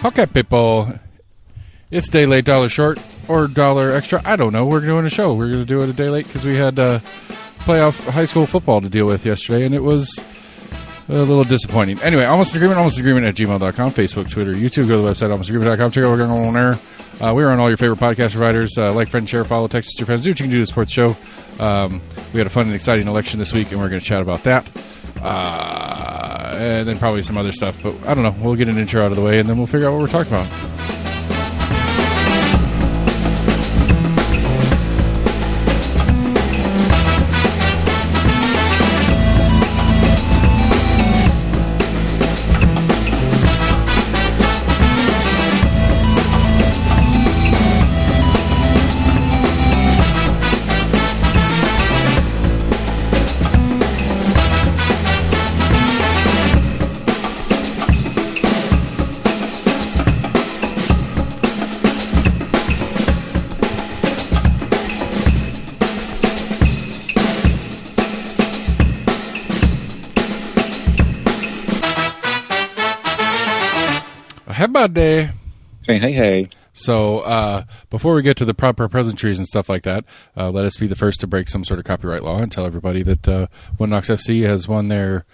Okay, people. It's day late, dollar short, or dollar extra. I don't know. We're doing a show. We're going to do it a day late because we had playoff high school football to deal with yesterday, and it was a little disappointing. Anyway, almostagreement at gmail.com, Facebook, Twitter, YouTube. Go to the website, almostagreement.com. Check out what we're going on there. We're on all your favorite podcast providers. Like, friend, share, follow, text your friends. Do what you can do to support the show. We had a fun and exciting election this week, and we're going to chat about that. And then probably some other stuff. But I don't know. We'll get an intro out of the way, and then we'll figure out what we're talking about. Hey, buddy. Hey. So, before we get to the proper pleasantries and stuff like that, let us be the first to break some sort of copyright law and tell everybody that One Knox FC has won their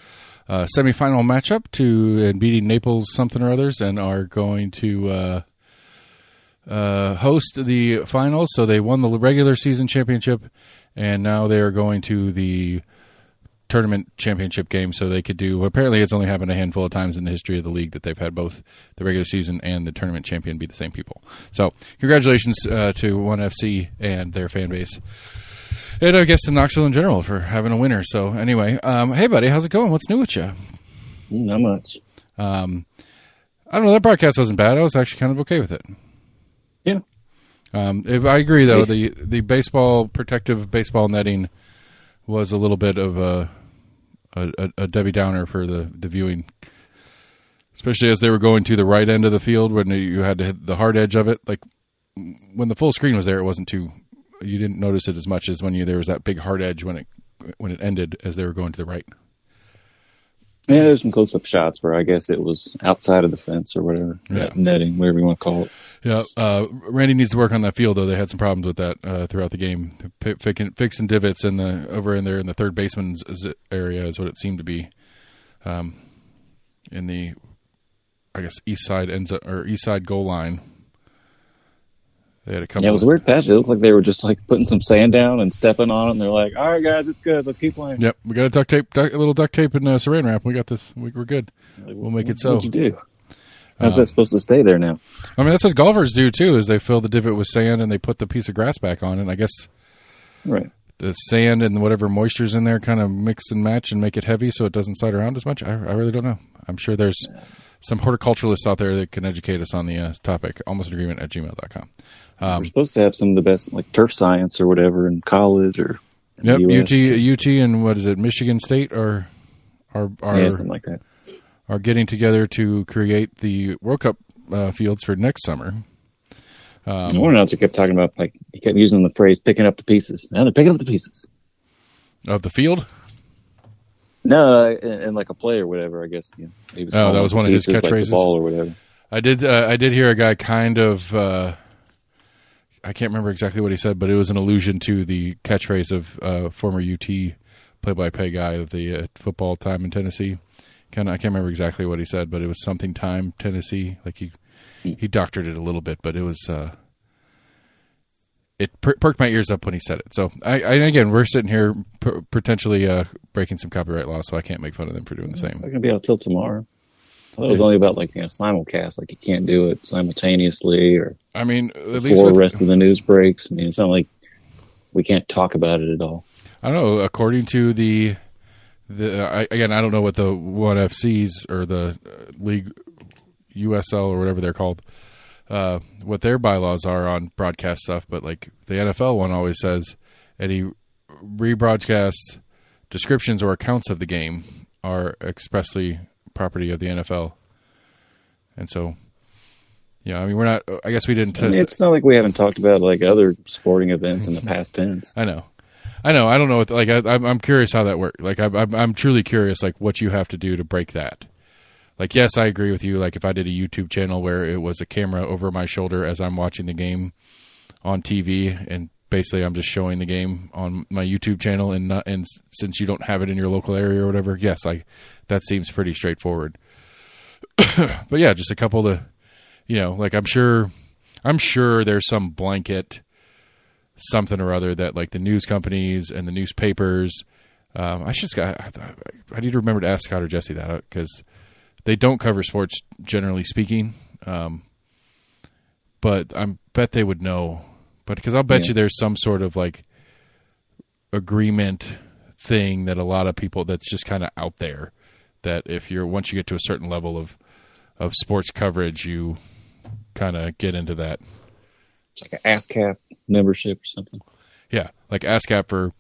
semifinal matchup and beating Naples something or others, and are going to host the finals. So they won the regular season championship, and now they are going to the tournament championship game, so they could do, apparently it's only happened a handful of times in the history of the league that they've had both the regular season and the tournament champion be the same people. So congratulations to One FC and their fan base, and I guess to Knoxville in general for having a winner. So anyway, hey buddy, how's it going? What's new with you? Not much. I don't know, that broadcast wasn't bad. I was actually kind of okay with it. Yeah. If I agree though, the protective baseball netting was a little bit of a Debbie Downer for the viewing, especially as they were going to the right end of the field when you had to hit the hard edge of it. Like when the full screen was there, it wasn't you didn't notice it as much as when there was that big hard edge when it ended as they were going to the right. Yeah, there's some close-up shots where I guess it was outside of the fence or whatever, netting, whatever you want to call it. Yeah, Randy needs to work on that field, though. They had some problems with that throughout the game. Fixing divots over in there in the third baseman's area is what it seemed to be. In the, I guess, east side goal line. They had a couple. Yeah, it was a weird patch. It looked like they were just like putting some sand down and stepping on it, and they're like, "All right, guys, it's good. Let's keep playing." Yep, we got a little duct tape and saran wrap. We got this. We're good. We'll make it so. What'd you do? How's that supposed to stay there now? I mean, that's what golfers do too. Is they fill the divot with sand and they put the piece of grass back on, and I guess the sand and whatever moisture's in there kind of mix and match and make it heavy so it doesn't slide around as much. I really don't know. I'm sure there's some horticulturalists out there that can educate us on the topic. Almostagreement at gmail.com. We're supposed to have some of the best, like turf science or whatever in college or in the US. UT and what is it, Michigan State are something like that. Are getting together to create the World Cup fields for next summer. One announcer kept talking about, like, he kept using the phrase "picking up the pieces." Now they're picking up the pieces of the field. No, and like a play or whatever. I guess. You know, he was that was one of his catchphrases. Like the ball or whatever. I did hear a guy kind of. I can't remember exactly what he said, but it was an allusion to the catchphrase of former UT play-by-play guy of the football time in Tennessee. I can't remember exactly what he said, but it was something time Tennessee. Like he doctored it a little bit, but it was it perked my ears up when he said it. So again, we're sitting here potentially breaking some copyright law, so I can't make fun of them for doing the same. It's not gonna be out till tomorrow. I thought it was only about simulcast, like you can't do it simultaneously, or I mean, at before least the rest of the news breaks. I mean, it's not like we can't talk about it at all. I don't know. According to I don't know what the One FCs or the League USL or whatever they're called, what their bylaws are on broadcast stuff, but like the NFL one always says any rebroadcast descriptions or accounts of the game are expressly property of the NFL. And so, yeah, I mean, we're not, I guess we didn't test it's not like we haven't talked about like other sporting events in the past tense. I know. I don't know. I'm curious how that works. Like, I'm truly curious, like, what you have to do to break that. like, yes, I agree with you. Like, if I did a YouTube channel where it was a camera over my shoulder as I'm watching the game on TV, and basically I'm just showing the game on my YouTube channel, and since you don't have it in your local area or whatever, yes, that seems pretty straightforward. But yeah, just a couple of, like, I'm sure there's some blanket something or other that, like, the news companies and the newspapers. I need to remember to ask Scott or Jesse that, because they don't cover sports generally speaking. But I bet they would know. But because I'll bet you there's some sort of, like, agreement thing that a lot of people, that's just kind of out there, that once you get to a certain level of sports coverage, you kind of get into that. It's like an ASCAP membership or something. Yeah, like ASCAP for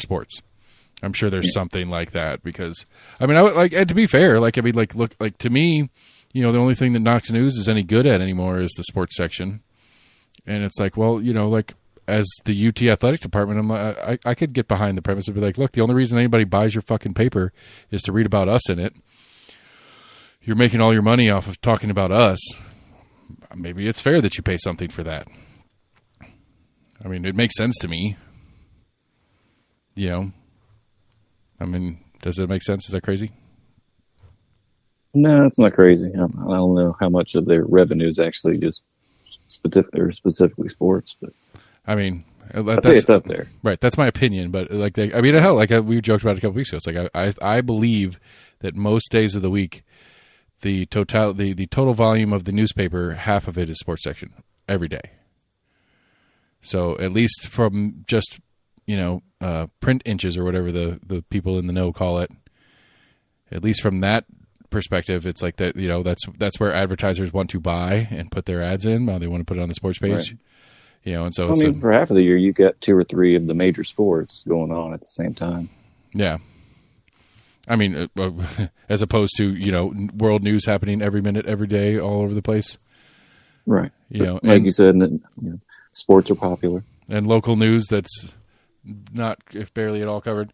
sports. I'm sure there's something like that, because I mean, I would like, and to be fair, like, I mean, like, look, like, to me, the only thing that Knox News is any good at anymore is the sports section. And it's like, well, like, as the UT athletic department, I'm like, I could get behind the premise of be like, look, the only reason anybody buys your fucking paper is to read about us in it. You're making all your money off of talking about us. Maybe it's fair that you pay something for that. I mean, it makes sense to me. I mean, does it make sense? Is that crazy? No, it's not crazy. I don't know how much of their revenue is actually just specifically sports, but I mean, I'd say it's up there. Right, that's my opinion. But like, I mean, hell, like we joked about it a couple weeks ago. It's like I believe that most days of the week, the total volume of the newspaper, half of it is sports section every day. So at least from just print inches or whatever the people in the know call it, at least from that perspective, it's like that. That's where advertisers want to buy and put their ads in. They want to put it on the sports page. Right. And so for half of the year, you got 2 or 3 of the major sports going on at the same time. Yeah. I mean, as opposed to, world news happening every minute, every day, all over the place. Right. Like you said, sports are popular. And local news that's not, if barely at all, covered.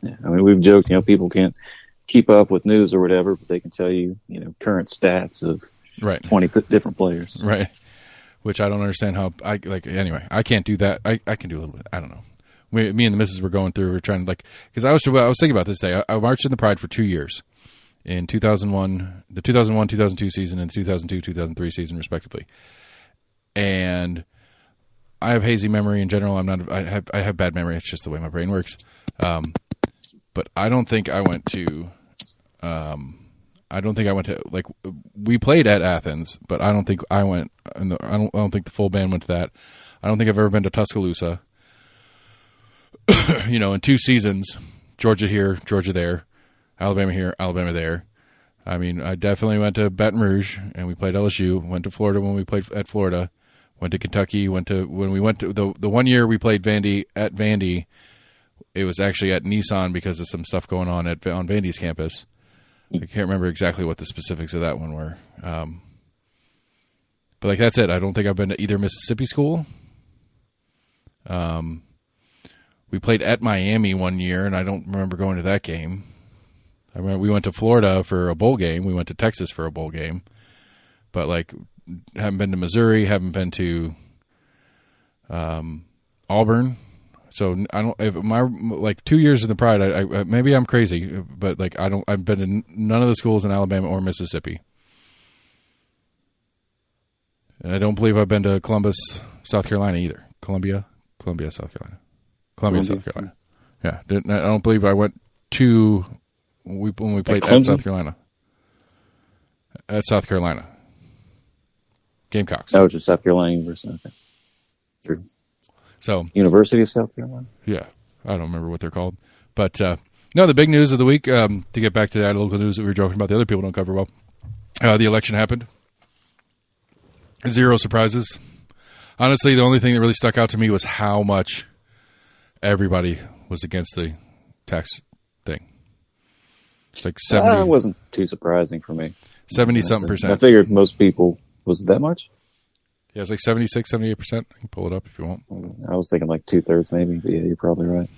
Yeah. I mean, we've joked, people can't keep up with news or whatever, but they can tell you, current stats of 20 different players. Right. Which I don't understand how, anyway, I can't do that. I can do a little bit. I don't know. Me and the missus were going through, we're trying to, because I was thinking about this day. I marched in the Pride for 2 years, in 2001, the 2001-2002 season and the 2002-2003 season, respectively. And I have hazy memory in general. I have bad memory. It's just the way my brain works. But I don't think I went to, like, we played at Athens, but I don't think I went, and I don't think the full band went to that. I don't think I've ever been to Tuscaloosa. In 2 seasons, Georgia here, Georgia there, Alabama here, Alabama there. I mean, I definitely went to Baton Rouge, and we played LSU. Went to Florida when we played at Florida. Went to Kentucky. When we went to the 1 year we played Vandy at Vandy, it was actually at Nissan because of some stuff going on Vandy's campus. I can't remember exactly what the specifics of that one were. But like, that's it. I don't think I've been to either Mississippi school. We played at Miami 1 year, and I don't remember going to that game. I remember we went to Florida for a bowl game. We went to Texas for a bowl game. But, like, haven't been to Missouri, haven't been to Auburn. So I don't. If my 2 years in the Pride, I maybe I'm crazy, but like I've been in none of the schools in Alabama or Mississippi, and I don't believe I've been to Columbus, South Carolina either. Columbia, South Carolina. South Carolina. Yeah, I don't believe I went to when we played at South Carolina. At South Carolina, Gamecocks. Oh, just South Carolina University. Okay. True. So University of South Carolina. Yeah, I don't remember what they're called, but no. The big news of the week, to get back to that local news that we were joking about, the other people don't cover well. The election happened. 0 surprises. Honestly, the only thing that really stuck out to me was how much everybody was against the tax thing. It's like 70. It wasn't too surprising for me. 70-something%. I figured most people. Was it that much? Yeah, it's like 76, 78%. I can pull it up if you want. I was thinking like 2/3 maybe, but yeah, you're probably right.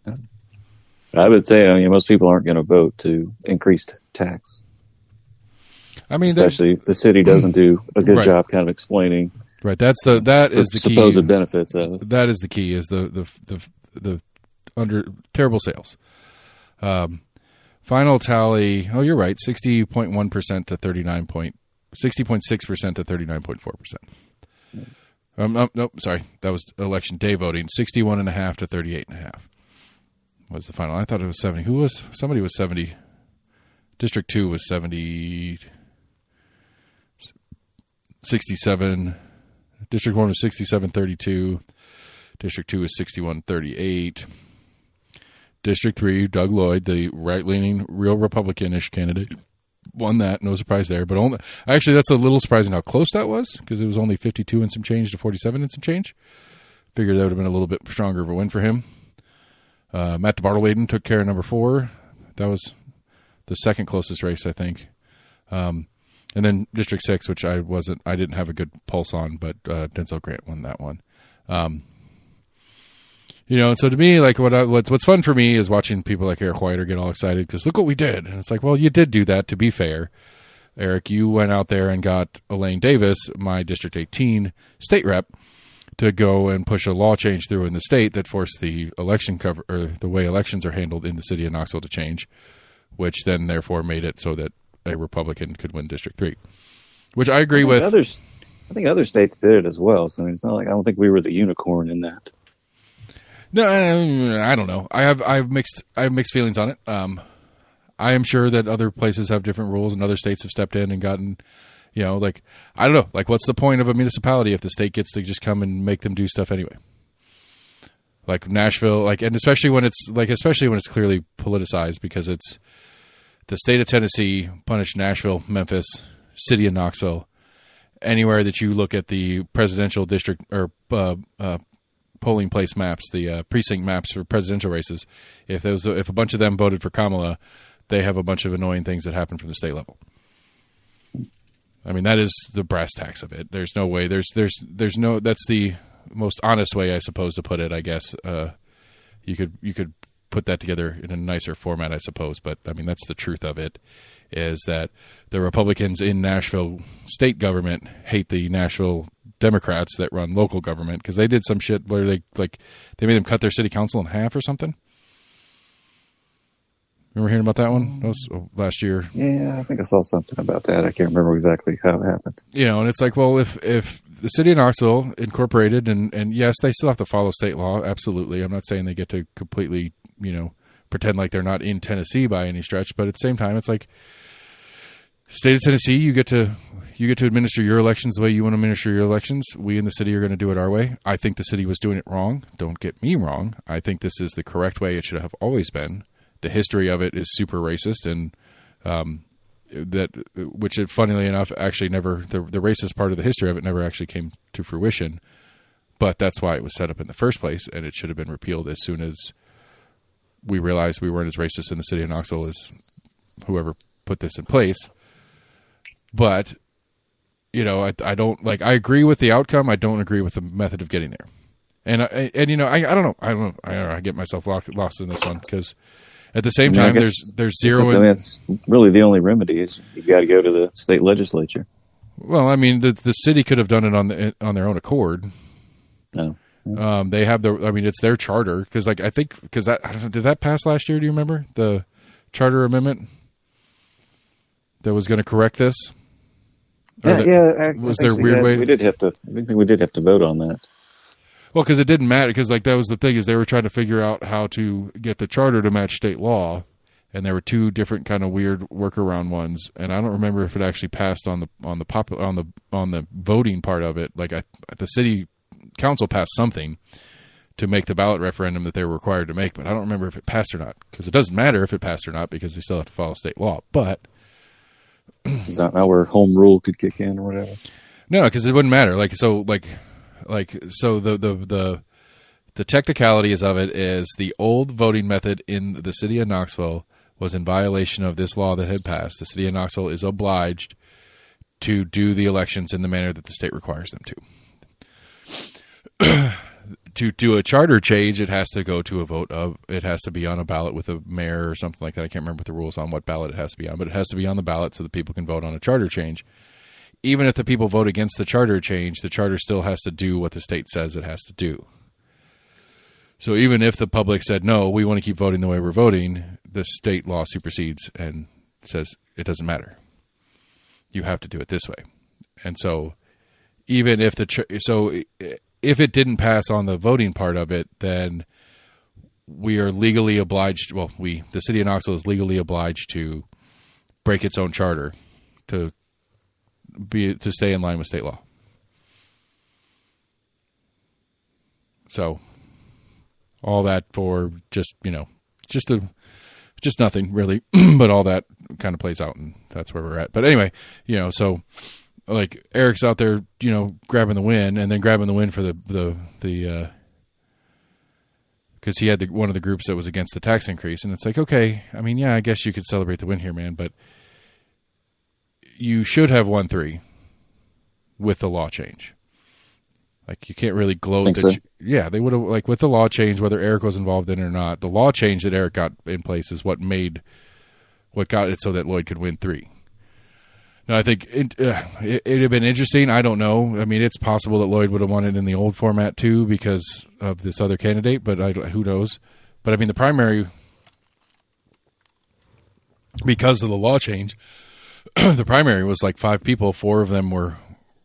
Yeah. I would say, most people aren't going to vote to increase tax. I mean, especially if the city doesn't do a good job kind of explaining. Right. That is the key. Supposed benefits of it. That is the key. Is the under terrible sales. Final tally. Oh, you're right. 60.1% to 60.6% to 39.4%. Nope. Sorry, that was election day voting. 61.5 to 38.5 was the final. I thought it was 70. Somebody was 70. District 2 was 70. 67. District 1 was 67.32. District 2 was 61.38. District 3, Doug Lloyd, the right-leaning, real Republican-ish candidate, won that. No surprise there. But actually, that's a little surprising how close that was, because it was only 52 and some change to 47 and some change. Figured that would have been a little bit stronger of a win for him. Matt DeBartoleden took care of number 4. That was the second closest race, I think. And then District 6, which I didn't have a good pulse on, but Denzel Grant won that one. And so to me, like what's fun for me is watching people like Eric Whiter get all excited because look what we did. And it's like, well, you did do that, to be fair. Eric, you went out there and got Elaine Davis, my District 18 state rep, to go and push a law change through in the state that forced the election cover, or the way elections are handled in the city of Knoxville, to change, which then therefore made it so that a Republican could win District 3, which I agree with. I think other states did it as well. So it's not like I don't think we were the unicorn in that. No, I don't know. I have mixed feelings on it. I am sure that other places have different rules, and other states have stepped in and gotten, like, I don't know. Like, what's the point of a municipality if the state gets to just come and make them do stuff anyway? Like Nashville, and especially when it's clearly politicized, because it's the state of Tennessee punished Nashville, Memphis, city of Knoxville, anywhere that you look at the presidential district or polling place maps, the precinct maps for presidential races. If a bunch of them voted for Kamala, they have a bunch of annoying things that happen from the state level. I mean, that is the brass tacks of it. There's no way. There's no. That's the most honest way, I suppose, to put it. I guess you could put that together in a nicer format, I suppose. But I mean, that's the truth of it. Is that the Republicans in Nashville state government hate the Nashville Democrats that run local government, because they did some shit where they made them cut their city council in half or something. Remember hearing about that one? That was last year. Yeah, I think I saw something about that. I can't remember exactly how it happened. And it's like, well, if the city of Knoxville incorporated, and yes, they still have to follow state law, absolutely. I'm not saying they get to completely, pretend like they're not in Tennessee by any stretch, but at the same time, it's like, state of Tennessee, you get to administer your elections the way you want to administer your elections. We in the city are going to do it our way. I think the city was doing it wrong. Don't get me wrong. I think this is the correct way it should have always been. The history of it is super racist, and which, funnily enough, actually never, the racist part of the history of it never actually came to fruition. But that's why it was set up in the first place, and it should have been repealed as soon as we realized we weren't as racist in the city of Knoxville as whoever put this in place. But, I don't, I agree with the outcome. I don't agree with the method of getting there. And I don't know. I get myself lost in this one, because at the same time, there's zero. That's really the only remedy is you got to go to the state legislature. Well, I mean, the city could have done it on their own accord. No. They have it's their charter, because did that pass last year? Do you remember the charter amendment that was going to correct this? Was there a weird way? I think we did have to vote on that. Well, because it didn't matter, because that was the thing, is they were trying to figure out how to get the charter to match state law, and there were two different kind of weird workaround ones, and I don't remember if it actually passed on the voting part of it. The city council passed something to make the ballot referendum that they were required to make, but I don't remember if it passed or not, because it doesn't matter if it passed or not, because they still have to follow state law. But is that now where home rule could kick in or whatever? No, because it wouldn't matter. So the technicalities of it is the old voting method in the city of Knoxville was in violation of this law that had passed. The city of Knoxville is obliged to do the elections in the manner that the state requires them to. to do a charter change, it has to go to a vote of, it has to be on a ballot with a mayor or something like that. I can't remember what the rules on what ballot it has to be on, but it has to be on the ballot so that people can vote on a charter change. Even if the people vote against the charter change, the charter still has to do what the state says it has to do. So even if the public said, no, we want to keep voting the way we're voting, the state law supersedes and says it doesn't matter. You have to do it this way. And so even if if it didn't pass on the voting part of it, then we are legally obliged, the city of Knoxville is legally obliged to break its own charter to stay in line with state law. So all that for just nothing really, but all that kind of plays out, and that's where we're at. But anyway, so like Eric's out there, grabbing the win, and then grabbing the win for the because he had one of the groups that was against the tax increase, and it's like, okay, I mean, yeah, I guess you could celebrate the win here, man, but you should have won 3 with the law change. Like, you can't really gloat. Yeah, they would have, like, with the law change, whether Eric was involved in it or not, the law change that Eric got in place is what got it so that Lloyd could win 3. Now, I think it'd have been interesting. I don't know. I mean, it's possible that Lloyd would have won it in the old format, too, because of this other candidate, but who knows? But, I mean, the primary, because of the law change, the primary was like 5 people. 4 of them were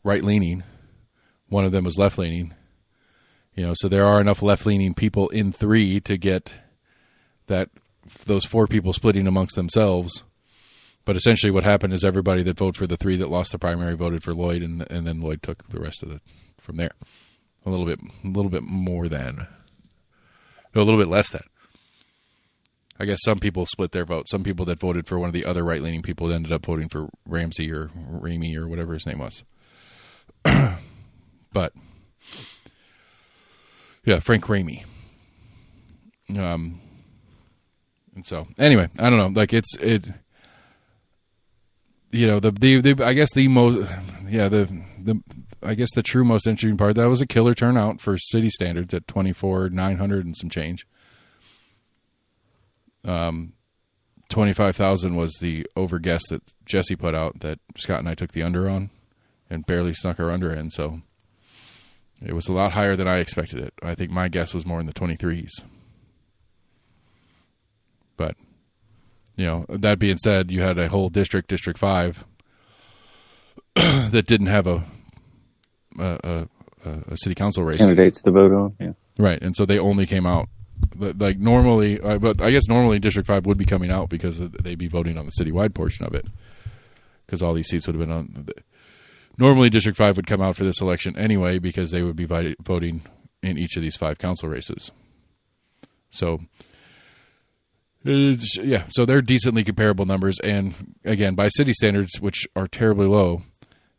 right-leaning. 1 of them was left-leaning. So there are enough left-leaning people in 3 to get those 4 people splitting amongst themselves. But essentially what happened is everybody that voted for the 3 that lost the primary voted for Lloyd, and then Lloyd took the rest of it from there. A little bit more than. No, a little bit less than. I guess some people split their vote. Some people that voted for one of the other right-leaning people ended up voting for Ramsey or Ramey or whatever his name was. But, yeah, Frank Ramey. And so, anyway, I don't know. Like, I guess the true most interesting part, that was a killer turnout for city standards at 24,900 and some change. 25,000 was the over guess that Jesse put out that Scott and I took the under on and barely snuck our under in. So it was a lot higher than I expected it. I think my guess was more in the 23s. But, that being said, you had a whole District 5, that didn't have a city council race. Candidates to vote on, yeah. Right, and so they only came out, like normally, but I guess normally District 5 would be coming out because they'd be voting on the citywide portion of it, because all these seats would have been on. Normally District 5 would come out for this election anyway because they would be voting in each of these 5 council races. So, so they're decently comparable numbers, and again, by city standards, which are terribly low,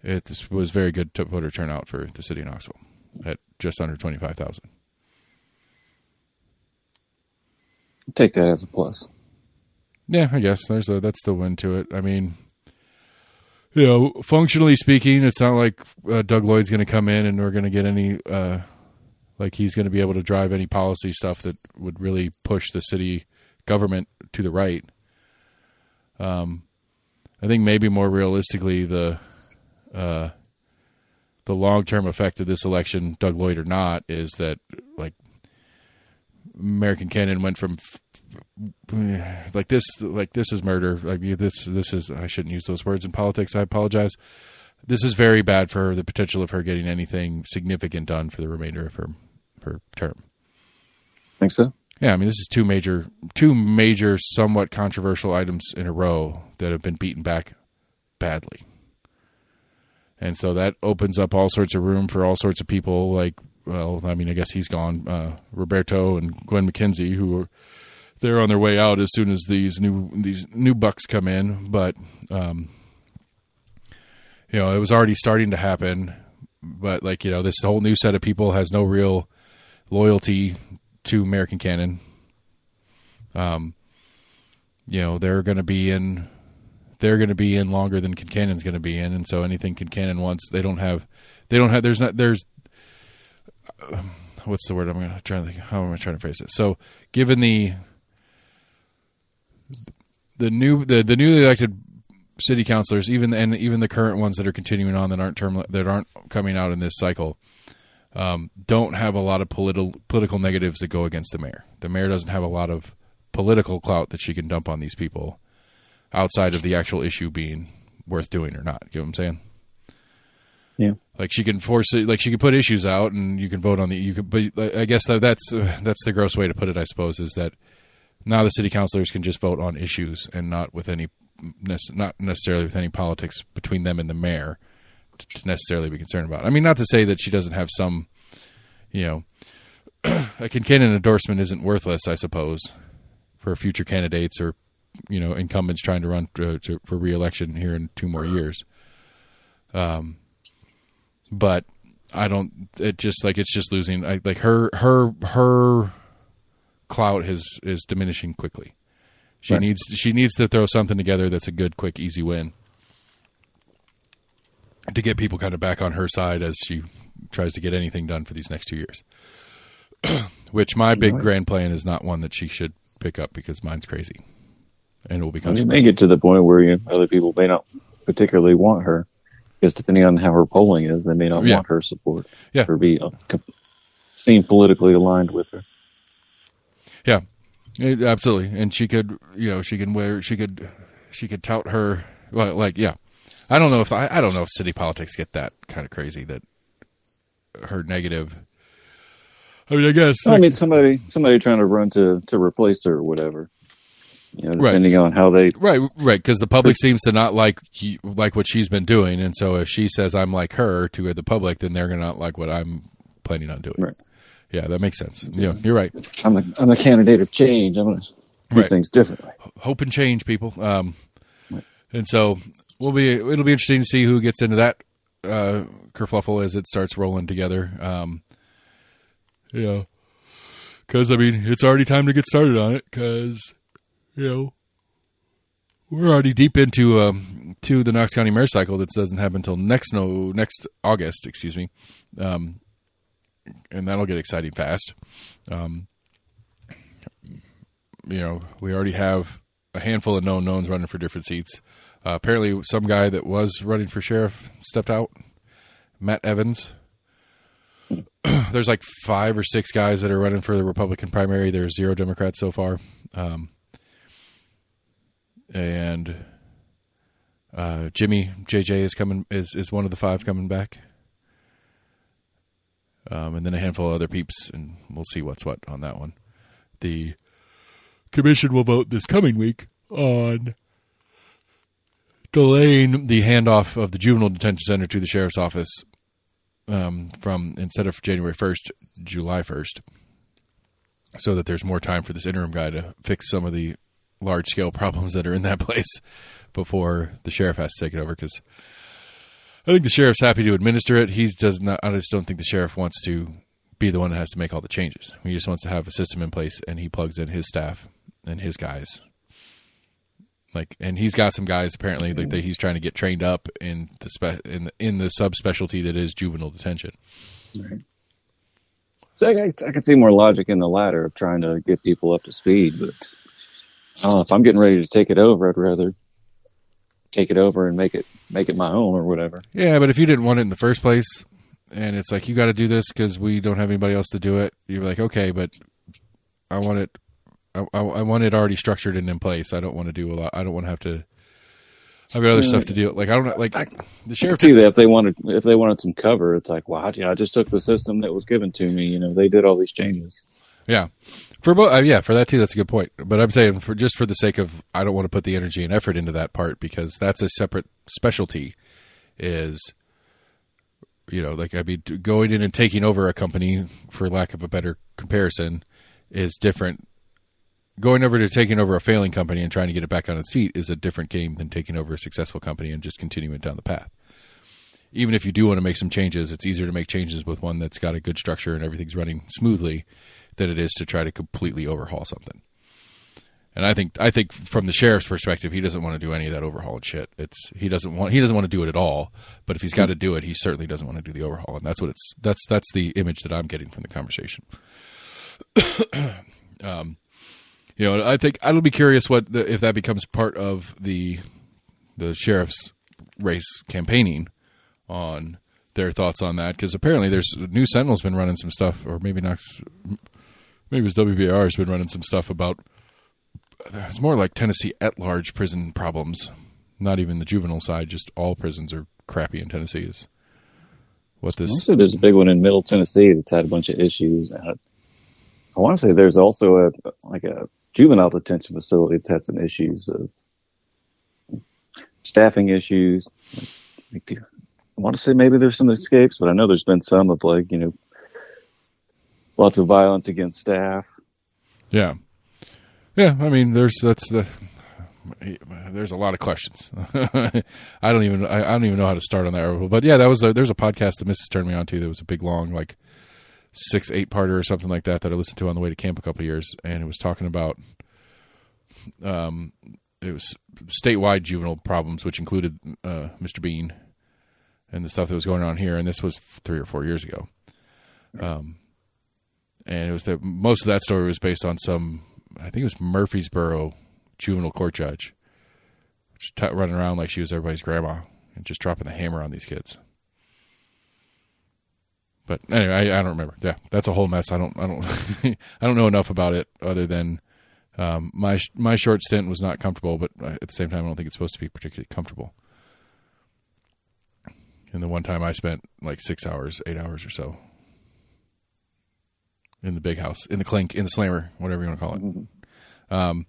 it was very good voter turnout for the city of Knoxville at just under 25,000. Take that as a plus. Yeah, I guess that's the win to it. I mean, functionally speaking, it's not like Doug Lloyd's going to come in and we're going to get any, like he's going to be able to drive any policy stuff that would really push the city government to the right. I think maybe more realistically, the long-term effect of this election, Doug Lloyd or not, is that like American Cannon went from like this is murder. Like this is, I shouldn't use those words in politics. I apologize. This is very bad for her, the potential of her getting anything significant done for the remainder of her term. Think so? Yeah, I mean, this is two major, somewhat controversial items in a row that have been beaten back badly. And so that opens up all sorts of room for all sorts of people like, well, I mean, I guess he's gone, Roberto and Gwen McKenzie, who they're on their way out as soon as these new bucks come in. But, it was already starting to happen. But, like, this whole new set of people has no real loyalty to American Cannon. They're going to be in longer than Kincannon's going to be in, and so anything Kincannon wants, what's the word I'm trying to think? How am I trying to phrase it? So, given the newly elected city councilors, even the current ones that are continuing on that aren't coming out in this cycle, don't have a lot of political negatives that go against the mayor. The mayor doesn't have a lot of political clout that she can dump on these people outside of the actual issue being worth doing or not. You know what I'm saying? Yeah. Like she can force it, like she can put issues out and you can vote on but I guess that's the gross way to put it, I suppose, is that now the city councilors can just vote on issues and not necessarily with any politics between them and the mayor to necessarily be concerned about. I mean, not to say that she doesn't have some, a Kincannon endorsement isn't worthless, I suppose, for future candidates or, incumbents trying to run for re-election here in 2 more years. But it's just losing. Her clout is diminishing quickly. She needs to throw something together that's a good, quick, easy win to get people kind of back on her side as she tries to get anything done for these next 2 years. Which my big grand plan is not one that she should pick up because mine's crazy, and it will be. You may get to the point where other people may not particularly want her, because depending on how her polling is, they may not want her support or be seen politically aligned with her. Yeah, absolutely, and she could, she could tout her I don't know if city politics get that kind of crazy that her negative. I mean, I guess. Somebody trying to run to replace her or whatever. Depending on how they. Right. Because the public seems to not like what she's been doing, and so if she says I'm like her to the public, then they're gonna not like what I'm planning on doing. Right. Yeah, that makes sense. Yeah, you're right. I'm a candidate of change. I'm gonna do things differently. Hope and change, people. And so it'll be interesting to see who gets into that kerfluffle as it starts rolling together. Because it's already time to get started on it. Because we're already deep into to the Knox County mayor cycle that doesn't happen until next August. Excuse me, and that'll get exciting fast. We already have a handful of known knowns running for different seats. Apparently, some guy that was running for sheriff stepped out, Matt Evans. There's like 5 or 6 guys that are running for the Republican primary. There's 0 Democrats so far. And Jimmy JJ is one of the 5 coming back. And then a handful of other peeps, and we'll see what's what on that one. The commission will vote this coming week on delaying the handoff of the juvenile detention center to the sheriff's office from instead of January 1st, July 1st, so that there's more time for this interim guy to fix some of the large-scale problems that are in that place before the sheriff has to take it over, because I think the sheriff's happy to administer it. I just don't think the sheriff wants to be the one that has to make all the changes. He just wants to have a system in place, and he plugs in his staff and his guys. And he's got some guys apparently that he's trying to get trained up in the subspecialty that is juvenile detention. Right. So I can see more logic in the latter of trying to get people up to speed, but I don't know, if I'm getting ready to take it over, I'd rather take it over and make it my own or whatever. Yeah, but if you didn't want it in the first place, and it's like you got to do this because we don't have anybody else to do it, you're like, okay, but I want it. I want it already structured and in place. I don't want to do a lot. I don't want to have to. I've got other stuff to do. Like I don't the sheriff. I can see that if they wanted some cover, it's like, wow, I just took the system that was given to me. They did all these changes. Yeah, for both. For that too, that's a good point. But I'm saying for the sake of, I don't want to put the energy and effort into that part because that's a separate specialty. Going in and taking over a company, for lack of a better comparison, is different. Going over to taking over a failing company and trying to get it back on its feet is a different game than taking over a successful company and just continuing down the path. Even if you do want to make some changes, it's easier to make changes with one that's got a good structure and everything's running smoothly than it is to try to completely overhaul something. And I think from the sheriff's perspective, he doesn't want to do any of that overhaul and shit. He doesn't want to do it at all. But if he's got to do it, he certainly doesn't want to do the overhaul, and that's the image that I'm getting from the conversation. I think I'll be curious if that becomes part of the sheriff's race campaigning on their thoughts on that, because apparently there's News Sentinel's been running some stuff, or maybe not. Maybe it's WBR has been running some stuff about. It's more like Tennessee at-large prison problems, not even the juvenile side. Just all prisons are crappy in Tennessee. Is what this? Also, there's a big one in Middle Tennessee that's had a bunch of issues. I want to say there's also a juvenile detention facility that's had some issues of staffing issues. I want to say maybe there's some escapes, but I know there's been some of lots of violence against staff. Yeah. Yeah, I mean, there's a lot of questions. I don't even know how to start on that. But yeah, there's a podcast that Mrs. turned me on to. That was a big long 6-8 parter or something like that I listened to on the way to camp a couple of years, and it was talking about it was statewide juvenile problems, which included Mr. Bean and the stuff that was going on here, and this was 3 or 4 years ago. And it was most of that story was based on I think it was Murfreesboro juvenile court judge, just running around like she was everybody's grandma and just dropping the hammer on these kids. But anyway, I don't remember. Yeah, that's a whole mess. I don't I don't know enough about it other than my short stint was not comfortable, but at the same time, I don't think it's supposed to be particularly comfortable. And the one time I spent 6 hours, 8 hours or so in the big house, in the clink, in the slammer, whatever you want to call it. Mm-hmm.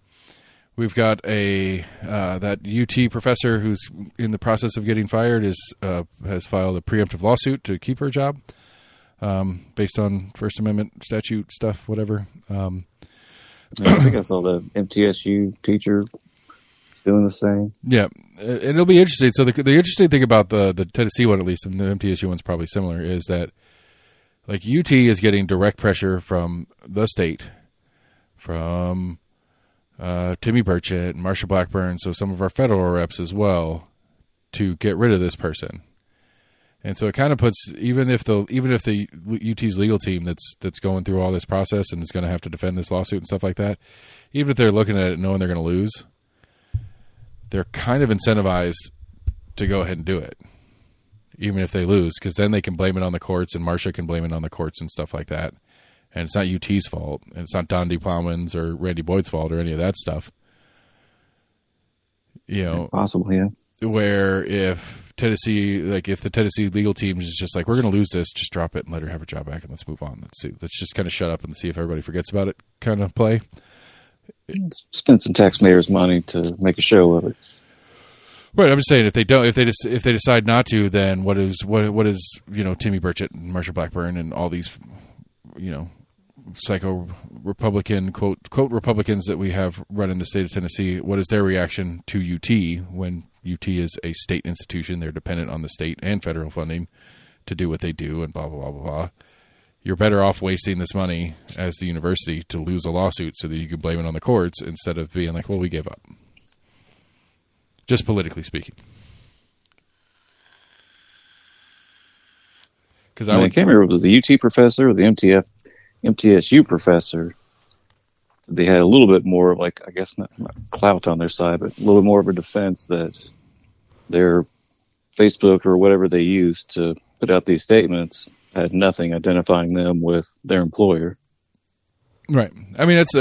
We've got that UT professor who's in the process of getting fired has filed a preemptive lawsuit to keep her job based on First Amendment statute stuff, whatever. I think I saw the MTSU teacher doing the same. Yeah, it'll be interesting. So the interesting thing about the Tennessee one, at least, and the MTSU one's probably similar, is that UT is getting direct pressure from the state, from Timmy Burchett and Marsha Blackburn, so some of our federal reps as well, to get rid of this person. And so it kind of puts, even if the UT's legal team that's going through all this process and is going to have to defend this lawsuit and stuff like that, even if they're looking at it knowing they're going to lose, they're kind of incentivized to go ahead and do it, even if they lose, because then they can blame it on the courts, and Marsha can blame it on the courts and stuff like that. And it's not UT's fault, and it's not Don D. Plowman's or Randy Boyd's fault or any of that stuff. Possibly, yeah. Where if the Tennessee legal team is just we're going to lose this, just drop it and let her have her job back, and let's move on. Let's just kind of shut up and see if everybody forgets about it. Kind of play. Spend some taxpayers' money to make a show of it. Right, I'm just saying if they decide not to, then what is Timmy Burchett and Marsha Blackburn and all these psycho Republican quote Republicans that we have running the state of Tennessee, what is their reaction to UT when UT is a state institution? They're dependent on the state and federal funding to do what they do, and blah blah blah blah blah. You're better off wasting this money as the university to lose a lawsuit so that you can blame it on the courts instead of being well, we gave up. Just politically speaking. Because I can't remember if it was the UT professor or the MTSU professor. They had a little bit more of I guess not clout on their side, but a little bit more of a defense that their Facebook or whatever they used to put out these statements had nothing identifying them with their employer. Right. I mean, it's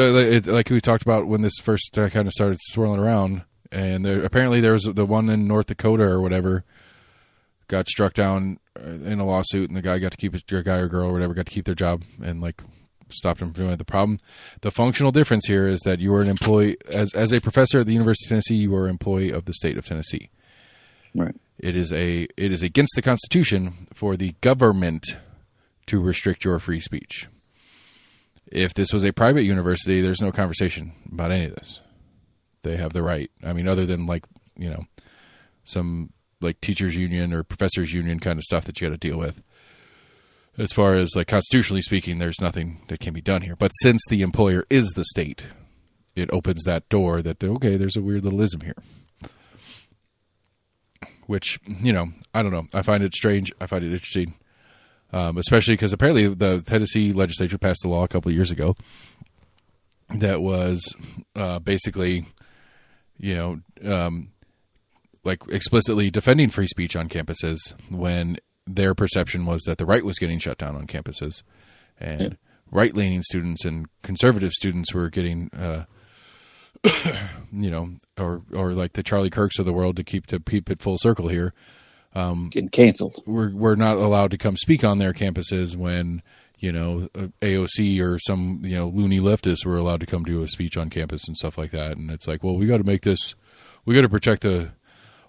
like we talked about when this first kind of started swirling around. And apparently there was the one in North Dakota or whatever got struck down in a lawsuit, and the guy got to keep your guy or girl or whatever got to keep their job and stopped him from doing it. The functional difference here is that you are an employee as a professor at the University of Tennessee. You are an employee of the state of Tennessee. Right. It is against the Constitution for the government to restrict your free speech. If this was a private university, there's no conversation about any of this. They have the right. I mean, other than some teachers union or professors union kind of stuff that you got to deal with. As far as constitutionally speaking, there's nothing that can be done here. But since the employer is the state, it opens that door that, okay, there's a weird little ism here. Which, I don't know. I find it strange. I find it interesting. Especially because apparently the Tennessee legislature passed a law a couple of years ago that was basically, like explicitly defending free speech on campuses when their perception was that the right was getting shut down on campuses, and right-leaning students and conservative students were getting, or like the Charlie Kirks of the world, to keep it full circle here, getting canceled. We're not allowed to come speak on their campuses when, AOC or some, loony leftists were allowed to come do a speech on campus and stuff like that. And it's like, well, we got to protect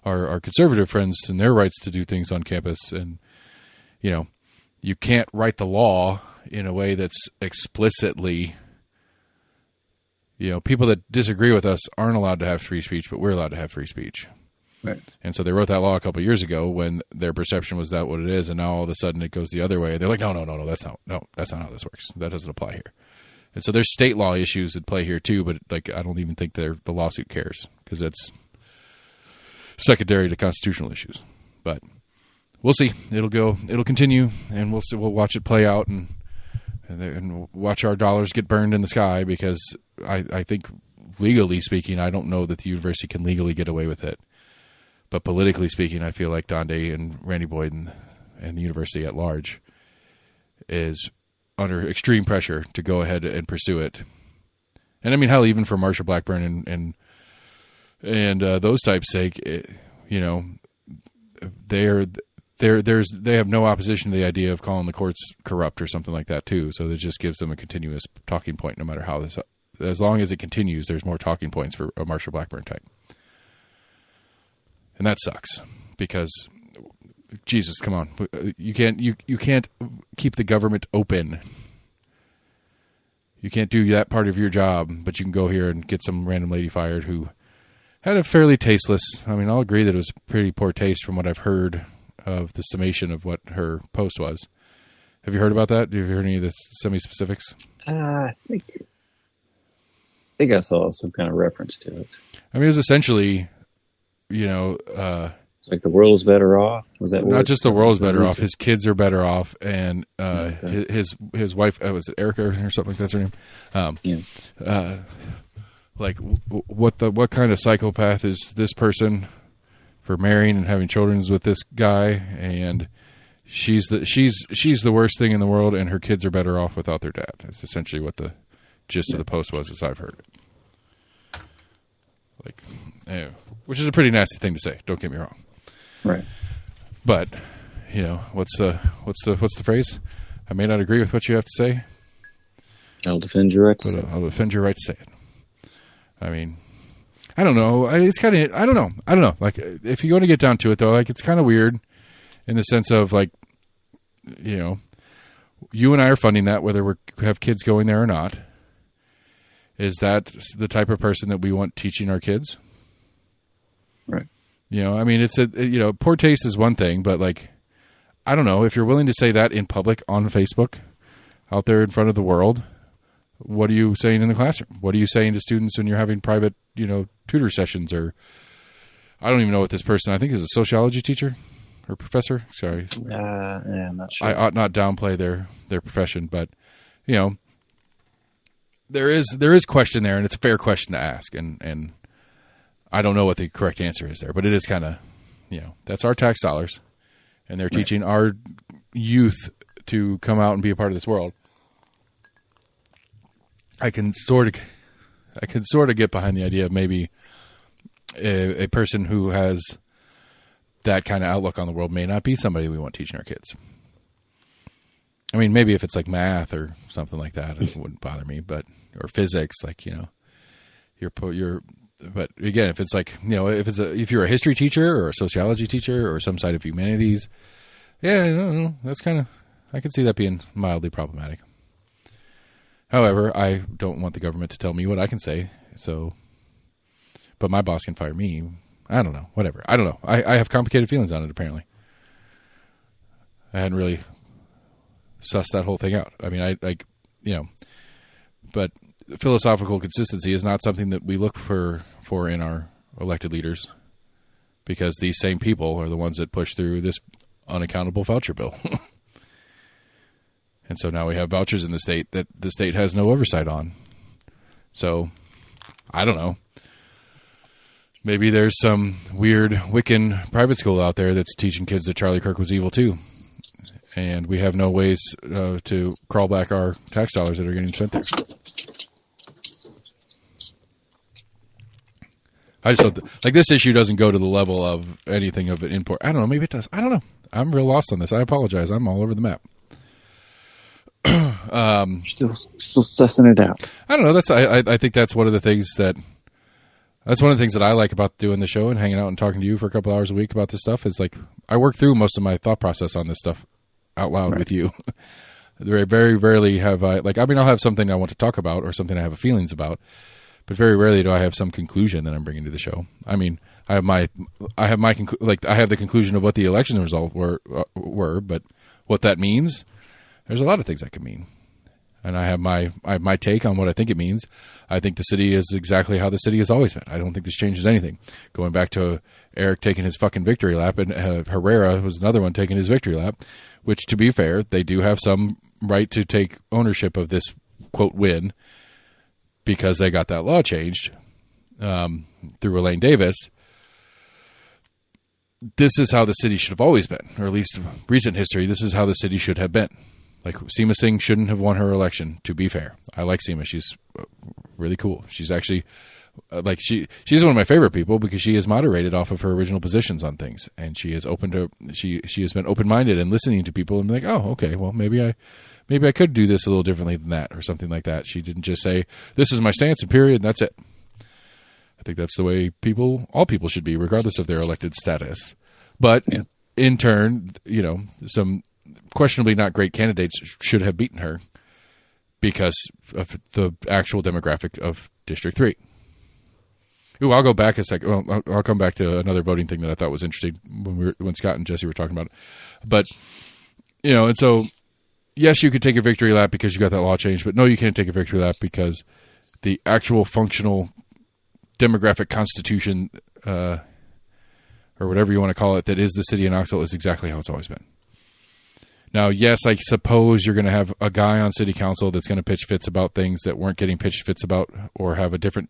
our conservative friends and their rights to do things on campus. And, you can't write the law in a way that's explicitly, people that disagree with us aren't allowed to have free speech, but we're allowed to have free speech. Right. And so they wrote that law a couple of years ago when their perception was that what it is, and now all of a sudden it goes the other way. They're like, no, that's not how this works. That doesn't apply here. And so there's state law issues at play here too, but like I don't even think the lawsuit cares because it's secondary to constitutional issues. But we'll see. It'll continue, and we'll watch it play out and watch our dollars get burned in the sky, because I think legally speaking, I don't know that the university can legally get away with it. But politically speaking, I feel like Donde and Randy Boyd and the university at large is under extreme pressure to go ahead and pursue it. And I mean, hell, even for Marsha Blackburn and those types' sake, they have no opposition to the idea of calling the courts corrupt or something like that too. So it just gives them a continuous talking point, no matter how as long as it continues, there's more talking points for a Marsha Blackburn type. And that sucks because, Jesus, come on, you can't keep the government open. You can't do that part of your job, but you can go here and get some random lady fired who had a fairly tasteless. I mean, I'll agree that it was pretty poor taste from what I've heard of the summation of what her post was. Have you heard about that? Have you heard any of the semi-specifics? I think I saw some kind of reference to it. I mean, it was essentially, it's like the world is better off. Was that not just the world is better off? His kids are better off, and his wife, was it Erica or something like that's her name? What kind of psychopath is this person for marrying and having children with this guy? And she's the worst thing in the world, and her kids are better off without their dad. That's essentially what the gist of the post was, as I've heard it. Which is a pretty nasty thing to say. Don't get me wrong. Right. But what's the phrase? I may not agree with what you have to say. I'll defend your right to say it. I'll defend your right to say it. I mean, I don't know. It's kind of I don't know. Like, if you want to get down to it, though, like, it's kind of weird in the sense of, like, you and I are funding that, whether we have kids going there or not. Is that the type of person that we want teaching our kids? Right. I mean, it's poor taste is one thing, but, like, I don't know, if you're willing to say that in public on Facebook, out there in front of the world, what are you saying in the classroom? What are you saying to students when you're having private, tutor sessions? Or I don't even know what this person, I think, is a sociology teacher or professor. Sorry. I'm not sure. I ought not downplay their profession, but, there is question there, and it's a fair question to ask, and I don't know what the correct answer is there, but it is kind of, that's our tax dollars, and they're teaching our youth to come out and be a part of this world. I can sort of get behind the idea of maybe a person who has that kind of outlook on the world may not be somebody we want teaching our kids. I mean, maybe if it's like math or something like that, it wouldn't bother me, or physics, like, but again, if it's like, if you're a history teacher or a sociology teacher or some side of humanities, that's kind of, I can see that being mildly problematic. However, I don't want the government to tell me what I can say, but my boss can fire me. I don't know, whatever. I don't know. I have complicated feelings on it, apparently. I hadn't really sussed that whole thing out. I mean, but philosophical consistency is not something that we look for in our elected leaders, because these same people are the ones that push through this unaccountable voucher bill. And so now we have vouchers in the state that the state has no oversight on. So, I don't know. Maybe there's some weird Wiccan private school out there that's teaching kids that Charlie Kirk was evil too. And we have no ways to crawl back our tax dollars that are getting spent there. I just don't like this issue doesn't go to the level of anything of an import. I don't know. Maybe it does. I don't know. I'm real lost on this. I apologize. I'm all over the map. Still sussing it out. I don't know. I think that's one of the things that I like about doing the show and hanging out and talking to you for a couple hours a week about this stuff is like I work through most of my thought process on this stuff out loud with you. Very, very rarely have I I'll have something I want to talk about or something I have feelings about, but very rarely do I have some conclusion that I'm bringing to the show. I mean, I have the conclusion of what the election result were, but what that means, there's a lot of things that could mean. And I have my take on what I think it means. I think the city is exactly how the city has always been. I don't think this changes anything. Going back to Eric taking his fucking victory lap, and Herrera was another one taking his victory lap, which, to be fair, they do have some right to take ownership of this, quote, win, because they got that law changed through Elaine Davis. This is how the city should have always been, or at least recent history, this is how the city should have been. Like, Seema Singh shouldn't have won her election, to be fair. I like Seema. She's really cool. She's actually, she's one of my favorite people because she is moderated off of her original positions on things. And she is she has been open-minded and listening to people and like, oh, okay, well, maybe I could do this a little differently than that or something like that. She didn't just say, this is my stance and period, and that's it. I think that's the way all people should be, regardless of their elected status. But in turn, some questionably not great candidates should have beaten her because of the actual demographic of District 3. Ooh, I'll go back a second. Well, I'll come back to another voting thing that I thought was interesting when Scott and Jesse were talking about it. But, and so, yes, you could take a victory lap because you got that law changed, but no, you can't take a victory lap because the actual functional demographic constitution, or whatever you want to call it, that is the city of Knoxville is exactly how it's always been. Now, yes, I suppose you're going to have a guy on city council that's going to pitch fits about things that weren't getting pitched fits about or have a different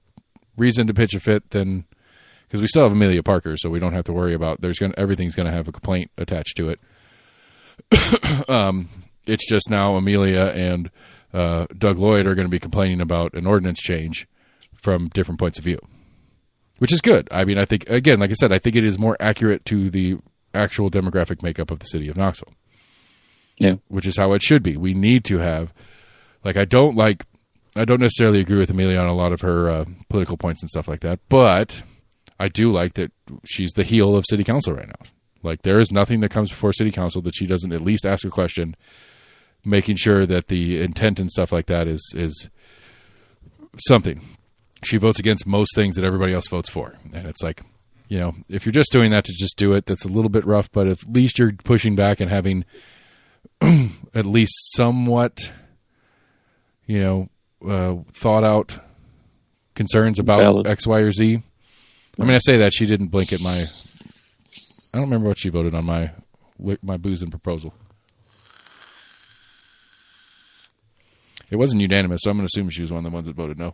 reason to pitch a fit than, because we still have Amelia Parker, so we don't have to worry about, everything's going to have a complaint attached to it. It's just now Amelia and Doug Lloyd are going to be complaining about an ordinance change from different points of view, which is good. I mean, I think, again, like I said, I think it is more accurate to the actual demographic makeup of the city of Knoxville. Yeah, which is how it should be. We need to have, I don't necessarily agree with Amelia on a lot of her political points and stuff like that, but I do like that she's the heel of city council right now. There is nothing that comes before city council that she doesn't at least ask a question, making sure that the intent and stuff like that is something. She votes against most things that everybody else votes for. And it's if you're just doing that to just do it, that's a little bit rough, but at least you're pushing back and having at least somewhat, thought out concerns about valid. X, Y, or Z. I mean, I say that she didn't blink at I don't remember what she voted on my boozing proposal. It wasn't unanimous, so I'm going to assume she was one of the ones that voted no.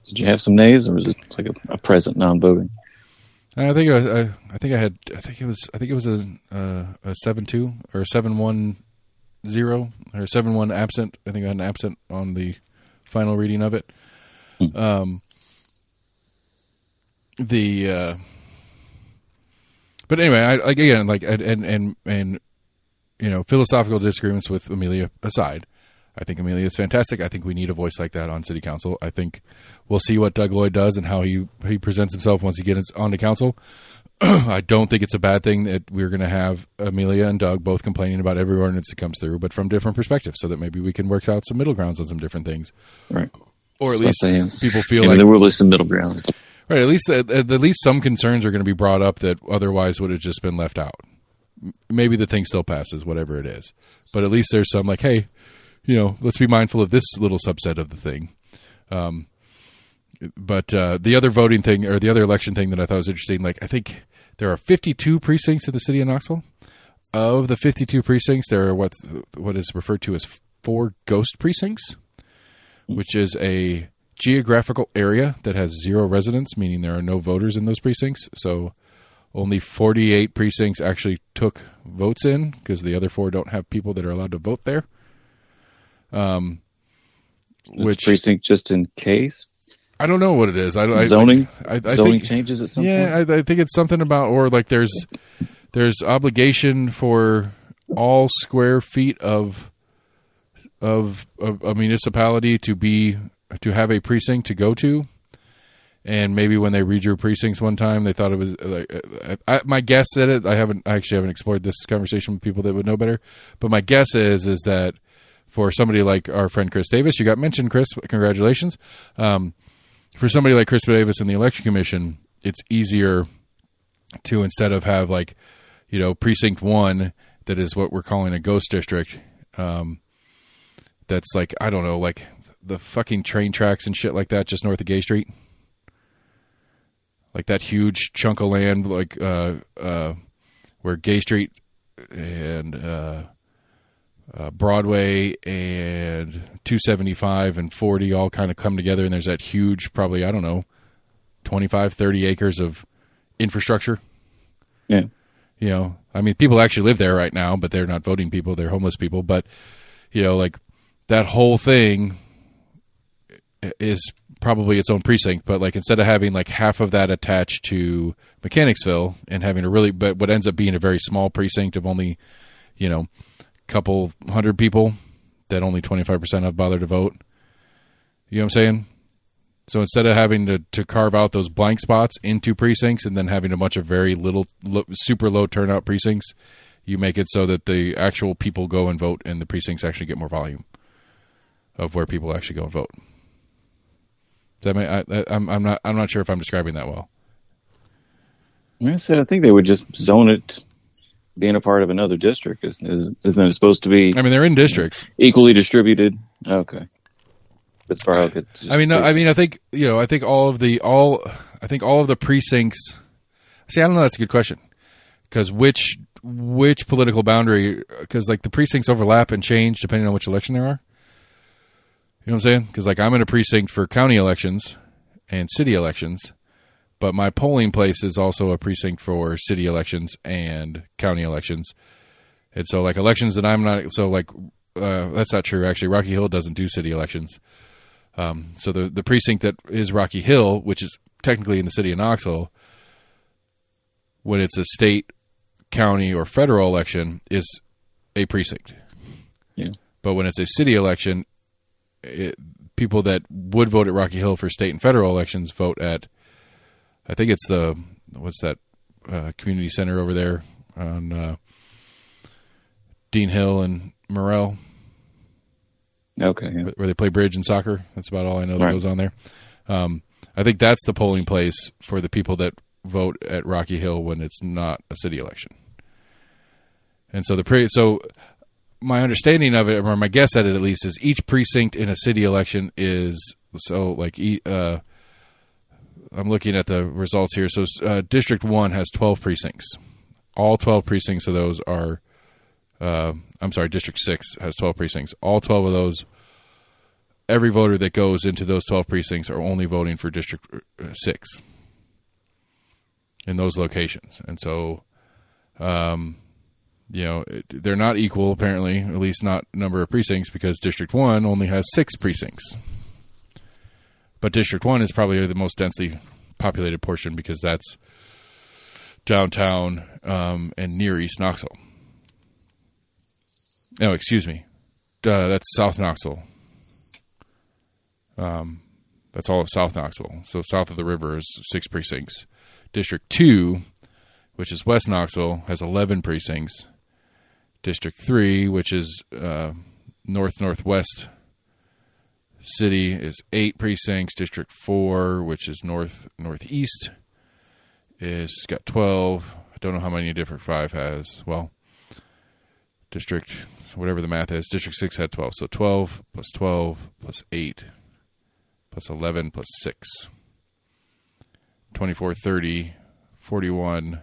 Did you have some nays, or was it a present non-voting? I think it was a 7-2 or a 7-1-0 or 7-1 absent. I think I had an absent on the final reading of it. But anyway, philosophical disagreements with Amelia aside, I think Amelia is fantastic. I think we need a voice like that on city council. I think we'll see what Doug Lloyd does and how he presents himself once he gets onto council. I don't think it's a bad thing that we're going to have Amelia and Doug both complaining about every ordinance that comes through, but from different perspectives, so that maybe we can work out some middle grounds on some different things. Right. Or at least people feel there will be some middle ground. Right. At least some concerns are going to be brought up that otherwise would have just been left out. Maybe the thing still passes, whatever it is. But at least there's some hey, let's be mindful of this little subset of the thing. But the other voting thing, or the other election thing that I thought was interesting, like I think there are 52 precincts in the city of Knoxville. Of the 52 precincts, there are what is referred to as 4 ghost precincts, which is a geographical area that has 0 residents, meaning there are no voters in those precincts. So only 48 precincts actually took votes in, because the other 4 don't have people that are allowed to vote there. Which precinct just in case? I don't know what it is. Zoning? I Zoning think, changes at some point? Yeah, I think it's something about, or like there's obligation for all square feet of a municipality to have a precinct to go to. And maybe when they redrew precincts one time, they thought it was like, my guess at it. I actually haven't explored this conversation with people that would know better. But my guess is that for somebody like our friend Chris Davis, you got mentioned, Chris. Congratulations. For somebody like Chris Davis in the Election Commission, it's easier to, instead of have precinct 1 that is what we're calling a ghost district. That's like, I don't know, like the fucking train tracks and shit like that, just north of Gay Street. Like that huge chunk of land, like where Gay Street and Broadway and 275 and 40 all kind of come together, and there's that huge, probably, I don't know, 25, 30 acres of infrastructure. Yeah. I mean, people actually live there right now, but they're not voting people, they're homeless people. But, like that whole thing is probably its own precinct, but like instead of having like half of that attached to Mechanicsville and having but what ends up being a very small precinct of only, couple hundred people that only 25% have bothered to vote. You know what I'm saying? So instead of having to carve out those blank spots into precincts and then having a bunch of very super low turnout precincts, you make it so that the actual people go and vote and the precincts actually get more volume of where people actually go and vote. I'm not sure if I'm describing that well. I think they would just zone it. Being a part of another district, isn't it supposed to be? I mean, they're in districts, equally distributed. Okay, but I think I think all of the precincts. See, I don't know. That's a good question, because which political boundary? Because like the precincts overlap and change depending on which election there are. You know what I'm saying? Because like I'm in a precinct for county elections and city elections. But my polling place is also a precinct for city elections and county elections. And so, like, elections that I'm not... So, like, that's not true, actually. Rocky Hill doesn't do city elections. So the precinct that is Rocky Hill, which is technically in the city of Knoxville, when it's a state, county, or federal election, is a precinct. Yeah. But when it's a city election, people that would vote at Rocky Hill for state and federal elections vote at... I think it's what's that community center over there on Dean Hill and Morrell. Okay. Yeah. Where they play bridge and soccer. That's about all I know that goes on there. I think that's the polling place for the people that vote at Rocky Hill when it's not a city election. And so so my understanding of it, or my guess at it at least, is each precinct in a city election is I'm looking at the results here. So District 1 has 12 precincts. All 12 precincts of those are... District 6 has 12 precincts. All 12 of those, every voter that goes into those 12 precincts are only voting for District 6 in those locations. And so, they're not equal, apparently, at least not number of precincts, because District 1 only has 6 precincts. But District 1 is probably the most densely populated portion because that's downtown and near East Knoxville. No, excuse me. That's South Knoxville. That's all of South Knoxville. So south of the river is 6 precincts. District 2, which is West Knoxville, has 11 precincts. District 3, which is northwest city, is 8 precincts. District 4, which is northeast, is got 12. I don't know how many District 5 has. Well, District whatever the math is. District 6 had 12. So 12 plus 12 plus 8 plus 11 plus 6. 24, 30, 41,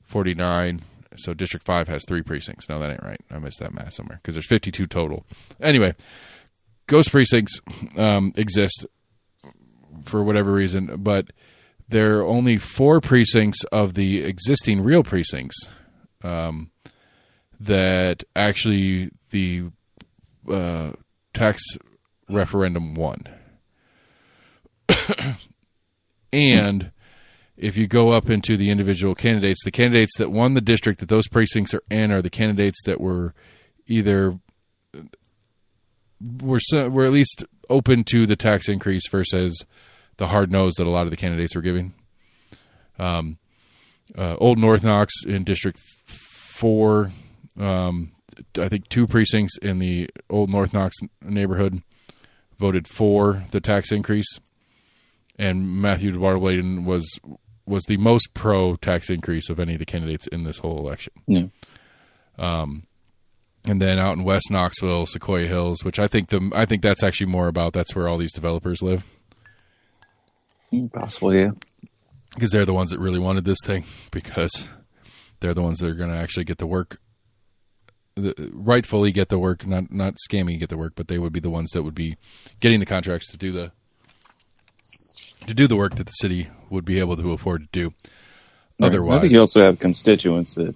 49. So District 5 has 3 precincts. No, that ain't right. I missed that math somewhere because there's 52 total. Anyway, ghost precincts exist for whatever reason, but there are only 4 precincts of the existing real precincts that actually the tax referendum won. And if you go up into the individual candidates, the candidates that won the district that those precincts are in are the candidates that were either were at least open to the tax increase versus the hard nose that a lot of the candidates were giving. Old North Knox in District 4, I think 2 precincts in the Old North Knox neighborhood voted for the tax increase, and Matthew DeBartleton was the most pro tax increase of any of the candidates in this whole election. Yeah. And then out in West Knoxville, Sequoia Hills, which I think that's actually more about that's where all these developers live. Possibly, yeah. Because they're the ones that really wanted this thing, because they're the ones that are going to actually get the work, rightfully get the work, not scamming get the work, but they would be the ones that would be getting the contracts to do the work that the city would be able to afford to do. Right. Otherwise, I think you also have constituents that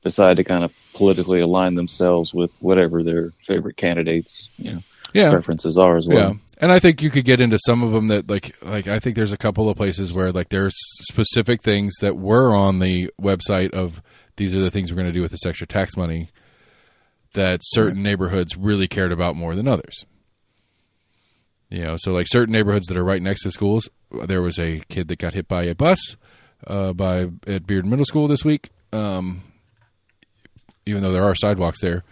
decide to kind of politically align themselves with whatever their favorite candidates, preferences are as well. Yeah. And I think you could get into some of them that like I think there's a couple of places where like there's specific things that were on the website of these are the things we're going to do with this extra tax money that certain neighborhoods really cared about more than others. So like certain neighborhoods that are right next to schools, there was a kid that got hit by a bus at Bearden Middle School this week. Even though there are sidewalks there,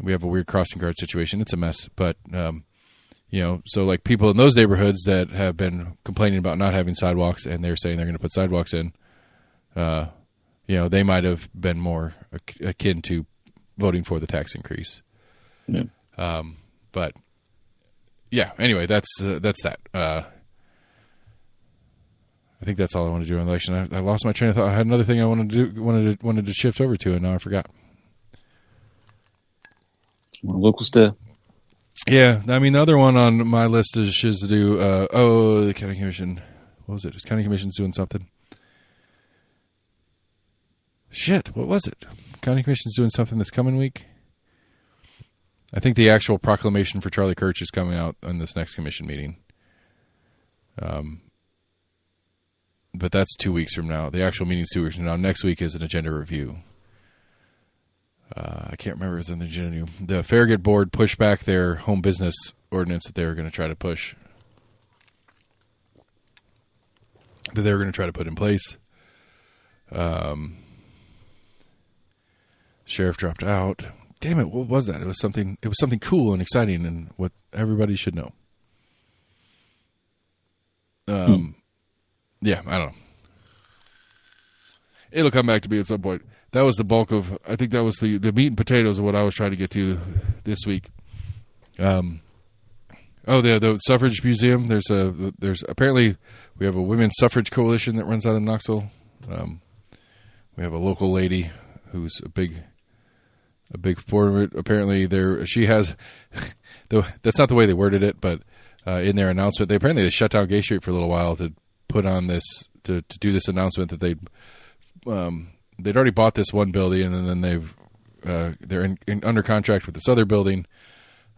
we have a weird crossing guard situation. It's a mess, but so like people in those neighborhoods that have been complaining about not having sidewalks, and they're saying they're going to put sidewalks in, they might have been more akin to voting for the tax increase. Yeah. But yeah, anyway, that's that. I think that's all I want to do on the election. I lost my train of thought. I had another thing I wanted to shift over to, and now I forgot. Local stuff. Yeah, I mean, the other one on my list is to do, the county commission. What was it? Is county commission's doing something? Shit, what was it? County commission's doing something this coming week? I think the actual proclamation for Charlie Kirch is coming out on this next commission meeting. But that's 2 weeks from now. The actual meeting's 2 weeks from now. Next week is an agenda review. I can't remember if it's in the agenda. The Farragut Board pushed back their home business ordinance that they were going to try to push. That they were going to try to put in place. Sheriff dropped out. Damn it! What was that? It was something cool and exciting, and what everybody should know. Yeah, I don't know. It'll come back to me at some point. That was the bulk of. I think that was the meat and potatoes of what I was trying to get to this week. The suffrage museum. There's apparently we have a women's suffrage coalition that runs out of Knoxville. We have a local lady who's a big supporter of it. Apparently, she has. That's not the way they worded it, but in their announcement, they shut down Gay Street for a little while to put on this to do this announcement that they'd already bought this one building, and then they're in under contract with this other building,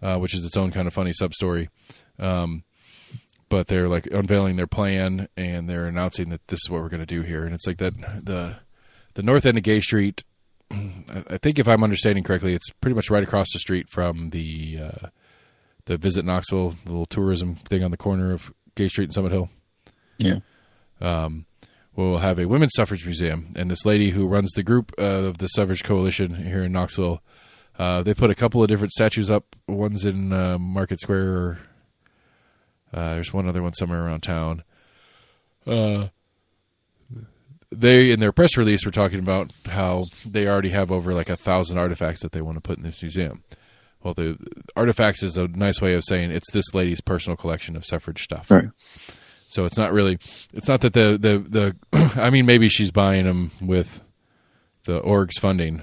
which is its own kind of funny sub story. But they're like unveiling their plan, and they're announcing that this is what we're going to do here, and it's like that the north end of Gay Street. I think if I'm understanding correctly, it's pretty much right across the street from the Visit Knoxville, the little tourism thing on the corner of Gay Street and Summit Hill. Yeah. We'll have a women's suffrage museum, and this lady who runs the group of the suffrage coalition here in Knoxville, they put a couple of different statues up. One's in Market Square, or there's one other one somewhere around town. they, in their press release, were talking about how they already have over like 1,000 artifacts that they want to put in this museum. Well, the artifacts is a nice way of saying it's this lady's personal collection of suffrage stuff. Right. So it's not that the I mean, maybe she's buying them with the org's funding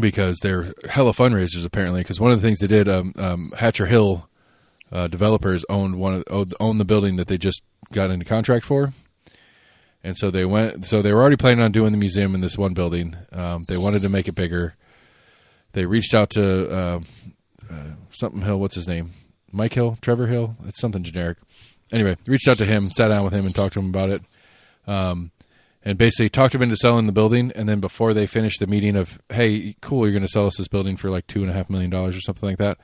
because they're hella fundraisers apparently. Because one of the things they did, Hatcher Hill developers owned the building that they just got into contract for. And so they were already planning on doing the museum in this one building. They wanted to make it bigger. They reached out to something Hill. What's his name? Mike Hill? Trevor Hill? It's something generic. Anyway, reached out to him, sat down with him, and talked to him about it. And basically talked him into selling the building. And then before they finished the meeting of, hey, cool, you're going to sell us this building for like $2.5 million or something like that,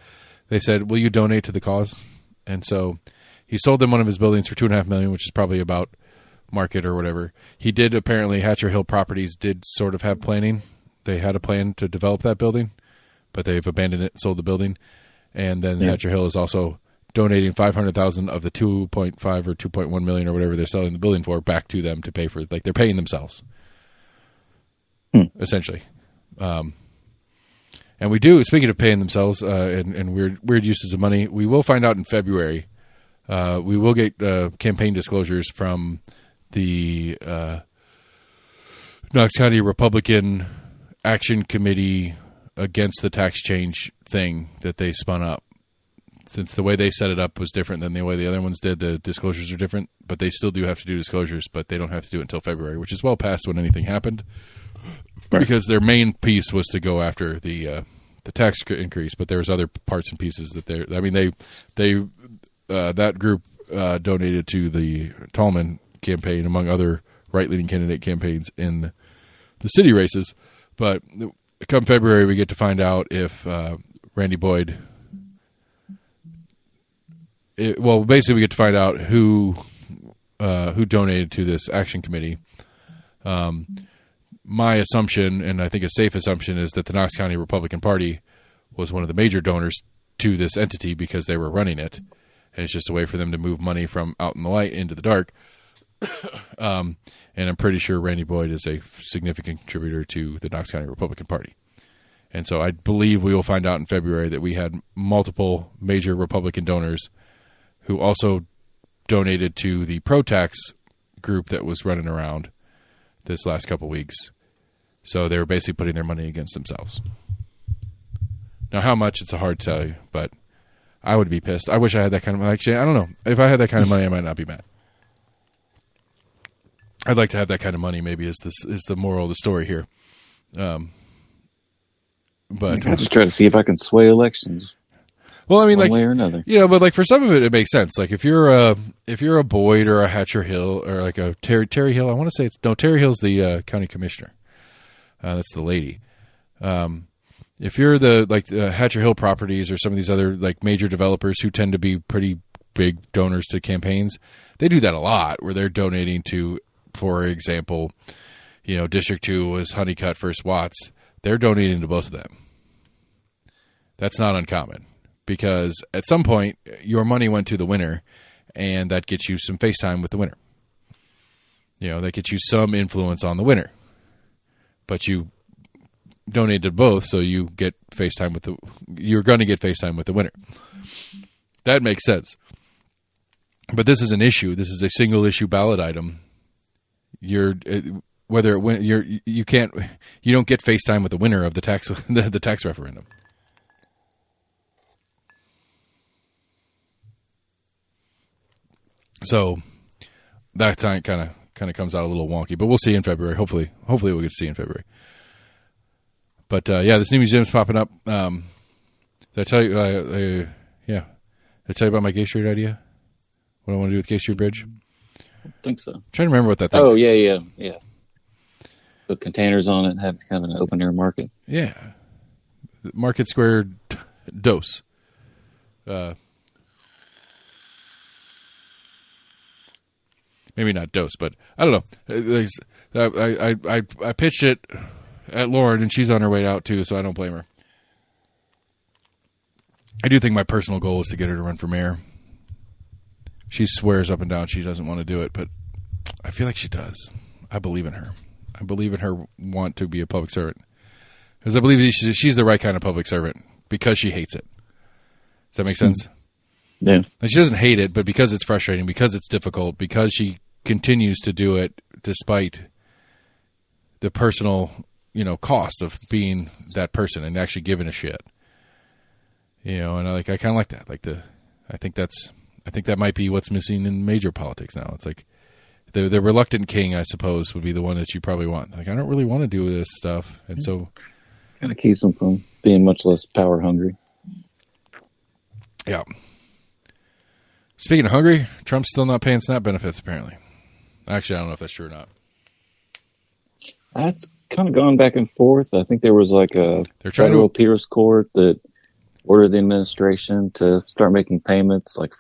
they said, will you donate to the cause? And so he sold them one of his buildings for $2.5 million, which is probably about market or whatever. He did apparently, Hatcher Hill Properties did sort of have planning. They had a plan to develop that building, but they've abandoned it, sold the building. And then Hatcher Hill is also donating $500,000 of the 2.5 or 2.1 million or whatever they're selling the building for back to them to pay for, like they're paying themselves, essentially. And we do, speaking of paying themselves and weird uses of money, we will find out in February. We will get campaign disclosures from the Knox County Republican Action Committee against the tax change thing that they spun up. Since the way they set it up was different than the way the other ones did, the disclosures are different, but they still do have to do disclosures, but they don't have to do it until February, which is well past when anything happened. Right. Because their main piece was to go after the tax increase, but there was other parts and pieces that that group donated to the Tallman campaign, among other right-leaning candidate campaigns in the city races. But come February, we get to find out if Randy Boyd. Basically, we get to find out who donated to this action committee. My assumption, and I think a safe assumption, is that the Knox County Republican Party was one of the major donors to this entity because they were running it, and it's just a way for them to move money from out in the light into the dark. And I'm pretty sure Randy Boyd is a significant contributor to the Knox County Republican Party. And so I believe we will find out in February that we had multiple major Republican donors who also donated to the pro-tax group that was running around this last couple weeks. So they were basically putting their money against themselves. Now, how much, it's a hard to tell you, but I would be pissed. I wish I had that kind of money. Actually, I don't know. If I had that kind of money, I might not be mad. I'd like to have that kind of money, maybe, is the moral of the story here. But I just try to see if I can sway elections. Well, I mean, one way or another. Yeah, but like for some of it makes sense. Like if you're a Boyd or a Hatcher Hill or like a Terry Hill, I want to say Terry Hill's the county commissioner. That's the lady. If you're the Hatcher Hill Properties or some of these other like major developers who tend to be pretty big donors to campaigns, they do that a lot where they're donating to, for example, District 2 was Honeycutt versus Watts. They're donating to both of them. That's not uncommon because at some point your money went to the winner and that gets you some FaceTime with the winner. That gets you some influence on the winner. But you donated both, so you get FaceTime you're going to get FaceTime with the winner. That makes sense. But this is an issue. This is a single issue ballot item. You don't get FaceTime with the winner of the tax referendum. So that time kind of comes out a little wonky, but we'll see in February. Hopefully we'll get to see in February. But this new museum's popping up. Did I tell you? Did I tell you about my Gay Street idea? What I want to do with Gay Street Bridge? I don't think so. I'm trying to remember what that thing is. Oh, yeah. Put containers on it and have kind of an open air market. Yeah. Market Square Dose. Maybe not Dose, but I don't know. I pitched it at Lauren, and she's on her way out too, so I don't blame her. I do think my personal goal is to get her to run for mayor. She swears up and down she doesn't want to do it, but I feel like she does. I believe in her. I believe in her want to be a public servant. Because I believe she's the right kind of public servant because she hates it. Does that make sense? Yeah. And she doesn't hate it, but because it's frustrating, because it's difficult, because she continues to do it despite the personal, cost of being that person and actually giving a shit. And I kind of like that. I think that might be what's missing in major politics now. It's like the reluctant king, I suppose, would be the one that you probably want. Like, I don't really want to do this stuff, and so kind of keeps them from being much less power hungry. Yeah. Speaking of hungry, Trump's still not paying SNAP benefits, apparently. Actually, I don't know if that's true or not. That's kind of gone back and forth. I think there was like a federal appeals court that ordered the administration to start making payments like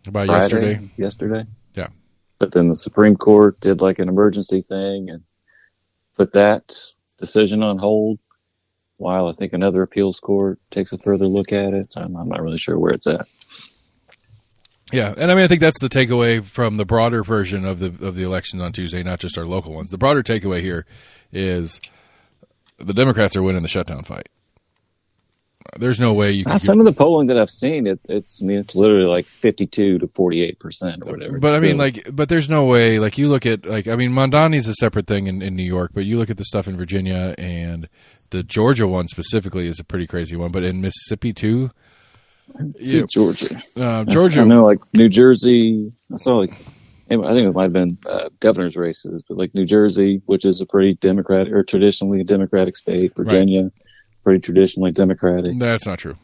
about yesterday. Yeah. But then the Supreme Court did like an emergency thing and put that decision on hold while I think another appeals court takes a further look at it. So I'm not really sure where it's at. Yeah, and I think that's the takeaway from the broader version of the elections on Tuesday, not just our local ones. The broader takeaway here is the Democrats are winning the shutdown fight. There's no way you can. Some of the polling that I've seen, it's literally like 52 to 48% or whatever. But but there's no way. Like you look at Mondani's a separate thing in New York, but you look at the stuff in Virginia and the Georgia one specifically is a pretty crazy one. But in Mississippi too. Georgia. Georgia. I know, like New Jersey. I saw I think it might have been governor's races, but like New Jersey, which is a pretty Democratic or traditionally a Democratic state. Virginia, right. Pretty traditionally Democratic. That's not true.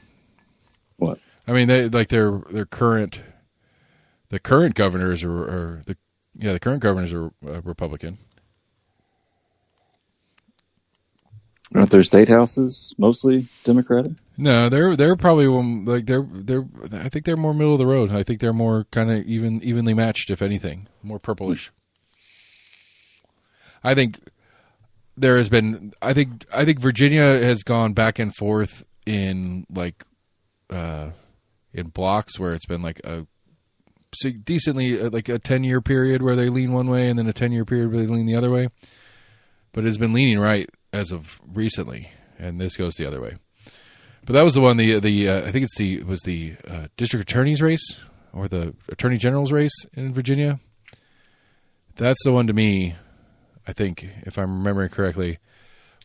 What? Their current governors the current governors are Republican. Aren't their state houses mostly Democratic? No, they're probably I think they're more middle of the road. I think they're more kind of evenly matched, if anything, more purplish. I think there has been. I think Virginia has gone back and forth in blocks where it's been like a decently like a 10-year period where they lean one way and then a 10-year period where they lean the other way, but it's been leaning right as of recently, and this goes the other way. But that was the one. I think it was the district attorney's race or the attorney general's race in Virginia. That's the one to me. I think, if I'm remembering correctly,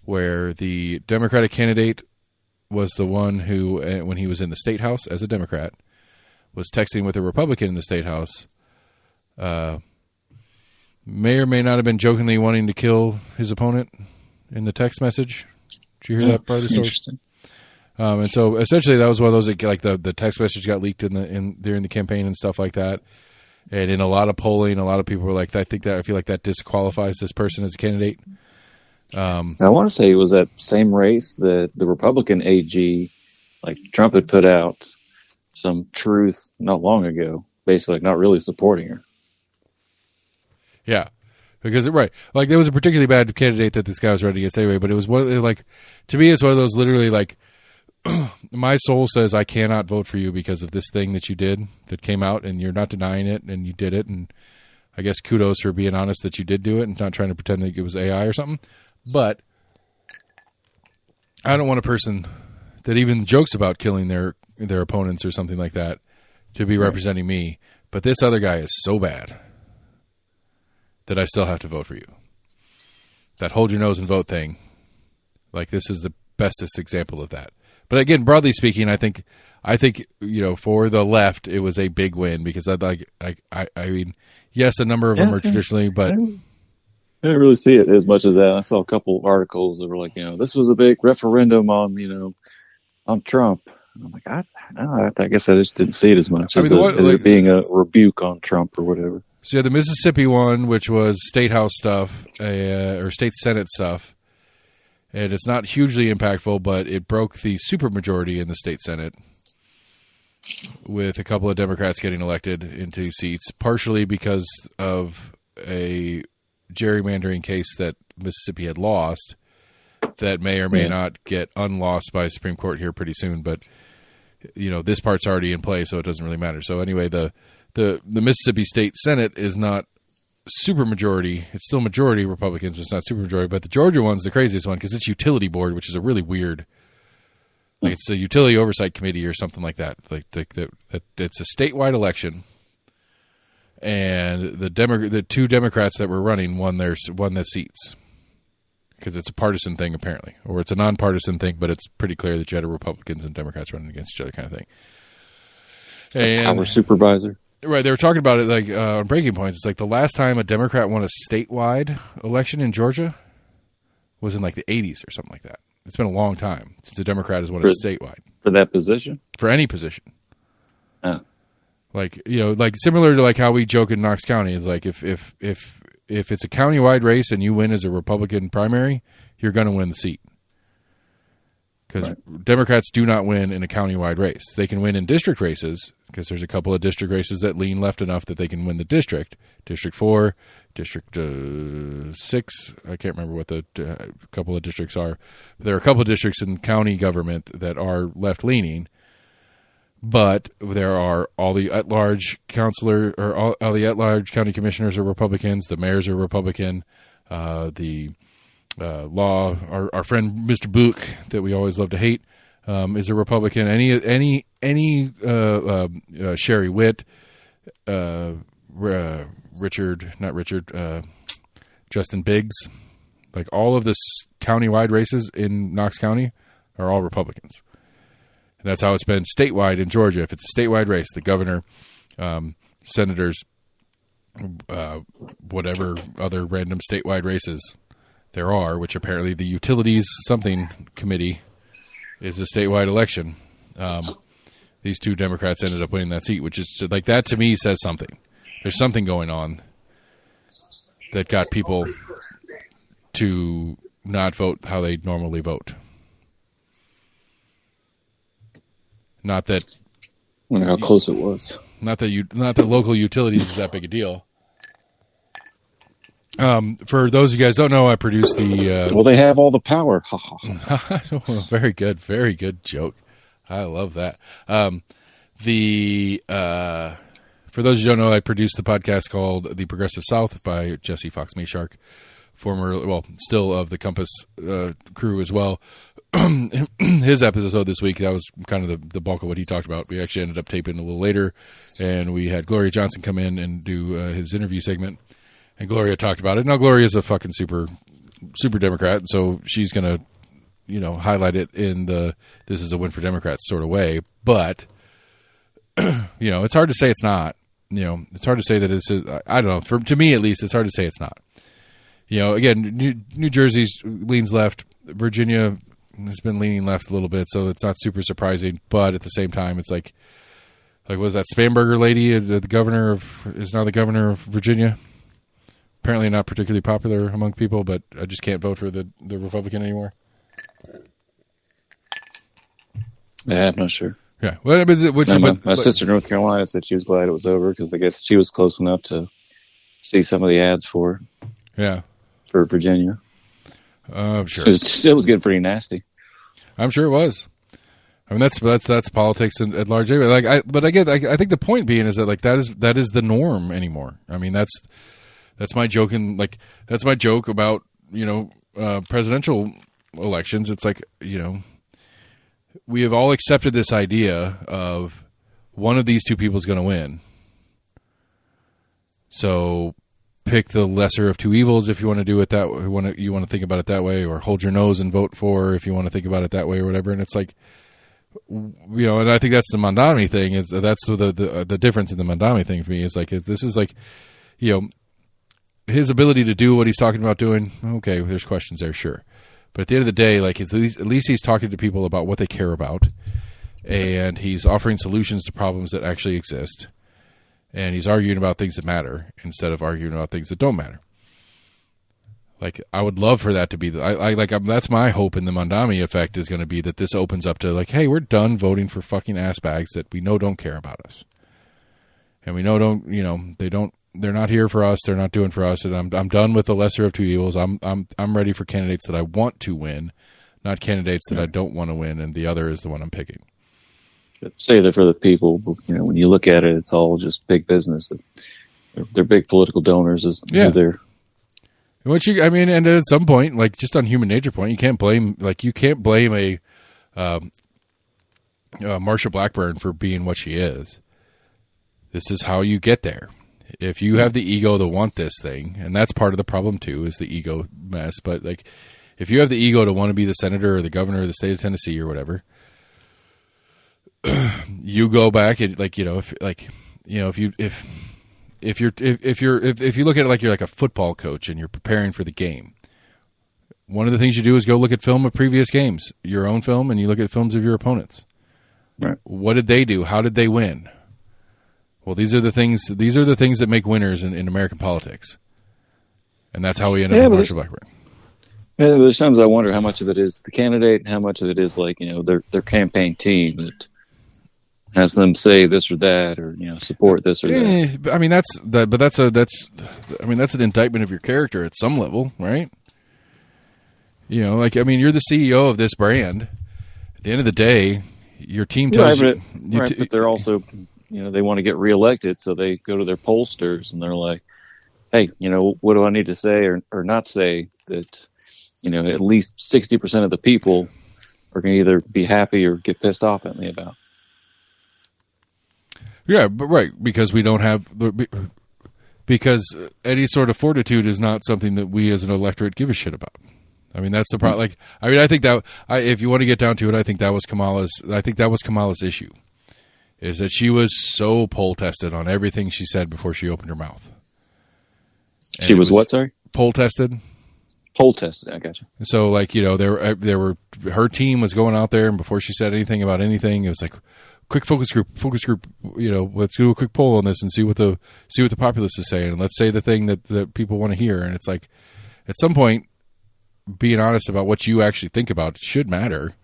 where the Democratic candidate was the one who, when he was in the state house as a Democrat, was texting with a Republican in the state house. May or may not have been jokingly wanting to kill his opponent in the text message. Did you hear that part of the story? Interesting. And so essentially that was one of those like the text message got leaked during the campaign and stuff like that. And in a lot of polling, a lot of people were like, I feel like that disqualifies this person as a candidate. I want to say it was that same race that the Republican AG, like Trump had put out some truth not long ago, basically not really supporting her. Yeah. Because right, like there was a particularly bad candidate that this guy was ready to get anyway, but it was one like, to me, it's one of those literally like, my soul says I cannot vote for you because of this thing that you did that came out, and you're not denying it, and you did it, and I guess kudos for being honest that you did do it and not trying to pretend that it was AI or something. But I don't want a person that even jokes about killing their opponents or something like that to be representing me. But this other guy is so bad that I still have to vote for you. That hold your nose and vote thing, like this is the bestest example of that. But again, broadly speaking, I think for the left it was a big win because I mean, yes, a number of them are traditionally, but I didn't really see it as much as that. I saw a couple of articles that were like, this was a big referendum on Trump. And I'm like, I guess I just didn't see it as much as it being a rebuke on Trump or whatever. So yeah, the Mississippi one, which was state house stuff or state Senate stuff. And it's not hugely impactful, but it broke the supermajority in the state Senate with a couple of Democrats getting elected into seats, partially because of a gerrymandering case that Mississippi had lost that may or may not get unlost by Supreme Court here pretty soon. But, this part's already in play, so it doesn't really matter. So anyway, the Mississippi State Senate is not super majority. It's still majority Republicans, but it's not super majority. But the Georgia one's the craziest one because it's utility board, which is a really weird. Like it's a utility oversight committee or something like that. Like that it's a statewide election, and the two Democrats that were running won the seats because it's a partisan thing apparently, or it's a nonpartisan thing, but it's pretty clear that you had Republicans and Democrats running against each other, kind of thing. And our supervisor. Right, they were talking about it like on Breaking Points. It's like the last time a Democrat won a statewide election in Georgia was in like the 80s or something like that. It's been a long time since a Democrat has won a statewide. For that position? For any position. Oh. Like, you know, like similar to like how we joke in Knox County is like if it's a countywide race and you win as a Republican primary, you're going to win the seat. Because Democrats do not win in a countywide race. They can win in district races because there's a couple of district races that lean left enough that they can win the district. District 4, District 6. I can't remember what the couple of districts are. But there are a couple of districts in county government that are left-leaning. But there are all the at-large counselor or all the at-large county commissioners are Republicans. The mayors are Republican. Law, our friend Mr. Book that we always love to hate, is a Republican. Any Sherry Witt, Justin Biggs, like all of the countywide races in Knox County are all Republicans. And that's how it's been statewide in Georgia. If it's a statewide race, the governor, senators, whatever other random statewide races there are, which apparently the Utilities Something Committee is a statewide election. These two Democrats ended up winning that seat, which is like that to me says something. There's something going on that got people to not vote how they normally vote. Not that. I wonder how close it was. Not that local utilities is that big a deal. For those of you guys who don't know, I produce the... well, they have all the power. Very good joke. I love that. For those who don't know, I produce the podcast called The Progressive South by Jesse Fox Mayshark, still of the Compass crew as well. His episode this week, that was kind of the bulk of what he talked about. We actually ended up taping a little later, and we had Gloria Johnson come in and do his interview segment. And Gloria talked about it. Now, Gloria's a fucking super Democrat, so she's going to, highlight it in the this is a win for Democrats sort of way. But, it's hard to say it's not. It's hard to say that it's, I don't know. To me, at least, it's hard to say it's not. Again, New Jersey leans left. Virginia has been leaning left a little bit, so it's not super surprising. But at the same time, it's like what was that Spanberger lady, is now the governor of Virginia? Apparently not particularly popular among people, but I just can't vote for the Republican anymore. Yeah, I'm not sure. Yeah. Well, my sister in North Carolina said she was glad it was over because I guess she was close enough to see some of the ads for Virginia. I'm sure. It was getting pretty nasty. I'm sure it was. I mean, that's politics at large. I think the point being is that like that is the norm anymore. I mean, that's my joke that's my joke about, presidential elections. It's like, we have all accepted this idea of one of these two people is going to win. So pick the lesser of two evils if you want to do it that way, you want to think about it that way, or hold your nose and vote for if you want to think about it that way or whatever. And it's like, and I think that's the Mandami thing. That's the difference in the Mandami thing for me is like, this is like, his ability to do what he's talking about doing, okay, there's questions there, sure. But at the end of the day, like at least he's talking to people about what they care about, and he's offering solutions to problems that actually exist, and he's arguing about things that matter instead of arguing about things that don't matter. Like, I would love for that to be that's my hope in the Mandami effect is going to be that this opens up to like, hey, we're done voting for fucking ass bags that we know don't care about us, and we know they're not here for us. They're not doing for us. And I'm done with the lesser of two evils. I'm ready for candidates that I want to win, not candidates that I don't want to win. And the other is the one I'm picking. Say that for the people, when you look at it, it's all just big business. They're big political donors. They're Which and at some point, like just on human nature point, you can't blame a Marsha Blackburn for being what she is. This is how you get there. If you have the ego to want this thing, and that's part of the problem too, is the ego mess. But like, if you have the ego to want to be the senator or the governor of the state of Tennessee or whatever, you go back and if you look at it like you're like a football coach and you're preparing for the game, one of the things you do is go look at film of previous games, your own film, and you look at films of your opponents. Right. What did they do? How did they win? Well, these are the things that make winners in American politics. And that's how we end up with Marsha Blackburn. Yeah, there's times I wonder how much of it is the candidate and how much of it is like, their campaign team that has them say this or that, or, support this or that. That's an indictment of your character at some level, right? You're the CEO of this brand. At the end of the day, your team tells you. But they're also, they want to get reelected, so they go to their pollsters and they're like, hey, what do I need to say or not say that, at least 60% of the people are going to either be happy or get pissed off at me about. Yeah, but right, because we don't have because any sort of fortitude is not something that we as an electorate give a shit about. That's the problem. I think that if you want to get down to it, I think that was Kamala's issue, is that she was so poll tested on everything she said before she opened her mouth. And she was what? Sorry, poll tested. Poll tested. I got you. So there were her team was going out there, and before she said anything about anything, it was like, quick focus group, let's do a quick poll on this and see what the populace is saying, and let's say the thing that people want to hear. And it's like, at some point, being honest about what you actually think about should matter.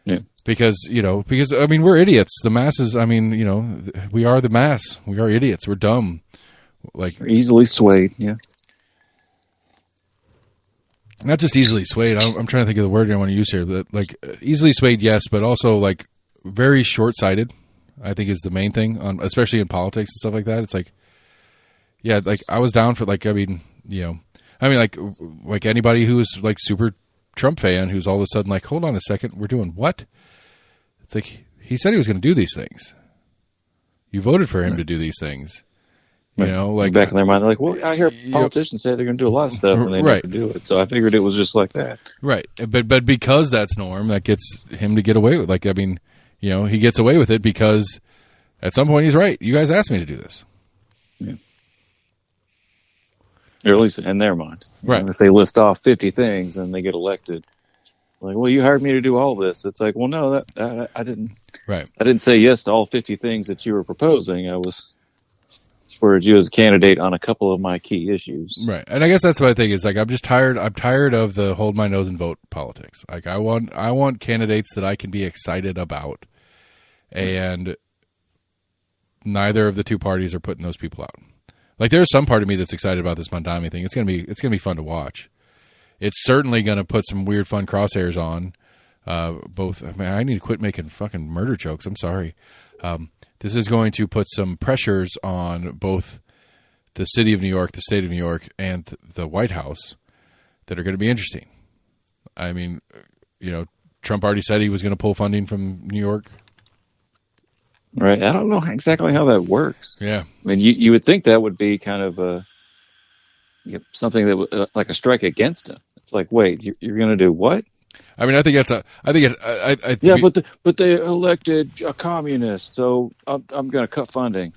Yeah. Because we're idiots. The masses, we are the mass. We are idiots. We're dumb. Like, we're easily swayed. Yeah. Not just easily swayed. I'm trying to think of the word I want to use here. But like, easily swayed, yes, but also like very short-sighted, I think, is the main thing, especially in politics and stuff like that. It's like, yeah, like I was down for like anybody who's like super Trump fan who's all of a sudden like, hold on a second, we're doing what? It's like, he said he was going to do these things. You voted for him to do these things. Like back in their mind, they're like, well, I hear politicians say they're going to do a lot of stuff and they never do it. So I figured it was just like that. Right. But because that's norm, that gets him to get away with he gets away with it because at some point he's right. You guys asked me to do this. Yeah. Or at least in their mind. Right. And if they list off 50 things and they get elected, like, well, you hired me to do all this. It's like, well, no, that I didn't. Right. I didn't say yes to all 50 things that you were proposing. I was supported you as a candidate on a couple of my key issues. Right. And I guess that's what I think is like, I'm tired of the hold my nose and vote politics. Like I want candidates that I can be excited about, and neither of the two parties are putting those people out. Like there's some part of me that's excited about this Mondami thing. It's gonna be fun to watch. It's certainly gonna put some weird fun crosshairs on both. I need to quit making fucking murder jokes. I'm sorry. This is going to put some pressures on both the city of New York, the state of New York, and the White House that are going to be interesting. Trump already said he was going to pull funding from New York. Right. I don't know exactly how that works. Yeah. You would think that would be kind of something that would, like a strike against him. It's like, wait, you're going to do what? I think but they elected a communist, so I'm going to cut funding.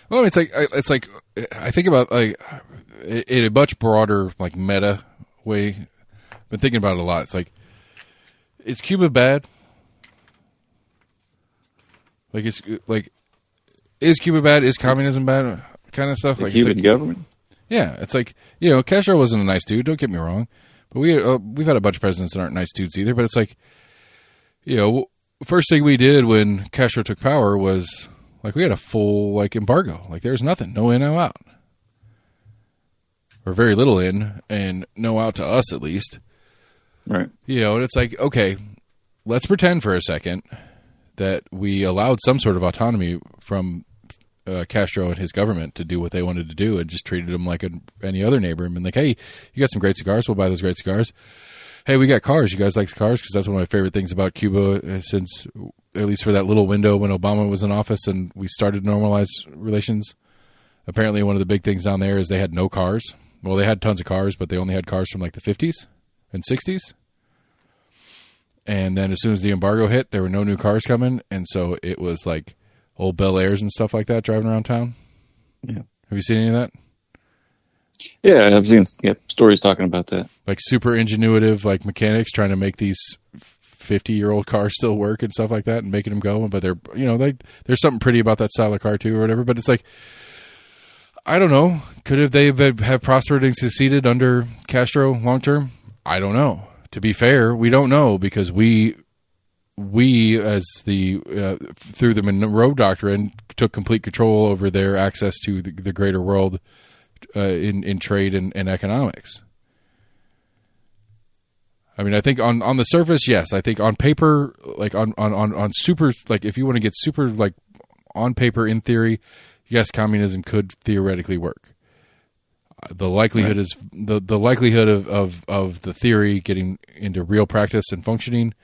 Well, it's like I think about like in a much broader like meta way. I've been thinking about it a lot. It's like, is Cuba bad? Is Cuba bad? Is communism bad? Kind of stuff. The Cuban government. Yeah, it's like Castro wasn't a nice dude. Don't get me wrong. But we've had a bunch of presidents that aren't nice dudes either. But it's like, first thing we did when Castro took power was like we had a full like embargo. Like there's nothing, no in, no out, or very little in and no out to us at least. Right. And it's like, okay, let's pretend for a second that we allowed some sort of autonomy from Castro and his government to do what they wanted to do, and just treated him like any other neighbor, and been like, hey, you got some great cigars, we'll buy those great cigars. Hey, we got cars, you guys like cars? Because that's one of my favorite things about Cuba, since, at least for that little window when Obama was in office and we started to normalize relations. Apparently one of the big things down there is they had no cars. Well, they had tons of cars, but they only had cars from like the 50s and 60s. And then as soon as the embargo hit, there were no new cars coming. And so it was like old Bel Airs and stuff like that driving around town. Yeah. Have you seen any of that? Yeah, I've seen stories talking about that. Like super ingenuitive, like mechanics trying to make these 50-year-old cars still work and stuff like that and making them go. But they're, there's something pretty about that style of car too or whatever. But it's like, I don't know. Could they have prospered and succeeded under Castro long term? I don't know. To be fair, we don't know, because we as through the Monroe Doctrine took complete control over their access to the greater world in trade and economics. I mean, I think on the surface, yes. I think on paper, like on super, like if you want to get super, like on paper, in theory, yes, communism could theoretically work. The likelihood is the likelihood of the theory getting into real practice and functioning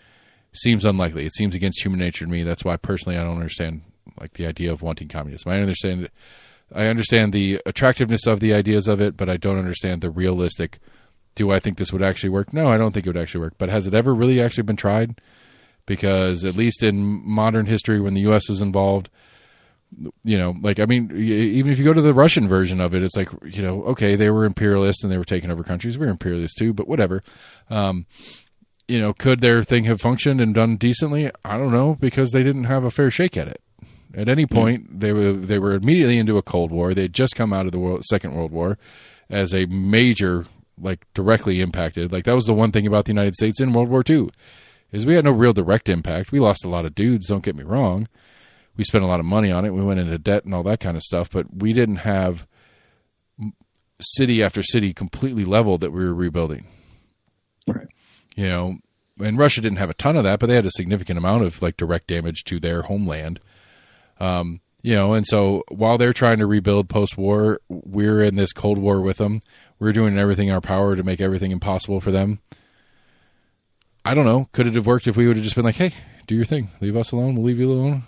seems unlikely. It seems against human nature to me. That's why personally I don't understand like the idea of wanting communism. I understand the attractiveness of the ideas of it, but I don't understand the realistic. Do I think this would actually work? No, I don't think it would actually work. But has it ever really actually been tried? Because at least in modern history, when the U.S. was involved, like, I mean, even if you go to the Russian version of it, it's like, okay, they were imperialists and they were taking over countries. We were imperialists too, but whatever. Could their thing have functioned and done decently? I don't know, because they didn't have a fair shake at it. At any point, they were immediately into a Cold War. They'd just come out of the Second World War as a major, like, directly impacted. Like, that was the one thing about the United States in World War II, is we had no real direct impact. We lost a lot of dudes, don't get me wrong. We spent a lot of money on it. We went into debt and all that kind of stuff, but we didn't have city after city completely leveled that we were rebuilding. Right. And Russia didn't have a ton of that, but they had a significant amount of like direct damage to their homeland. And so while they're trying to rebuild post-war, we're in this Cold War with them. We're doing everything in our power to make everything impossible for them. I don't know. Could it have worked if we would have just been like, hey, do your thing. Leave us alone. We'll leave you alone.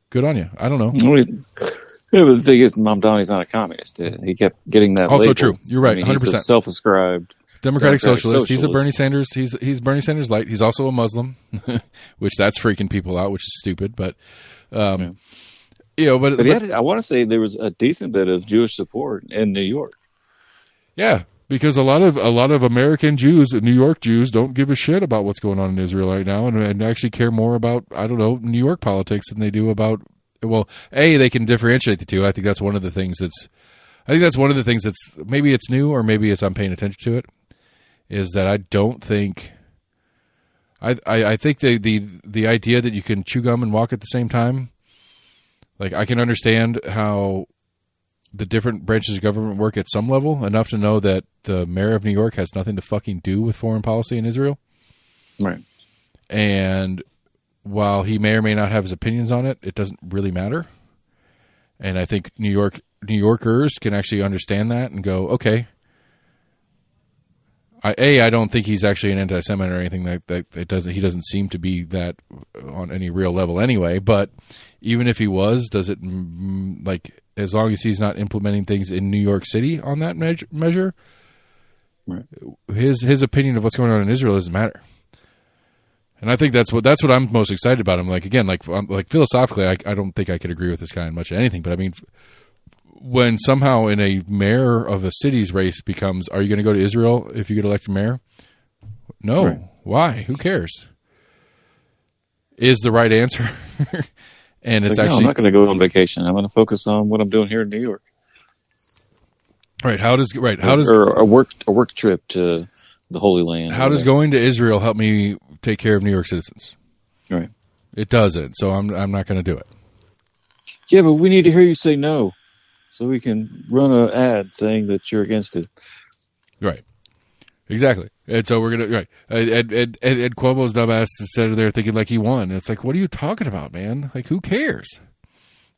Good on you. I don't know. Yeah, but the thing is, Mamdani's not a communist. He kept getting that also label. True. You're right. 100%. He's a self-ascribed Democratic socialist. He's a Bernie Sanders. He's Bernie Sanders light. He's also a Muslim, which that's freaking people out, which is stupid. But but he had, I want to say there was a decent bit of Jewish support in New York. Yeah, because a lot of American Jews, New York Jews, don't give a shit about what's going on in Israel right now, and actually care more about, I don't know, New York politics than they do about. Well, they can differentiate the two. I think that's one of the things that's maybe it's new, or maybe it's I'm paying attention to it. Is that I don't think. I think the idea that you can chew gum and walk at the same time. Like, I can understand how the different branches of government work at some level, enough to know that the mayor of New York has nothing to fucking do with foreign policy in Israel. Right. And while he may or may not have his opinions on it, it doesn't really matter. And I think New Yorkers can actually understand that and go, okay. I don't think he's actually an anti-Semite or anything like that. He doesn't seem to be that on any real level anyway. But even if he was, does it, like, as long as he's not implementing things in New York City on that measure, right, his opinion of what's going on in Israel doesn't matter. And I think that's what I'm most excited about him. Like, again, like philosophically, I don't think I could agree with this guy in much of anything. But I mean, when somehow in a mayor of a city's race becomes, are you going to go to Israel if you get elected mayor? No. Right. Why? Who cares? Is the right answer. And it's like, actually, no, I'm not going to go on vacation. I'm going to focus on what I'm doing here in New York. Right. How does or a work trip to the Holy Land? How does going to Israel help me take care of New York citizens? Right. It doesn't. So I'm not going to do it. Yeah, but we need to hear you say no, so we can run an ad saying that you're against it. Right. Exactly. And so we're going to, right. And Cuomo's dumbass is sitting there thinking like he won. It's like, what are you talking about, man? Like, who cares?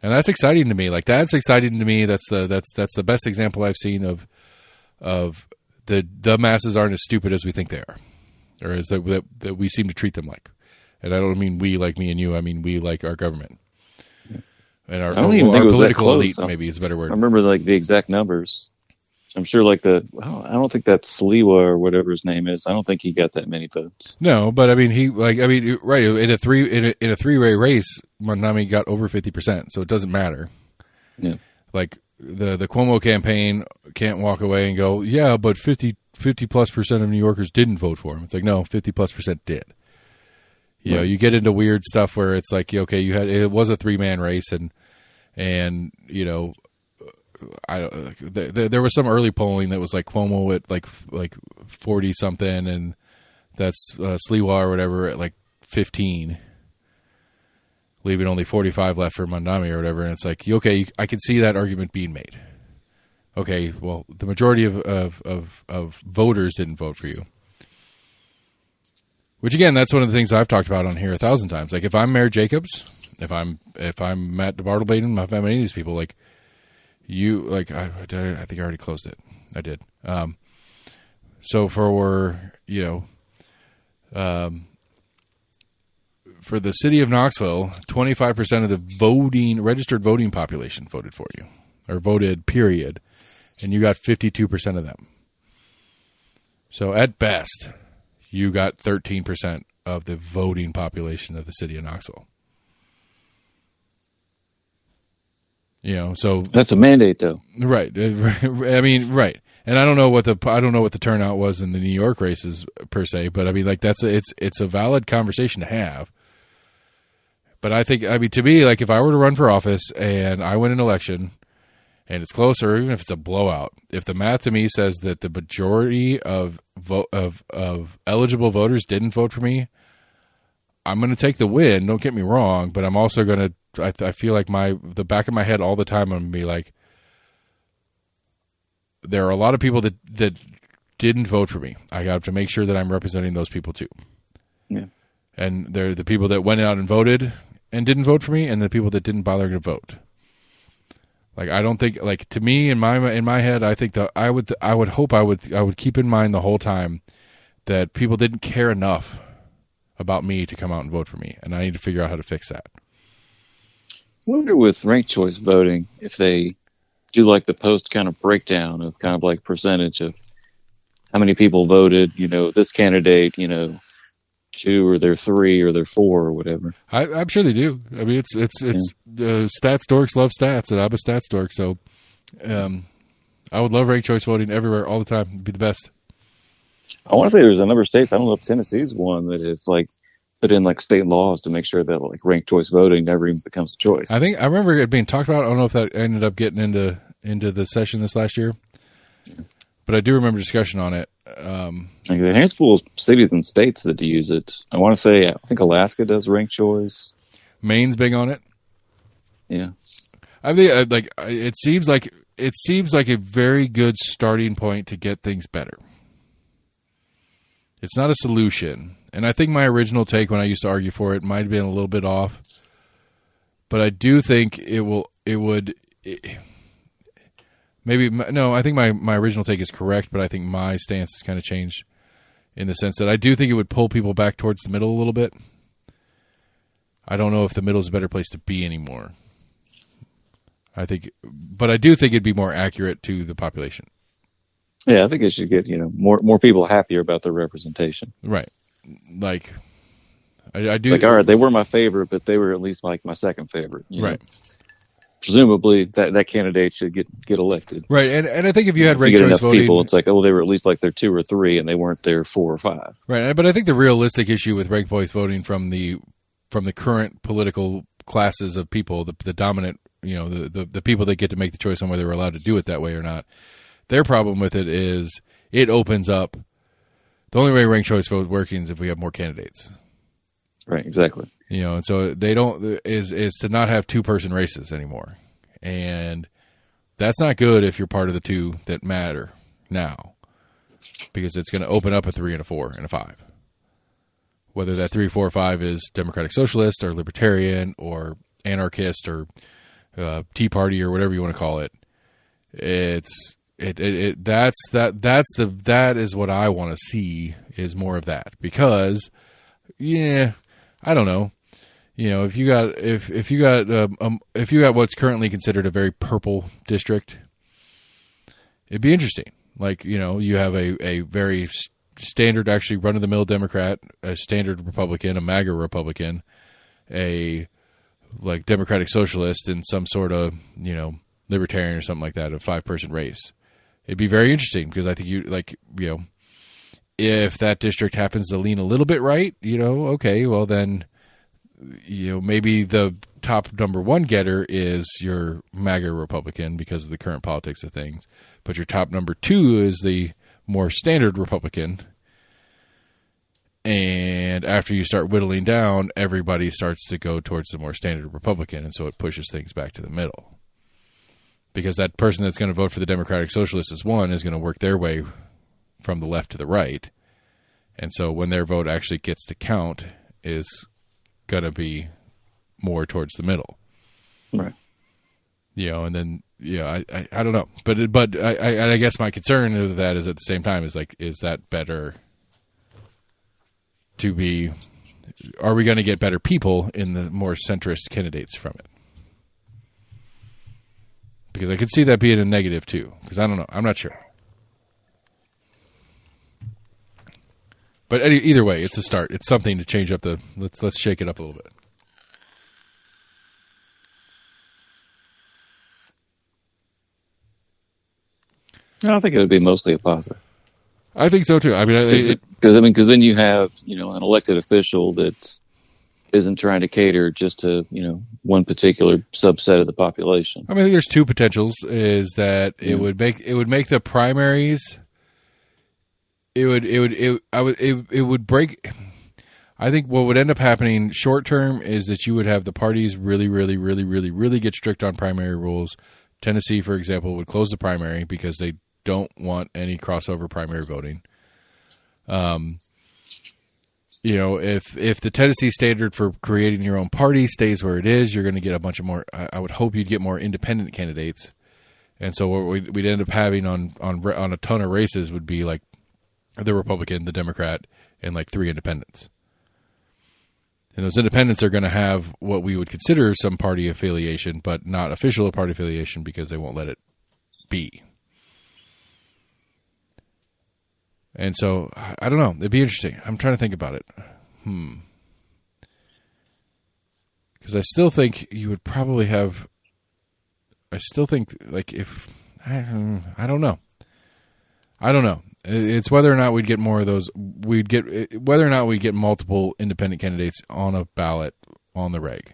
And that's exciting to me. Like, that's exciting to me. That's the best example I've seen of the masses aren't as stupid as we think they are, or as that we seem to treat them like. And I don't mean we like me and you. I mean we like our government. And our political elite, maybe is a better word. I remember like the exact numbers. I'm sure like I don't think that's Sliwa or whatever his name is. I don't think he got that many votes. No, but I mean right, in a three-way race, Mondami got over 50%, so it doesn't matter. Yeah. Like the Cuomo campaign can't walk away and go, yeah, but 50+% of New Yorkers didn't vote for him. It's like, no, 50+% did. You know, you get into weird stuff where it's like, okay, it was a 3-man race, and you know, there was some early polling that was like Cuomo at like 40 something, and that's Sliwa or whatever at like 15, leaving only 45 left for Mondami or whatever. And it's like, okay, I can see that argument being made. Okay, well, the majority of voters didn't vote for you. Which again, that's one of the things I've talked about on here 1,000 times. Like if I'm Mayor Jacobs, if I'm Matt DeBartlebaden, if I'm any of these people, like you, like I think I already closed it. I did. So for for the city of Knoxville, 25% of the registered voting population voted for you, or voted, period, and you got 52% of them. So at best, you got 13% of the voting population of the city of Knoxville. You know, so that's a mandate, though. Right. I mean, right. And I don't know what the turnout was in the New York races per se, but I mean, like it's a valid conversation to have. But I think, I mean, to me, like if I were to run for office and I win an election and it's close, or even if it's a blowout, if the math to me says that the majority of eligible voters didn't vote for me, I'm going to take the win. Don't get me wrong, but I'm also going to. I feel like the back of my head all the time, I'm going to be like, there are a lot of people that didn't vote for me. I got to make sure that I'm representing those people too. Yeah. And they're the people that went out and voted and didn't vote for me, and the people that didn't bother to vote. Like I don't think, like to me in my head, I think that I would keep in mind the whole time that people didn't care enough about me to come out and vote for me, and I need to figure out how to fix that. I wonder with ranked choice voting if they do like the post kind of breakdown of kind of like percentage of how many people voted, you know, this candidate, you know, 2 or they're 3 or they're 4 or whatever. I'm sure they do. I mean, it's stats dorks love stats, and I'm a stats dork, so I would love ranked choice voting everywhere all the time. It'd be the best. I want to say there's a number of states, I don't know if Tennessee's one, that have like put in like state laws to make sure that like ranked choice voting never even becomes a choice. I remember it being talked about. I don't know if that ended up getting into the session this last year, but I do remember discussion on it. Like the handful of cities and states that use it. I want to say, I think Alaska does ranked choice. Maine's big on it. Yeah, I think it seems like a very good starting point to get things better. It's not a solution, and I think my original take when I used to argue for it might have been a little bit off, but I do think I think my original take is correct, but I think my stance has kind of changed in the sense that I do think it would pull people back towards the middle a little bit. I don't know if the middle is a better place to be anymore. But I do think it'd be more accurate to the population. Yeah, I think it should get, more people happier about their representation. Right. Like, I do. It's like, all right, they were my favorite, but they were at least like my second favorite. Right. Presumably that candidate should get elected. Right. And I think if you had ranked choice voting, people, it's like, oh, they were at least like their 2 or 3 and they weren't their 4 or 5. Right. But I think the realistic issue with ranked choice voting from the current political classes of people, the dominant, the people that get to make the choice on whether they're allowed to do it that way or not, their problem with it is it opens up. The only way ranked choice vote working is if we have more candidates. Right, exactly. And so they don't is to not have 2-person races anymore, and that's not good if you're part of the 2 that matter now, because it's going to open up a 3 and a 4 and a 5. Whether that 3, 4, 5 is Democratic Socialist or Libertarian or anarchist or Tea Party or whatever you want to call it. That is what I want to see, is more of that, because I don't know. If you got what's currently considered a very purple district, it'd be interesting. Like, you have a very standard, actually run-of-the-mill Democrat, a standard Republican, a MAGA Republican, a like Democratic Socialist, and some sort of, Libertarian or something like that, a 5-person race. It'd be very interesting, because I think if that district happens to lean a little bit right, okay, well then, maybe the top number one getter is your MAGA Republican because of the current politics of things, but your top number two is the more standard Republican. And after you start whittling down, everybody starts to go towards the more standard Republican, and so it pushes things back to the middle. Because that person that's going to vote for the Democratic Socialist is going to work their way from the left to the right. And so when their vote actually gets to count, is going to be more towards the middle. Right. And then, I don't know. But I guess my concern with that is, at the same time, is that better to be, are we going to get better people in the more centrist candidates from it? Because I could see that being a negative too. Because I don't know. I'm not sure. But either way, it's a start. It's something to change up let's shake it up a little bit. I think it would be mostly a positive. I think so too. I mean, because then you have an elected official that isn't trying to cater just to one particular subset of the population. I mean, I think there's two potentials. Is that it would make the primaries. It would break. I think what would end up happening short term is that you would have the parties really, really, really, really, really get strict on primary rules. Tennessee, for example, would close the primary because they don't want any crossover primary voting. If the Tennessee standard for creating your own party stays where it is, you're going to get a bunch of more. I would hope you'd get more independent candidates, and so what we'd end up having on a ton of races would be like the Republican, the Democrat, and like 3 independents. And those independents are going to have what we would consider some party affiliation, but not official party affiliation because they won't let it be. And so, I don't know. It'd be interesting. I'm trying to think about it. Because I still think you would probably have... I still think, like, if... I don't know. It's whether or not we'd get more of those. Whether or not we get multiple independent candidates on a ballot on the reg.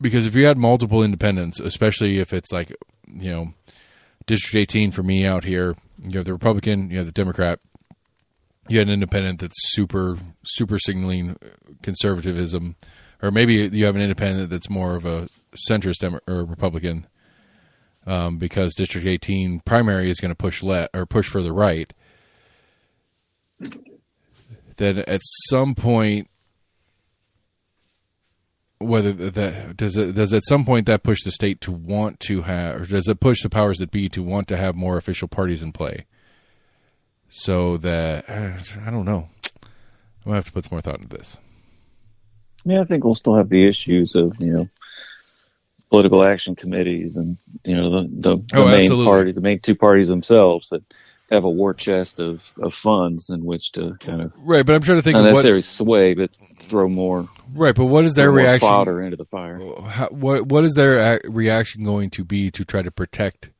Because if you had multiple independents, especially if it's like, District 18 for me out here, you have the Republican, you have the Democrat, you had an independent that's super, super signaling conservatism, or maybe you have an independent that's more of a centrist or Republican. Because District 18 primary is going to push further right, then at some point, whether that does at some point that push the state to want to have, or does it push the powers that be to want to have more official parties in play? So that I don't know. I'm gonna have to put some more thought into this. Yeah, I think we'll still have the issues of political action committees and the main party, the main two parties themselves that have a war chest of funds in which to kind of right. But I'm trying to think not of necessarily sway, but throw more right. But what is their reaction? Fodder into the fire. What is their reaction going to be to try to protect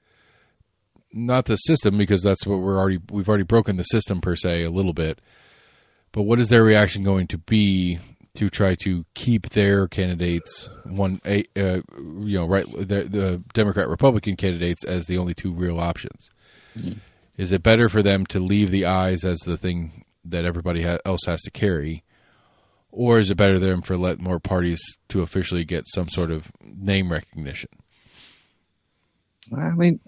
not the system, because that's what we've already broken the system per se a little bit. But what is their reaction going to be to try to keep their candidates the Democrat Republican candidates as the only two real options? Mm-hmm. Is it better for them to leave the eyes as the thing that everybody else has to carry, or is it better for them to let more parties to officially get some sort of name recognition? I mean,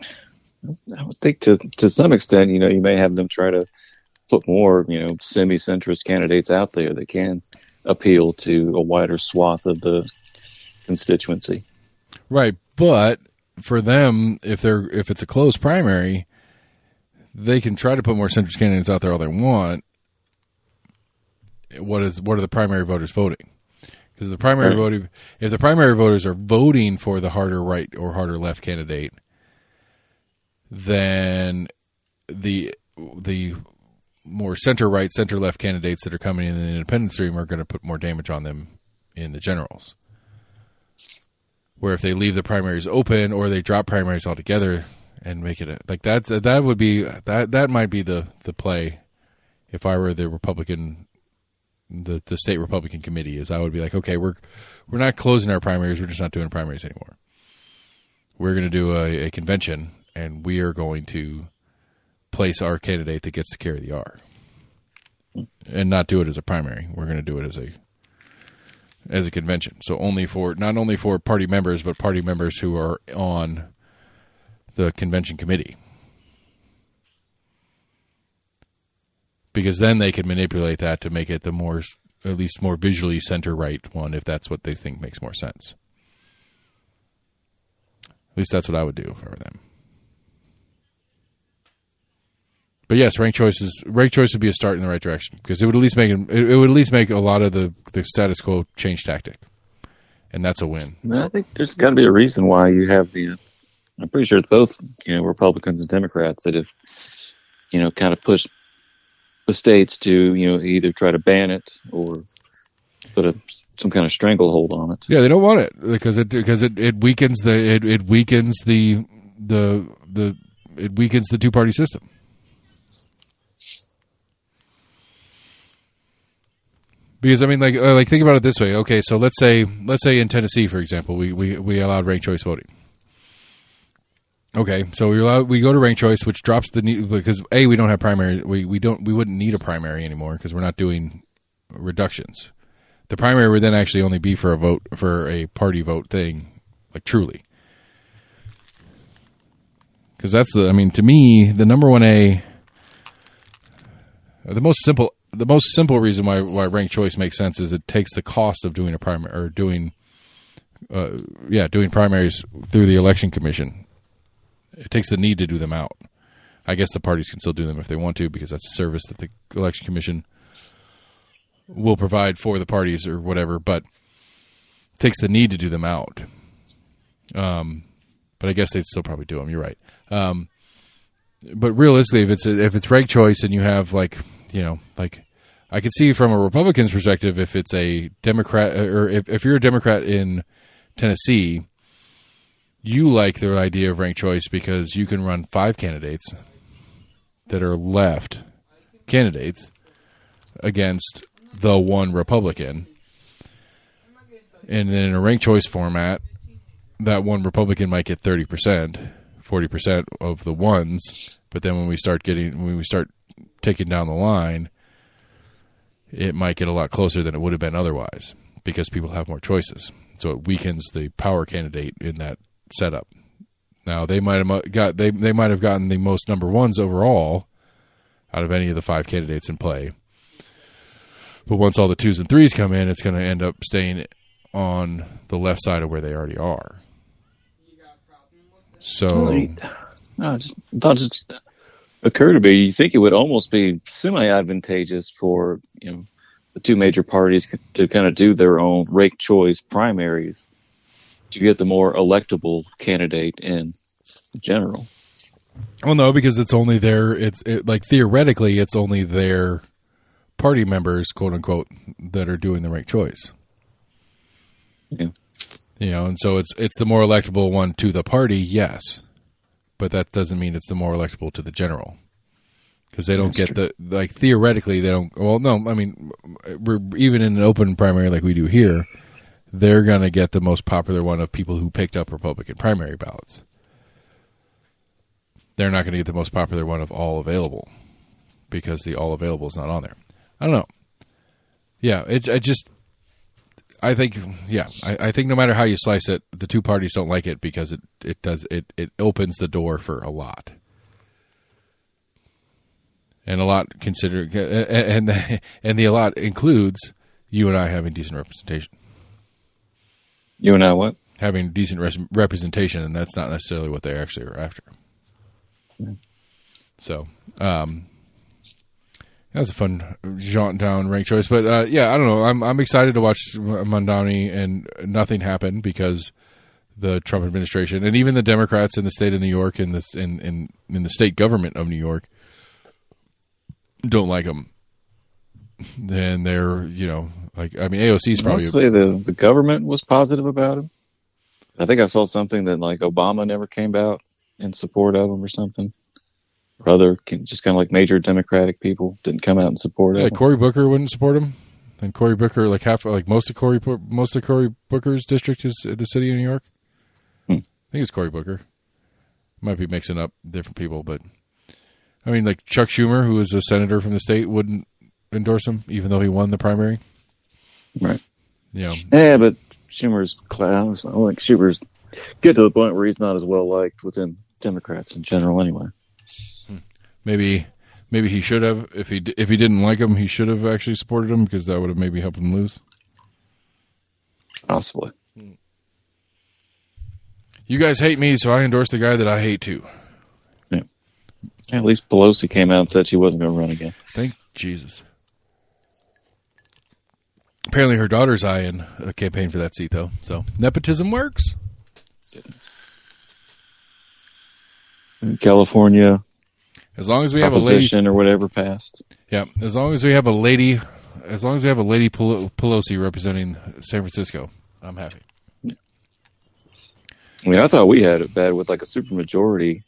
I would think to some extent, you may have them try to put more, semi-centrist candidates out there that can appeal to a wider swath of the constituency. Right, but for them, if it's a closed primary, they can try to put more centrist candidates out there all they want. What are the primary voters voting? Because if the primary voters are voting for the harder right or harder left candidate, then the more center right, center left candidates that are coming in the independent stream are going to put more damage on them in the generals. Where if they leave the primaries open or they drop primaries altogether and make it that might be the play. If I were the Republican, the state Republican committee, is I would be like, okay, we're not closing our primaries. We're just not doing primaries anymore. We're going to do a convention, and we are going to place our candidate that gets to carry the R, and not do it as a primary. We're going to do it as a convention. So not only for party members, but party members who are on the convention committee. Because then they can manipulate that to make it at least more visually center-right one, if that's what they think makes more sense. At least that's what I would do if I were them. But yes, ranked choice would be a start in the right direction, because it would at least make a lot of the status quo change tactic, and that's a win. I think there's got to be a reason why you have I'm pretty sure it's both Republicans and Democrats that have kind of pushed the states to either try to ban it or put some kind of stranglehold on it. Yeah, they don't want it because it weakens the two-party system. Because I mean, like think about it this way. Okay, so let's say in Tennessee, for example, we allowed ranked choice voting. Okay, so we go to ranked choice, which drops the need, because we don't have primary. We wouldn't need a primary anymore because we're not doing reductions. The primary would then actually only be for a party vote thing, like truly. Because to me, the number 1A, the most simple reason why ranked choice makes sense is it takes the cost of doing a primary or doing primaries through the election commission. It takes the need to do them out. I guess the parties can still do them if they want to, because that's a service that the election commission will provide for the parties or whatever, but it takes the need to do them out. But I guess they'd still probably do them. You're right. But realistically, if it's ranked choice and you have I could see from a Republican's perspective, if it's a Democrat or if you're a Democrat in Tennessee, you like the idea of ranked choice because you can run 5 candidates that are left candidates against the one Republican. And then in a ranked choice format, that one Republican might get 30%, 40% of the ones. But then when we start taking down the line, it might get a lot closer than it would have been otherwise, because people have more choices. So it weakens the power candidate in that setup. Now they might have gotten the most number ones overall out of any of the 5 candidates in play. But once all the 2s and 3s come in, it's going to end up staying on the left side of where they already are. So, just occurred to me. You think it would almost be semi-advantageous for the 2 major parties to kind of do their own ranked choice primaries to get the more electable candidate in general. Well, no, because it's only theoretically, it's only their party members, quote unquote, that are doing the ranked choice. Yeah. And so it's the more electable one to the party, yes, but that doesn't mean it's the more electable to the general, because they don't get theoretically they don't. Well, no, I mean, even in an open primary like we do here, they're going to get the most popular one of people who picked up Republican primary ballots. They're not going to get the most popular one of all available, because the all available is not on there. I don't know. Yeah, I think no matter how you slice it, the 2 parties don't like it because it opens the door for a lot. And a lot and the a lot includes you and I having decent representation. You and I what? having decent representation, and that's not necessarily what they actually are after. Yeah. So, that was a fun jaunt down rank choice. But I don't know. I'm excited to watch Mamdani, and nothing happened because the Trump administration and even the Democrats in the state of New York and in the state government of New York don't like him. Then they're, AOC is probably... Honestly, the government was positive about him. I think I saw something that, like, Obama never came out in support of him or something. Or other, just kind of like major Democratic people didn't come out in support of him. Cory Booker wouldn't support him. And Cory Booker, most of Cory Booker's district is the city of New York. I think it's Cory Booker. Might be mixing up different people, but... I mean, like Chuck Schumer, who is a senator from the state, wouldn't endorse him, even though he won the primary. Right. Yeah. Yeah, but Schumer's get to the point where he's not as well liked within Democrats in general, anyway. Maybe he should have. If he didn't like him, he should have actually supported him, because that would have maybe helped him lose. Possibly. You guys hate me, so I endorse the guy that I hate too. Yeah. At least Pelosi came out and said she wasn't going to run again. Thank Jesus. Apparently her daughter's eyeing a campaign for that seat, though. So nepotism works. Goodness. In California, as long as we have a lady or whatever passed. Yeah, as long as we have a lady Pelosi representing San Francisco, I'm happy. Yeah. I mean, I thought we had it bad with like a supermajority.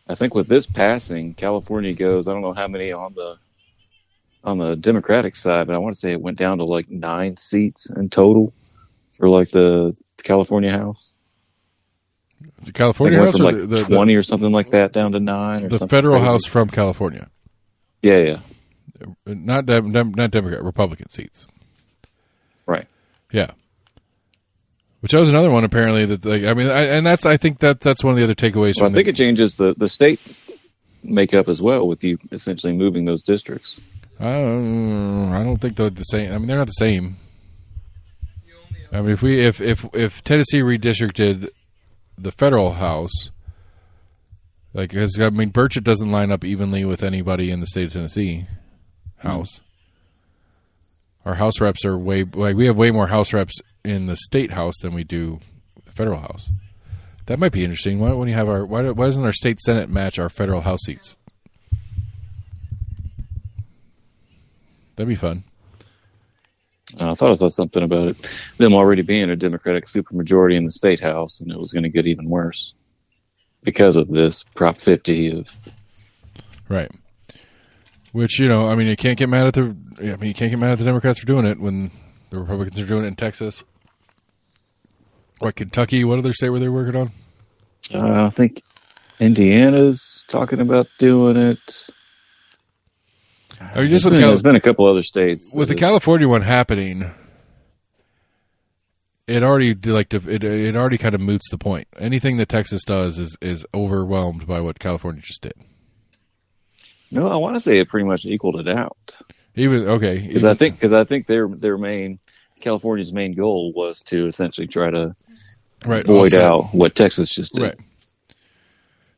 I think with this passing, California goes, I don't know how many on the Democratic side, but I want to say it went down to like 9 seats in total for like the California House. The California House, from or like 20 or something like that down to 9. Or the something federal crazy. House from California. Yeah. Not Democrat, Republican seats. Right. Yeah. Which was another one apparently that I think that's one of the other takeaways. Well, I think it changes the state makeup as well with you essentially moving those districts. I don't think they're the same. I mean, they're not the same. I mean, if Tennessee redistricted the federal House, because Burchett doesn't line up evenly with anybody in the state of Tennessee House. Our House reps are we have way more House reps in the state House than we do the federal House. That might be interesting. Why doesn't our state Senate match our federal House seats? That'd be fun. I thought I saw something about it. Them already being a Democratic supermajority in the state House, and it was going to get even worse because of this Prop 50 of right. Which you can't get mad at the Democrats for doing it when the Republicans are doing it in Texas. What, Kentucky? What other state were they working on? I think Indiana's talking about doing it. There's been a couple other states with the California one happening. It already it already kind of moots the point. Anything that Texas does is overwhelmed by what California just did. No, I want to say it pretty much equaled it out. Because I think their main California's main goal was to essentially try to void out what Texas just did.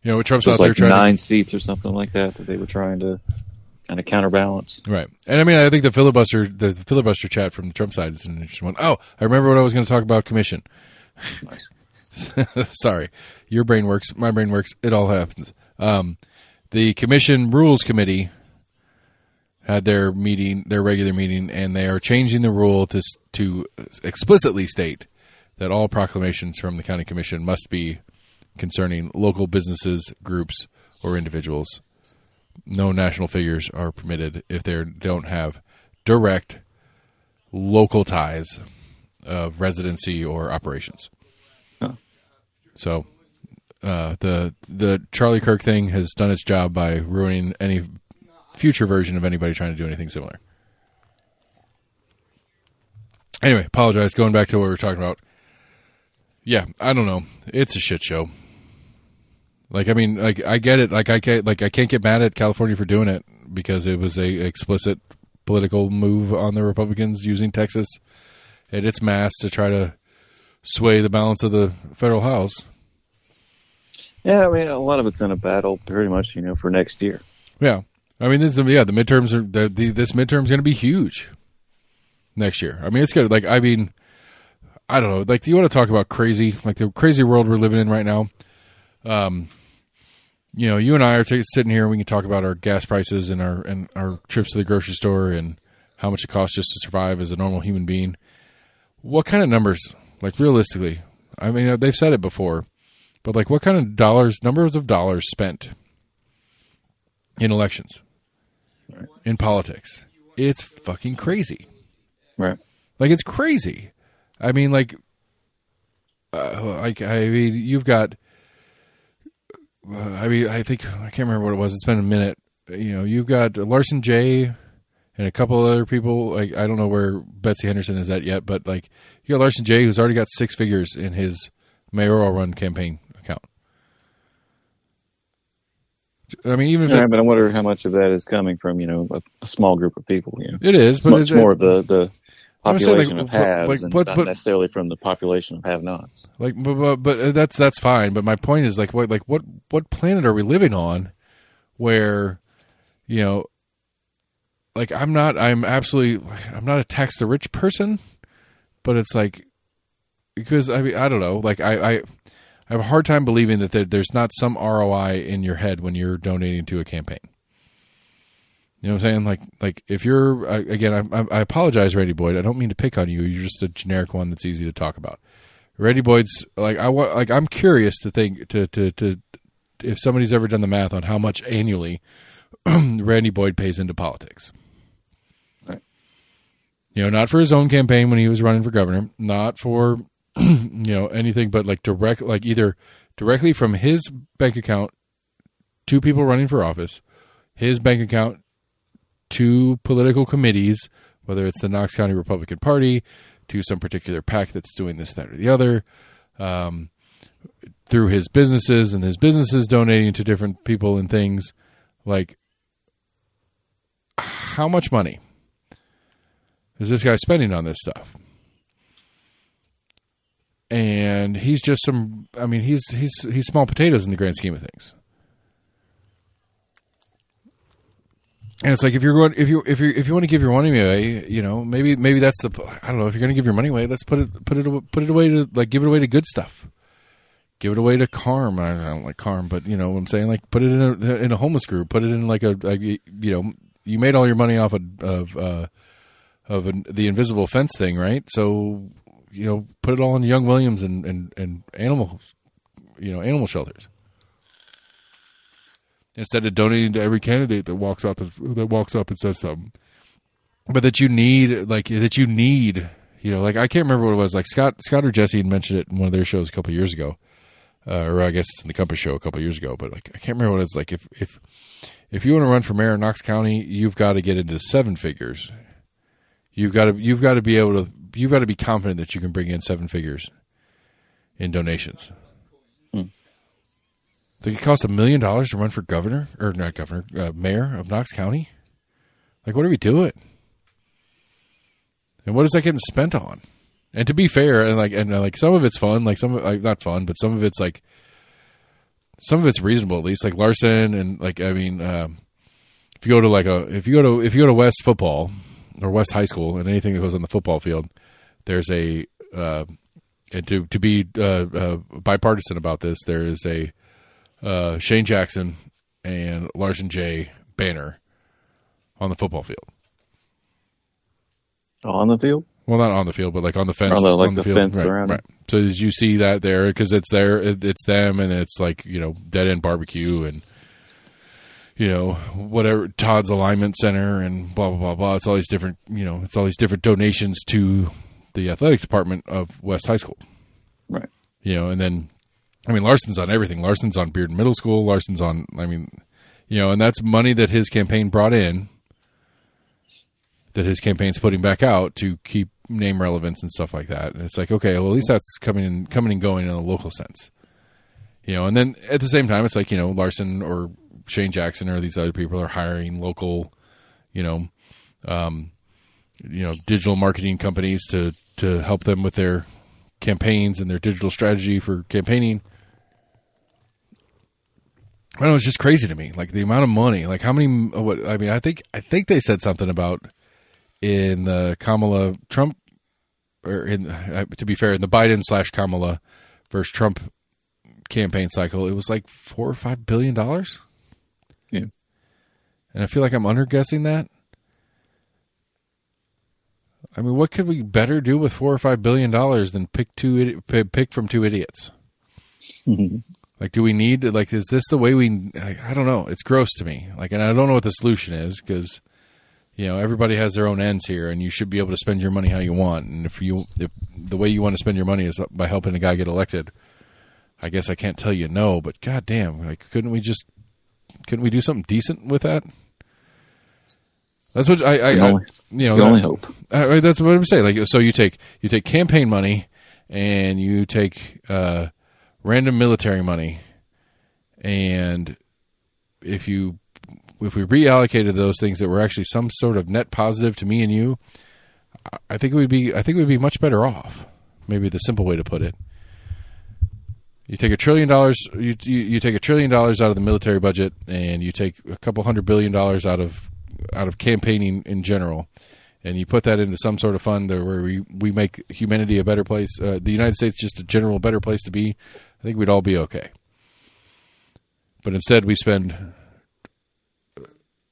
Right. Trump's out there trying 9 seats or something like that they were trying to kind of counterbalance. Right. And I think the filibuster chat from the Trump side is an interesting one. Oh, I remember what I was going to talk about, commission. Nice. Sorry. Your brain works. My brain works. It all happens. The Commission Rules Committee had their regular meeting, and they are changing the rule to explicitly state that all proclamations from the county commission must be concerning local businesses, groups, or individuals. No national figures are permitted if they don't have direct local ties of residency or operations. Huh. So the Charlie Kirk thing has done its job by ruining any future version of anybody trying to do anything similar. Anyway, apologize. Going back to what we were talking about. Yeah, I don't know. It's a shit show. I get it. I can't get mad at California for doing it because it was a explicit political move on the Republicans using Texas and its mass to try to sway the balance of the federal House. Yeah, I mean, a lot of it's in a battle, pretty much, for next year. Yeah, I mean, the midterms are this midterm's going to be huge next year. I mean, it's good. Like, I mean, I don't know. Like, do you want to talk about crazy? Like the crazy world we're living in right now. You and I are sitting here and we can talk about our gas prices and our trips to the grocery store and how much it costs just to survive as a normal human being. What kind of numbers, like realistically? I mean, they've said it before, but like what kind of numbers of dollars spent in elections, right, in politics? It's fucking crazy. Right. Like, it's crazy. I mean, you've got, I can't remember what it was. It's been a minute. You've got Larson J. and a couple other people. Like, I don't know where Betsy Henderson is at yet, but like, you got Larson J. who's already got 6 figures in his mayoral run campaign account. I mean, even if but I wonder how much of that is coming from, a small group of people. It is, but it's much more of the population of haves, and not necessarily from the population of have-nots. Like, but that's fine. But my point is, what planet are we living on, where, like, I'm not a tax the rich person, but it's like, because I mean, I don't know, like I have a hard time believing that there's not some ROI in your head when you're donating to a campaign. You know what I'm saying? Like if you're, again, I apologize, Randy Boyd. I don't mean to pick on you. You're just a generic one that's easy to talk about. Randy Boyd's I'm curious to think to if somebody's ever done the math on how much annually Randy Boyd pays into politics. Right. Not for his own campaign when he was running for governor, not for anything, but either directly from his bank account to people running for office, his bank account to political committees, whether it's the Knox County Republican Party, to some particular PAC that's doing this, that, or the other, through his businesses and his businesses donating to different people and things. Like, how much money is this guy spending on this stuff? And he's just he's small potatoes in the grand scheme of things. And it's like, if you want to give your money away, maybe that's I don't know, if you're going to give your money away, let's put it away to, like, give it away to good stuff. Give it away to Carm. I don't like Carm, but you know what I'm saying? Like, put it in a homeless group, put it in you made all your money off of the invisible fence thing, right? So, put it all in Young Williams and animal shelters. Instead of donating to every candidate that walks up and says something, but that you need, I can't remember what it was. Like Scott or Jesse had mentioned it in one of their shows a couple of years ago, or I guess it's in the Compass show a couple of years ago. But like, I can't remember what it's like. If you want to run for mayor in Knox County, you've got to get into 7 figures. You've got to be confident that you can bring in 7 figures in donations. So it costs $1 million to run for mayor of Knox County. Like, what are we doing? And what is that getting spent on? And to be fair, and some of it's fun, like not fun, but some of it's reasonable, at least. Like Larson and if you go to West football or West High School and anything that goes on the football field, there's and to be bipartisan about this, there is a Shane Jackson and Larson J. banner on the football field. On the field? Well, not on the field, but like on the fence. On the field. fence right, around. Right. So did you see that there? Because it's there, it's them, and it's like, Dead End Barbecue and, whatever, Todd's Alignment Center and blah, blah, blah, blah. It's all these different, it's all these different donations to the athletics department of West High School. Right. And then, Larson's on everything. Larson's on Bearden Middle School. Larson's on, and that's money that his campaign brought in, that his campaign's putting back out to keep name relevance and stuff like that. And it's like, okay, well, at least that's coming and going in a local sense. And then at the same time, it's like, Larson or Shane Jackson or these other people are hiring local, digital marketing companies to help them with their campaigns and their digital strategy for campaigning. I don't know, it's just crazy to me. Like the amount of money, like how many, I think they said something about in the Kamala Trump, or to be fair, in the Biden/Kamala versus Trump campaign cycle, it was like $4 or $5 billion. Yeah. And I feel like I'm underguessing that. I mean, what could we better do with $4 or $5 billion than pick from two idiots? Like, do we need to, like, is this the way I don't know. It's gross to me. Like, and I don't know what the solution is because, you know, everybody has their own ends here and you should be able to spend your money how you want. And if the way you want to spend your money is by helping a guy get elected, I guess I can't tell you no, but goddamn, like, couldn't we do something decent with that? That's what I you know, can only hope. That's what I'm saying. Like, so you take campaign money and you take, random military money, and if we reallocated those things that were actually some sort of net positive to me and you, I think we'd be much better off. Maybe the simple way to put it. You take $1 trillion. You take $1 trillion out of the military budget, and you take a couple $100 billion out of campaigning in general, and you put that into some sort of fund where we make humanity a better place, the United States just a general better place to be. I think we'd all be okay. But instead, we spend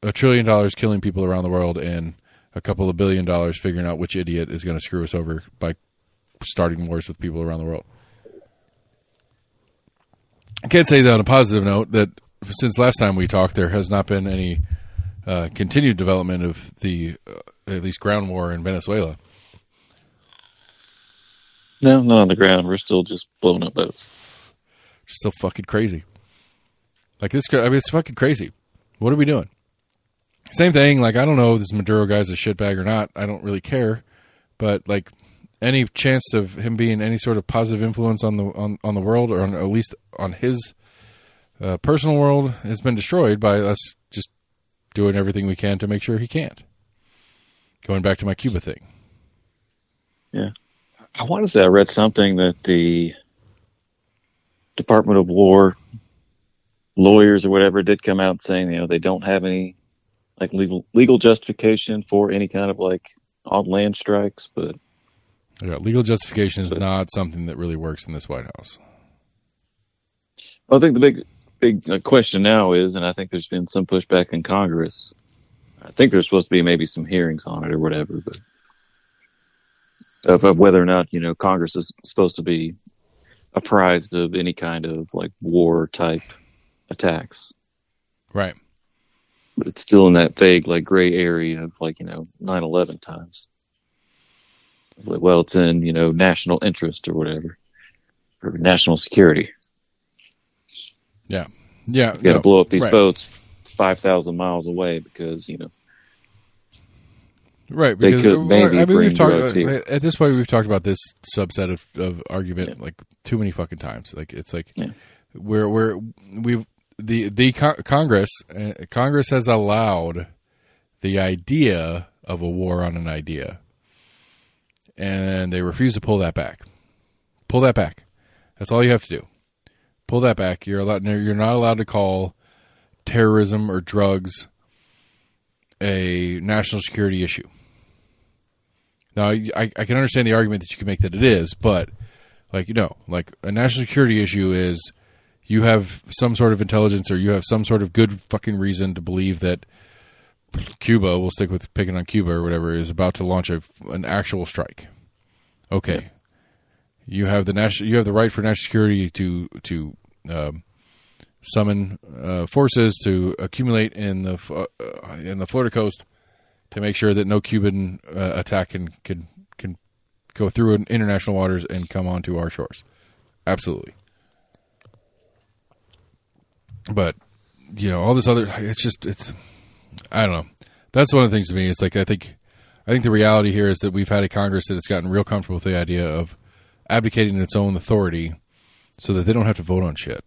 $1 trillion killing people around the world and a couple of $1 billion figuring out which idiot is going to screw us over by starting wars with people around the world. I can't say that on a positive note that since last time we talked, there has not been any continued development of the at least ground war in Venezuela. No, not on the ground. We're still just blowing up boats. Just so fucking crazy. Like this, I mean, it's fucking crazy. What are we doing? Same thing. Like, I don't know if this Maduro guy's a shitbag or not. I don't really care. But like, any chance of him being any sort of positive influence on the world, or at least on his personal world, has been destroyed by us just doing everything we can to make sure he can't. Going back to my Cuba thing. Yeah. I want to say I read something that the Department of War lawyers or whatever did come out saying, you know, they don't have any like legal justification for any kind of like on land strikes, but yeah, legal justification is not something that really works in this White House. I think the big question now is, and I think there's been some pushback in Congress. I think there's supposed to be maybe some hearings on it or whatever, but of whether or not, you know, Congress is supposed to be apprised of any kind of like war type attacks. Right. But it's still in that vague, like gray area of like, you know, 9/11 times. Like, well, it's in, you know, national interest or whatever, or national security. Yeah. Yeah. You got to blow up these boats 5,000 miles away because, you know, right. They because, could maybe we've talked here. at this point. We've talked about this subset of argument like too many fucking times. Like it's like Congress has allowed the idea of a war on an idea, and they refuse to pull that back. Pull that back. That's all you have to do. Pull that back. You're not allowed to call terrorism or drugs a national security issue. Now, I can understand the argument that you can make that it is, but like, you know, like a national security issue is you have some sort of intelligence or you have some sort of good fucking reason to believe that Cuba, we'll stick with picking on Cuba or whatever, is about to launch an actual strike. Okay. You have the right for national security to summon forces to accumulate in the Florida coast to make sure that no Cuban attack can go through international waters and come onto our shores. Absolutely. But, you know, all this other, I don't know. That's one of the things to me. It's like, I think the reality here is that we've had a Congress that has gotten real comfortable with the idea of abdicating its own authority so that they don't have to vote on shit.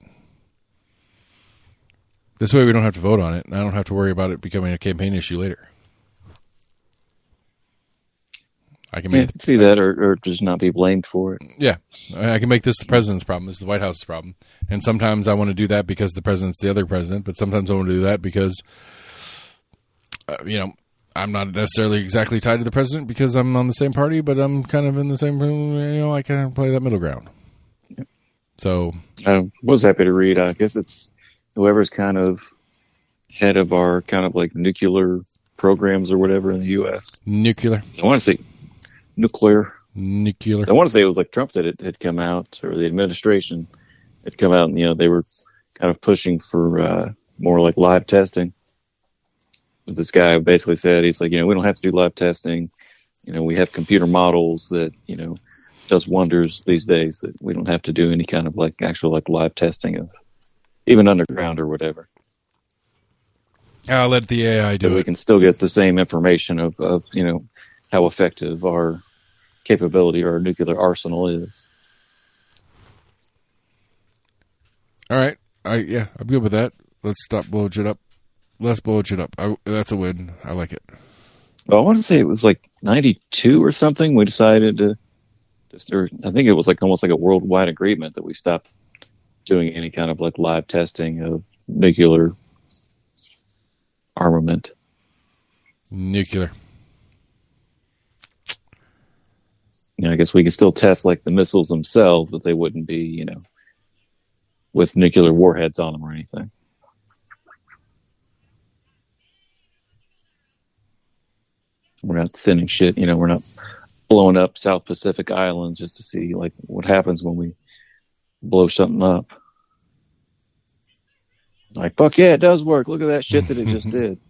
This way we don't have to vote on it, and I don't have to worry about it becoming a campaign issue later. I can make see that, or just not be blamed for it. Yeah, I can make this the president's problem. This is the White House's problem. And sometimes I want to do that because the president's the other president, but sometimes I want to do that because, I'm not necessarily exactly tied to the president because I'm on the same party, but I'm kind of in the same room. I kind of play that middle ground. Yeah. So I was happy to read. I guess it's whoever's kind of head of our kind of like nuclear programs or whatever in the U.S. Nuclear. I want to say nuclear. Nuclear. I want to say it was like Trump that had come out, or the administration had come out, and they were kind of pushing for more like live testing. This guy basically said, he's like, we don't have to do live testing. We have computer models that, does wonders these days, that we don't have to do any kind of like actual like live testing of even underground or whatever. I'll let the AI do it. We can still get the same information of how effective our capability or our nuclear arsenal is. All right. I'm good with that. Let's stop blowing shit up. Let's blow shit up. That's a win. I like it. Well, I want to say it was like 92 or something. We decided to I think it was like almost like a worldwide agreement that we stopped doing any kind of like live testing of nuclear armament. Nuclear. I guess we could still test like the missiles themselves, but they wouldn't be, with nuclear warheads on them or anything. We're not sending shit, we're not blowing up South Pacific Islands just to see like what happens when we blow something up. Like, fuck yeah, it does work. Look at that shit that it just did.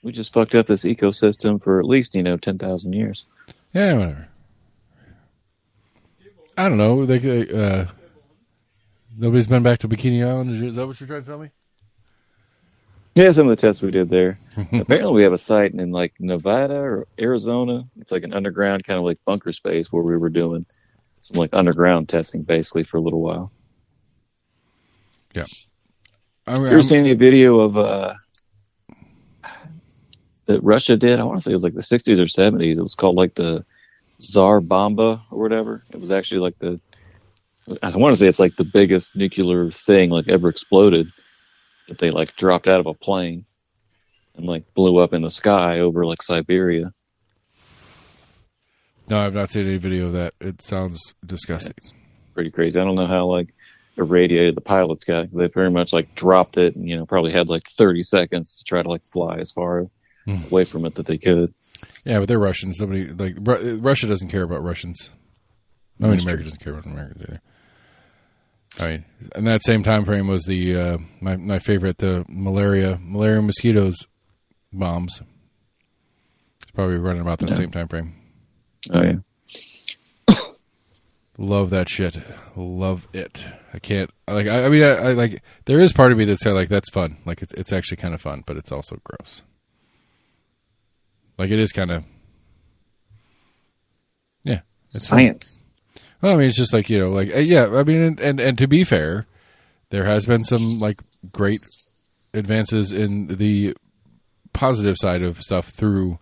We just fucked up this ecosystem for at least, 10,000 years. Yeah, whatever. I don't know. Nobody's been back to Bikini Island. Is that what you're trying to tell me? Yeah, some of the tests we did there. Apparently we have a site in like Nevada or Arizona. It's like an underground kind of like bunker space where we were doing some like underground testing basically for a little while. Yeah. You ever seen any video of that Russia did? I want to say it was like the 60s or 70s. It was called like the Tsar Bomba or whatever. It was actually like I want to say it's like the biggest nuclear thing like ever exploded. That they like dropped out of a plane and like blew up in the sky over like Siberia. No, I've not seen any video of that. It sounds disgusting. It's pretty crazy. I don't know how like irradiated the pilots got. They very much like dropped it and probably had like 30 seconds to try to like fly as far away from it that they could. Yeah, but they're Russians. Nobody like Russia doesn't care about Russians. I mean, America doesn't care about Americans either. I mean, in that same time frame was the my favorite, the malaria mosquitoes bombs. It's probably running about that same time frame. Oh yeah, love that shit. Love it. I can't like. I mean, I like. There is part of me that's like that's fun. Like it's actually kind of fun, but it's also gross. Like it is kind of. Yeah, it's science. Fun. Well, I mean, it's just like, yeah, I mean, and to be fair, there has been some, like, great advances in the positive side of stuff through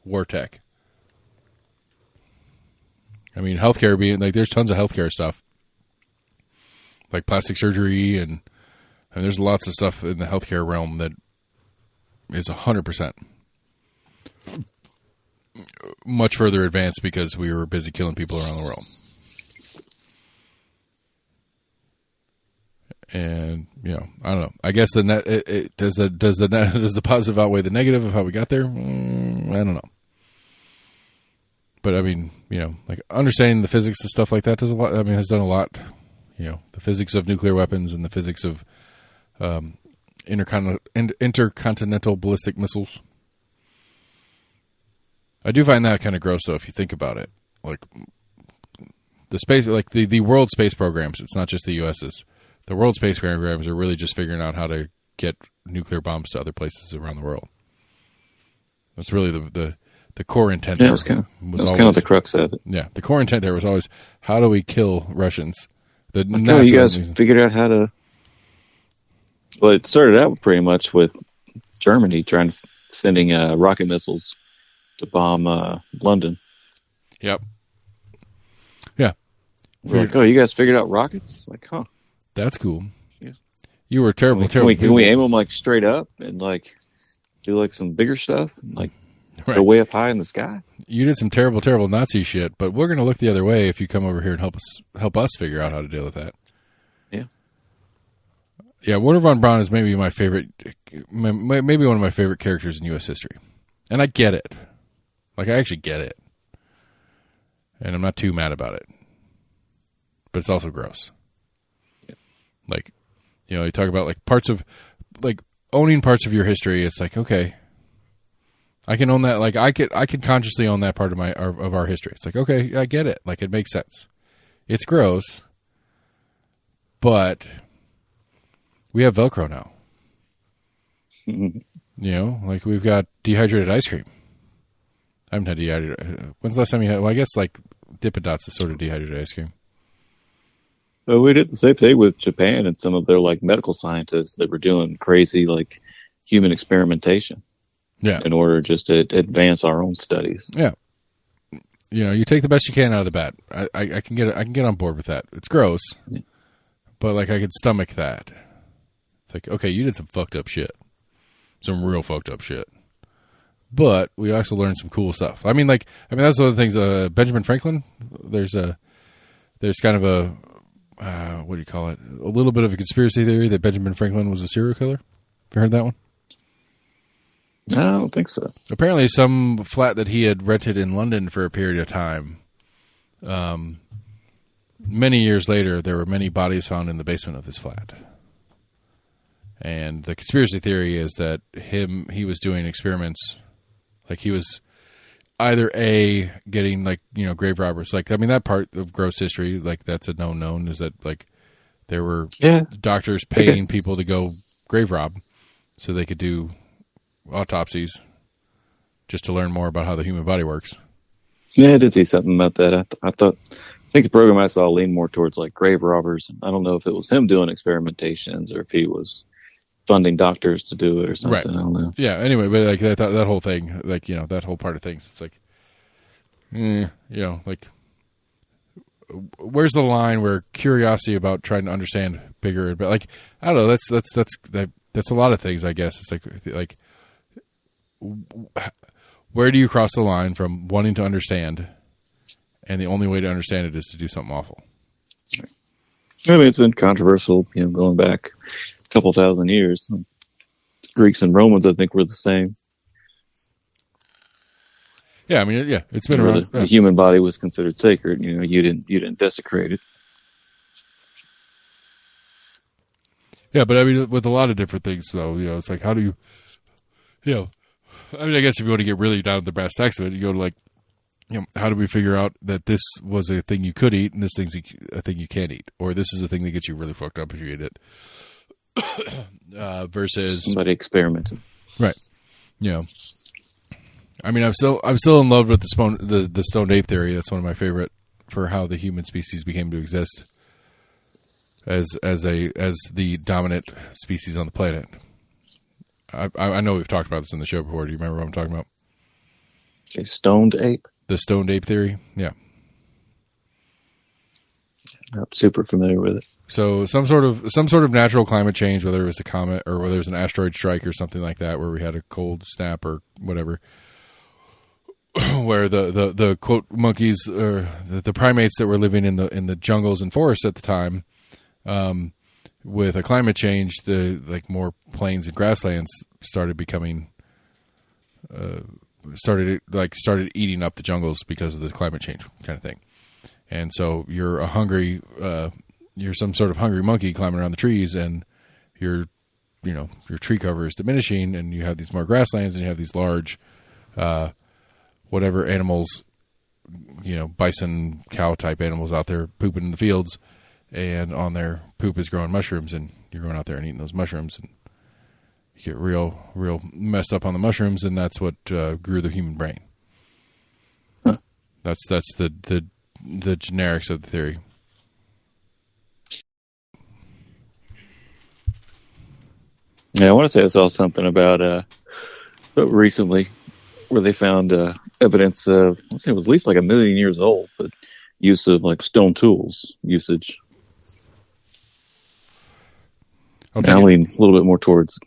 war tech. I mean, healthcare being, like, there's tons of healthcare stuff. Like plastic surgery, and there's lots of stuff in the healthcare realm that is 100% much further advanced because we were busy killing people around the world. And I don't know. I guess the net does the positive outweigh the negative of how we got there? I don't know. But I mean, like understanding the physics and stuff like that does a lot. I mean, has done a lot. The physics of nuclear weapons and the physics of intercontinental ballistic missiles. I do find that kind of gross, though, if you think about it. Like the space, like the world space programs. It's not just the U.S.'s. The world space programs are really just figuring out how to get nuclear bombs to other places around the world. That's really the core intent. Yeah, it was kind of the crux of it. Yeah, the core intent there was always, how do we kill Russians? You guys figured out how to. Well, it started out pretty much with Germany sending rocket missiles to bomb London. Yep. Yeah. We're like, oh, you guys figured out rockets? Like, huh? That's cool. Yes. You were terrible. Can we aim them like straight up and like do like some bigger stuff, and, like go way up high in the sky? You did some terrible Nazi shit, but we're going to look the other way if you come over here and help us figure out how to deal with that. Yeah. Yeah, Wernher von Braun is maybe my favorite, maybe one of my favorite characters in U.S. history. And I get it. Like, I actually get it. And I'm not too mad about it. But it's also gross. Yeah. Like, you talk about, like, owning parts of your history. It's like, okay, I can own that. Like, I could consciously own that part of our history. It's like, okay, I get it. Like, it makes sense. It's gross. But we have Velcro now. Like we've got dehydrated ice cream. I haven't had dehydrated. When's the last time you had? Well, I guess like Dippin' Dots is sort of dehydrated ice cream. Well, we did the same thing with Japan and some of their like medical scientists that were doing crazy like human experimentation. Yeah. In order just to advance our own studies. Yeah. You take the best you can out of the bad. I can get on board with that. It's gross, but like I could stomach that. It's like, okay, you did some fucked up shit. Some real fucked up shit. But we also learned some cool stuff. I mean, that's one of the things, Benjamin Franklin, there's kind of a, what do you call it? A little bit of a conspiracy theory that Benjamin Franklin was a serial killer. Have you heard that one? No, I don't think so. Apparently some flat that he had rented in London for a period of time, many years later, there were many bodies found in the basement of this flat. And the conspiracy theory is that he was doing experiments, like he was either getting like, grave robbers. Like, I mean, that part of gross history, like that's a known is that like there were doctors paying people to go grave rob so they could do autopsies just to learn more about how the human body works. Yeah, I did see something about that. I think the program I saw leaned more towards like grave robbers. I don't know if it was him doing experimentations or if he was funding doctors to do it or something. Right. I don't know. Yeah. Anyway, but like that whole thing, like that whole part of things, it's like, like where's the line where curiosity about trying to understand bigger, but like I don't know. That's a lot of things. I guess it's like where do you cross the line from wanting to understand, and the only way to understand it is to do something awful? I mean, it's been controversial, going back a couple thousand years. Greeks and Romans, I think, were the same. Yeah, I mean, yeah, it's been around. The human body was considered sacred. You didn't desecrate it. Yeah, but I mean, with a lot of different things, though, it's like, how do you, I mean, I guess if you want to get really down to the brass tacks of it, you go to like, how do we figure out that this was a thing you could eat and this thing's a thing you can't eat, or this is a thing that gets you really fucked up if you eat it, versus somebody experimented, right? I mean, I'm still in love with the stoned ape theory. That's one of my favorite for how the human species became to exist as the dominant species on the planet. I know we've talked about this in the show before. Do you remember what I'm talking about? A stoned ape? The stoned ape theory? Yeah. I'm super familiar with it. So some sort of natural climate change, whether it was a comet or whether it was an asteroid strike or something like that, where we had a cold snap or whatever, where the quote monkeys or the primates that were living in the jungles and forests at the time, with a climate change, the like more plains and grasslands started becoming started eating up the jungles because of the climate change kind of thing. And so you're you're some sort of hungry monkey climbing around the trees, and your tree cover is diminishing, and you have these more grasslands, and you have these large, whatever animals, bison, cow type animals out there pooping in the fields, and on their poop is growing mushrooms, and you're going out there and eating those mushrooms, and you get real messed up on the mushrooms, and that's what grew the human brain. Huh. That's the generics of the theory. Yeah, I want to say I saw something about recently where they found evidence of, I'd say it was at least like 1 million years old, but use of like stone tools usage. I lean a little bit more towards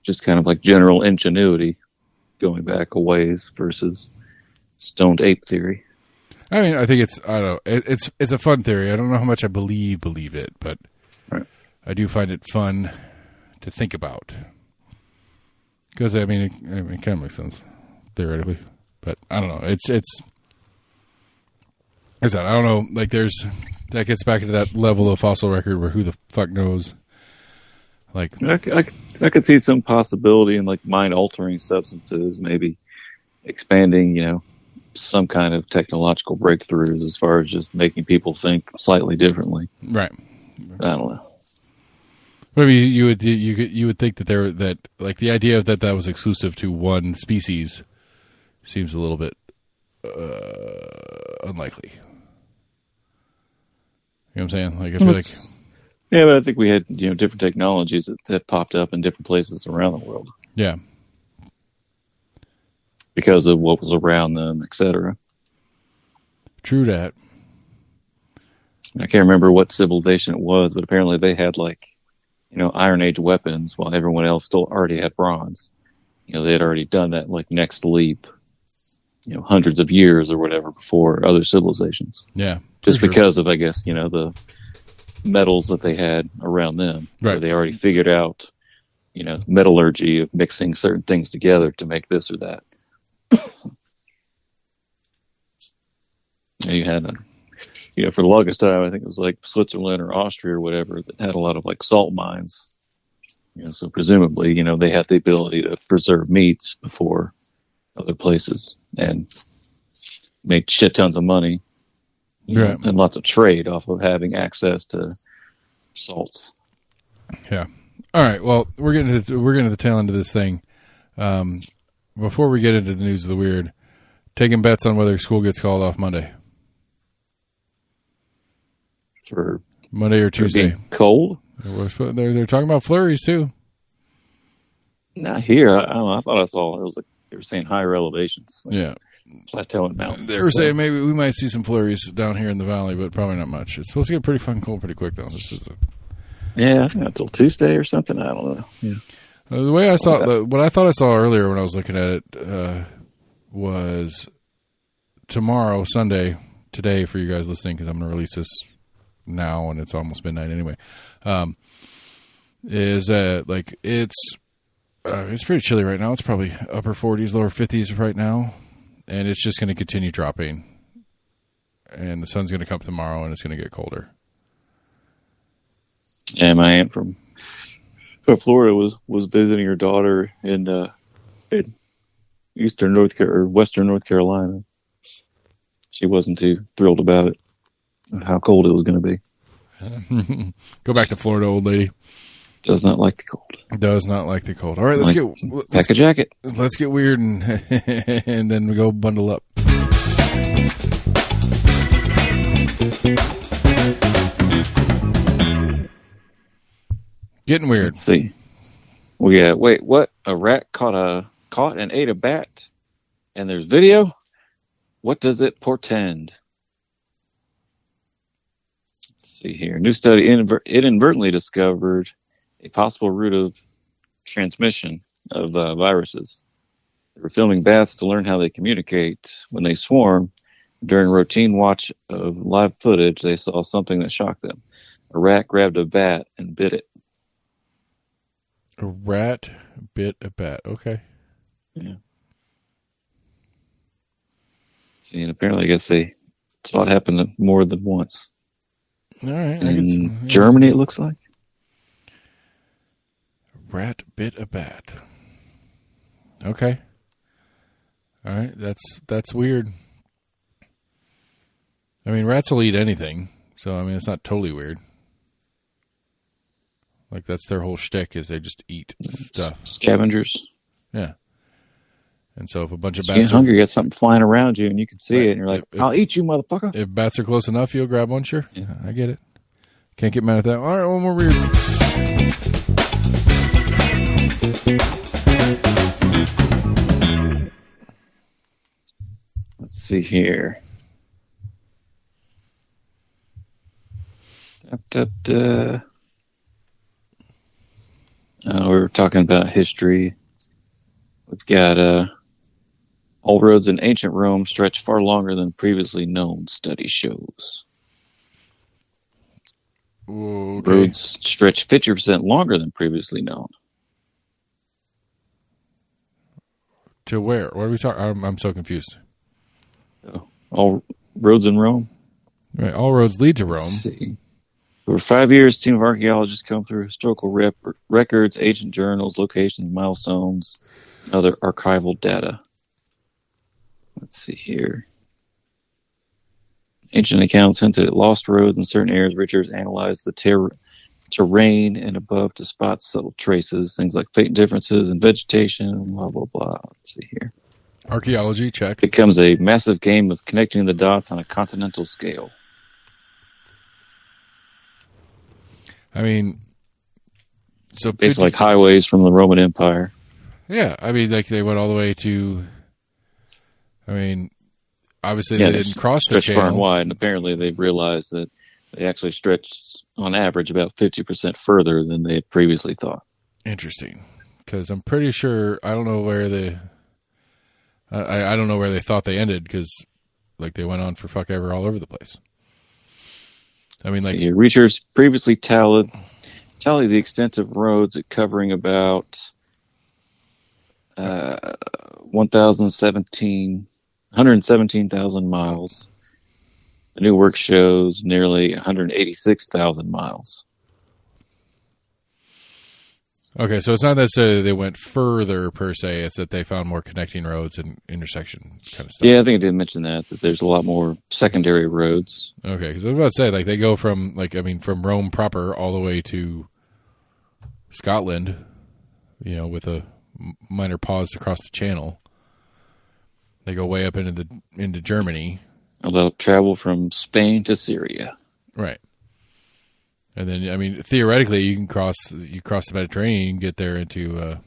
just kind of like general ingenuity going back a ways versus stoned ape theory. I mean, I think I don't know. It's a fun theory. I don't know how much I believe it, but right. I do find it fun to think about. Because, I mean, it kind of makes sense, theoretically. But, I don't know. It's I don't know. Like, that gets back into that level of fossil record where who the fuck knows. Like, I could see some possibility in, like, mind-altering substances, maybe expanding, some kind of technological breakthroughs as far as just making people think slightly differently. Right. I don't know. Maybe you would think that like the idea that was exclusive to one species seems a little bit unlikely. You know what I'm saying? Like I feel like yeah, but I think we had different technologies that popped up in different places around the world. Yeah. Because of what was around them, etc. True that. I can't remember what civilization it was, but apparently they had Iron Age weapons while everyone else still already had bronze. They had already done that next leap, hundreds of years or whatever before other civilizations. Yeah. Just because of, I guess, the metals that they had around them. Right. They already figured out, metallurgy of mixing certain things together to make this or that. You had for the longest time, I think it was like Switzerland or Austria or whatever that had a lot of salt mines. So presumably, they had the ability to preserve meats before other places and make shit tons of money, and lots of trade off of having access to salts. Yeah. All right. Well, we're getting to the tail end of this thing. Before we get into the news of the weird, taking bets on whether school gets called off Monday. For Monday or Tuesday. Being cold? They're talking about flurries too. Not here. I don't know. I thought I saw it was they were saying higher elevations. Yeah. Plateau and mountains. They were saying maybe we might see some flurries down here in the valley, but probably not much. It's supposed to get pretty fucking cold pretty quick though. Yeah, I think until Tuesday or something. I don't know. Yeah. The way I saw what I thought I saw earlier when I was looking at it was tomorrow, Sunday, today for you guys listening, because I'm going to release this now and it's almost midnight anyway. Is that it's pretty chilly right now. It's probably upper 40s, lower 50s right now, and it's just going to continue dropping. And the sun's going to come tomorrow, and it's going to get colder. Yeah, my aunt from Florida was visiting her daughter in Western North Carolina. She wasn't too thrilled about it, how cold it was going to be. Go back to Florida, old lady. Does not like the cold. Does not like the cold. All right, let's pack a jacket. Let's get weird and and then we go bundle up. Getting weird. Let's see. Wait, what? A rat caught and ate a bat, and there's video? What does it portend? Let's see here. New study inadvertently discovered a possible route of transmission of viruses. They were filming bats to learn how they communicate. When they swarm, during routine watch of live footage, they saw something that shocked them. A rat grabbed a bat and bit it. A rat bit a bat. Okay. Yeah. See, and apparently, I guess they saw it happen more than once. All right. In Germany, it looks like. Rat bit a bat. Okay. All right. That's weird. I mean, rats will eat anything, so I mean, it's not totally weird. Like, that's their whole shtick, is they just eat stuff. Scavengers. Yeah. And so if a bunch of bats bats get hungry, you got something flying around you, and you can see it, and you're like, I'll eat you, motherfucker. If bats are close enough, you'll grab one, sure. Yeah, I get it. Can't get mad at that. All right, one more weird. see here. We were talking about history. We've got all roads in ancient Rome stretch far longer than previously known, study shows. Okay. Roads stretch 50% longer than previously known. To where? What are we talking? I'm so confused. All roads in Rome? Right, all roads lead to Rome. Let's see. For 5 years, a team of archaeologists come through historical records, ancient journals, locations, milestones, and other archival data. Let's see here. Ancient accounts hinted at lost roads in certain areas. Researchers analyzed the terrain and above to spot subtle traces, things like faint differences in vegetation, blah, blah, blah. Let's see here. Archaeology, check. It becomes a massive game of connecting the dots on a continental scale. I mean, so basically like highways from the Roman Empire. Yeah, I mean, like they went all the way to. I mean, obviously they didn't cross the channel. Far and wide, and apparently they realized that they actually stretched on average about 50% further than they had previously thought. Interesting, because I'm pretty sure I don't know where they. I don't know where they thought they ended because, like, they went on for fuck ever all over the place. I mean, like researchers previously tallied the extent of roads at covering about 117,000 miles. The new work shows nearly 186,000 miles. Okay, so it's not necessarily they went further per se; it's that they found more connecting roads and intersection kind of stuff. Yeah, I think I did mention that there's a lot more secondary roads. Okay, because I was about to say, like, they go from from Rome proper all the way to Scotland, with a minor pause across the channel. They go way up into Germany. They'll travel from Spain to Syria. Right. And then, I mean, theoretically, you can cross the Mediterranean, you can get there into,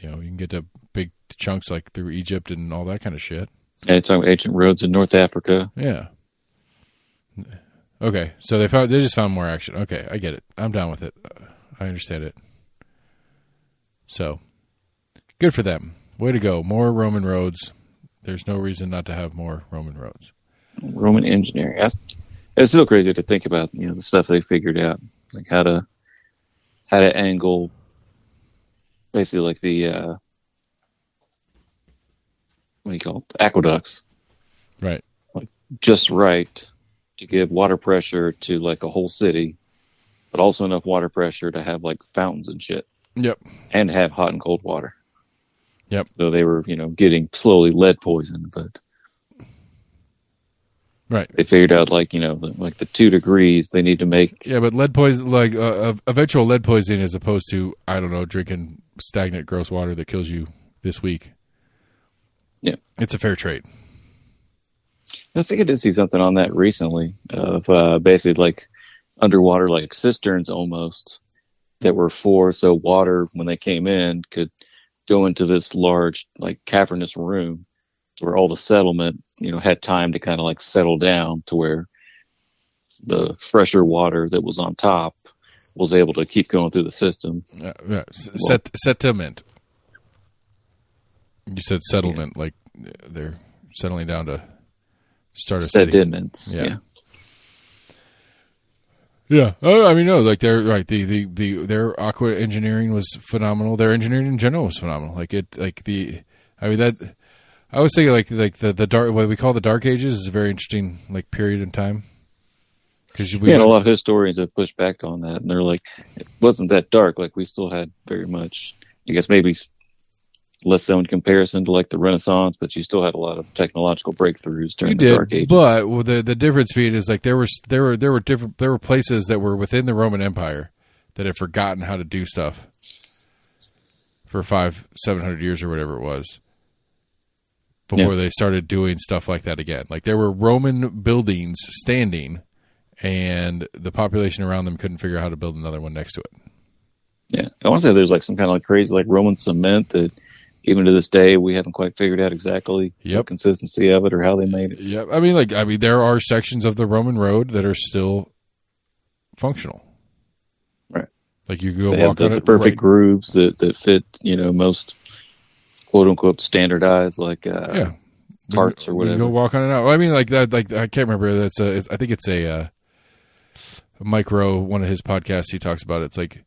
you can get to big chunks like through Egypt and all that kind of shit. Yeah, it's on ancient roads in North Africa. Yeah. Okay, so they just found more action. Okay, I get it. I'm down with it. I understand it. So, good for them. Way to go. More Roman roads. There's no reason not to have more Roman roads. Roman engineering. It's still crazy to think about, the stuff they figured out, like how to angle, basically like the what do you call it? Aqueducts, right? Like just right to give water pressure to like a whole city, but also enough water pressure to have like fountains and shit. Yep. And have hot and cold water. Yep. So they were, getting slowly lead poisoned, but. Right. They figured out like the 2 degrees they need to make. Yeah, but lead poison, like eventual lead poisoning, as opposed to drinking stagnant gross water that kills you this week. Yeah, it's a fair trade. I think I did see something on that recently of basically like underwater like cisterns almost that were so water when they came in could go into this large like cavernous room. Where all the settlement, had time to kind of like settle down to where the fresher water that was on top was able to keep going through the system. Yeah. Settlement. You said settlement, like they're settling down to start a city. Sediments. Yeah. Yeah. Oh, I mean, no, like they're right. Their aqua engineering was phenomenal. Their engineering in general was phenomenal. I was thinking like the dark, what we call the Dark Ages, is a very interesting like period in time. Because a lot of historians have pushed back on that, and they're like, it wasn't that dark. Like we still had very much, I guess maybe less so in comparison to like the Renaissance, but you still had a lot of technological breakthroughs during the Dark Ages. But the difference being is like there were places that were within the Roman Empire that had forgotten how to do stuff for 500-700 years or whatever it was. Before they started doing stuff like that again. Like there were Roman buildings standing and the population around them couldn't figure out how to build another one next to it. Yeah. I want to say there's like some kind of like crazy like Roman cement that even to this day, we haven't quite figured out exactly the Yep. consistency of it or how they made it. Yep. I mean, there are sections of the Roman road that are still functional. Right. Like you go They walk have on the it. perfect grooves that fit, most quote unquote standardized, like parts or whatever. You can go walk on it out. I mean, like that. Like I can't remember. I think it's a Micro. One of his podcasts, he talks about it. It's like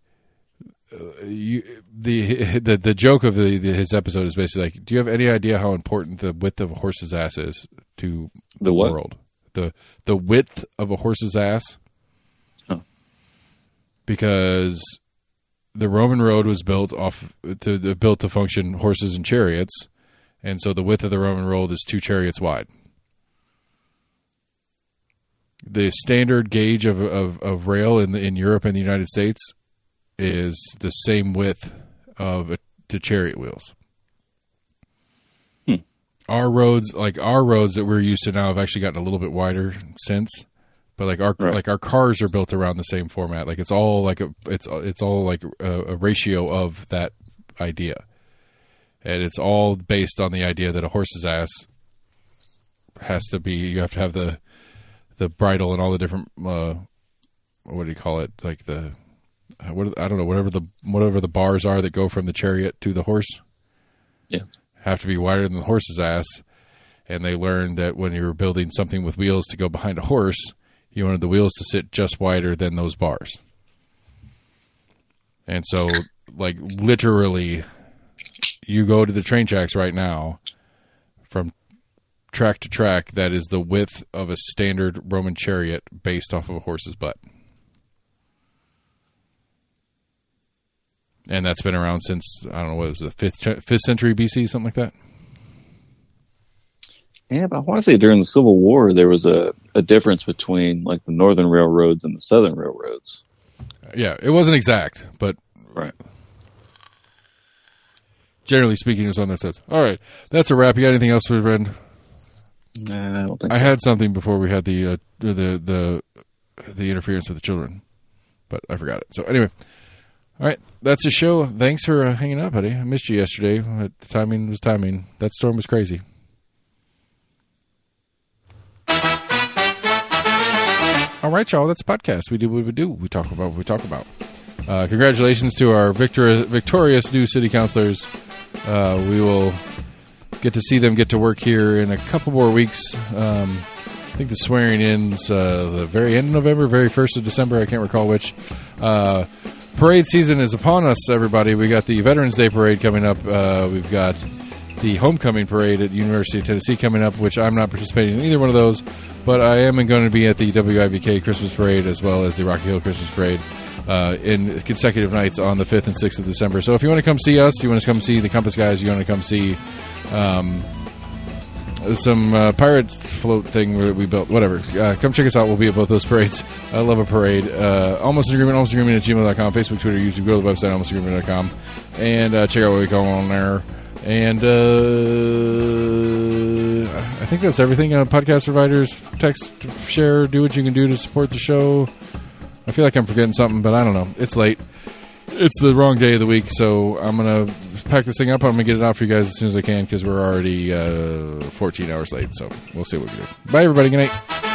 the joke of his episode is basically like, do you have any idea how important the width of a horse's ass is to the world? The width of a horse's ass. Huh. Because the Roman road was built to function horses and chariots, and so the width of the Roman road is 2 chariots wide. The standard gauge of rail in Europe and the United States is the same width of the chariot wheels. Our roads that we're used to now have actually gotten a little bit wider since, but like our cars are built around the same format. Like it's all like a ratio of that idea, and it's all based on the idea that a horse's ass has to be. You have to have the bridle and all the different what do you call it? Like I don't know, whatever the bars are that go from the chariot to the horse. Yeah. Have to be wider than the horse's ass. And they learned that when you were building something with wheels to go behind a horse, you wanted the wheels to sit just wider than those bars. And so, like, literally, you go to the train tracks right now, from track to track, that is the width of a standard Roman chariot based off of a horse's butt. And that's been around since, I don't know, what was it, the 5th century BC, something like that? Yeah, but I want to say during the Civil War, there was a difference between, like, the northern railroads and the southern railroads. Yeah, it wasn't exact, but right. Generally speaking, it was on that sense. All right, that's a wrap. You got anything else for friend? Nah, I don't think so. I had something before we had the interference with the children, but I forgot it. So anyway. All right, that's the show. Thanks for hanging out, buddy. I missed you yesterday. The timing was timing. That storm was crazy. All right, y'all. That's a podcast. We do what we do. We talk about what we talk about. Congratulations to our victorious new city councilors. We will get to see them get to work here in a couple more weeks. I think the swearing in's the very end of November, very 1st of December. I can't recall which. Parade season is upon us, everybody. We got the Veterans Day Parade coming up. We've got the Homecoming Parade at University of Tennessee coming up, which I'm not participating in either one of those, but I am going to be at the WIVK Christmas Parade as well as the Rocky Hill Christmas Parade in consecutive nights on the 5th and 6th of December. So if you want to come see us, you want to come see the Compass guys, you want to come see some pirate float thing that we built, whatever. Come check us out. We'll be at both those parades. I love a parade. Almost Agreement at gmail.com, Facebook, Twitter, YouTube, go to the website, almostagreement.com, and check out what we go on there. And I think that's everything. Podcast providers, text, share, do what you can do to support the show. I feel like I'm forgetting something, but I don't know. It's late. It's the wrong day of the week, so I'm going to pack this thing up. I'm going to get it out for you guys as soon as I can because we're already 14 hours late, so we'll see what we do. Bye, everybody. Good night.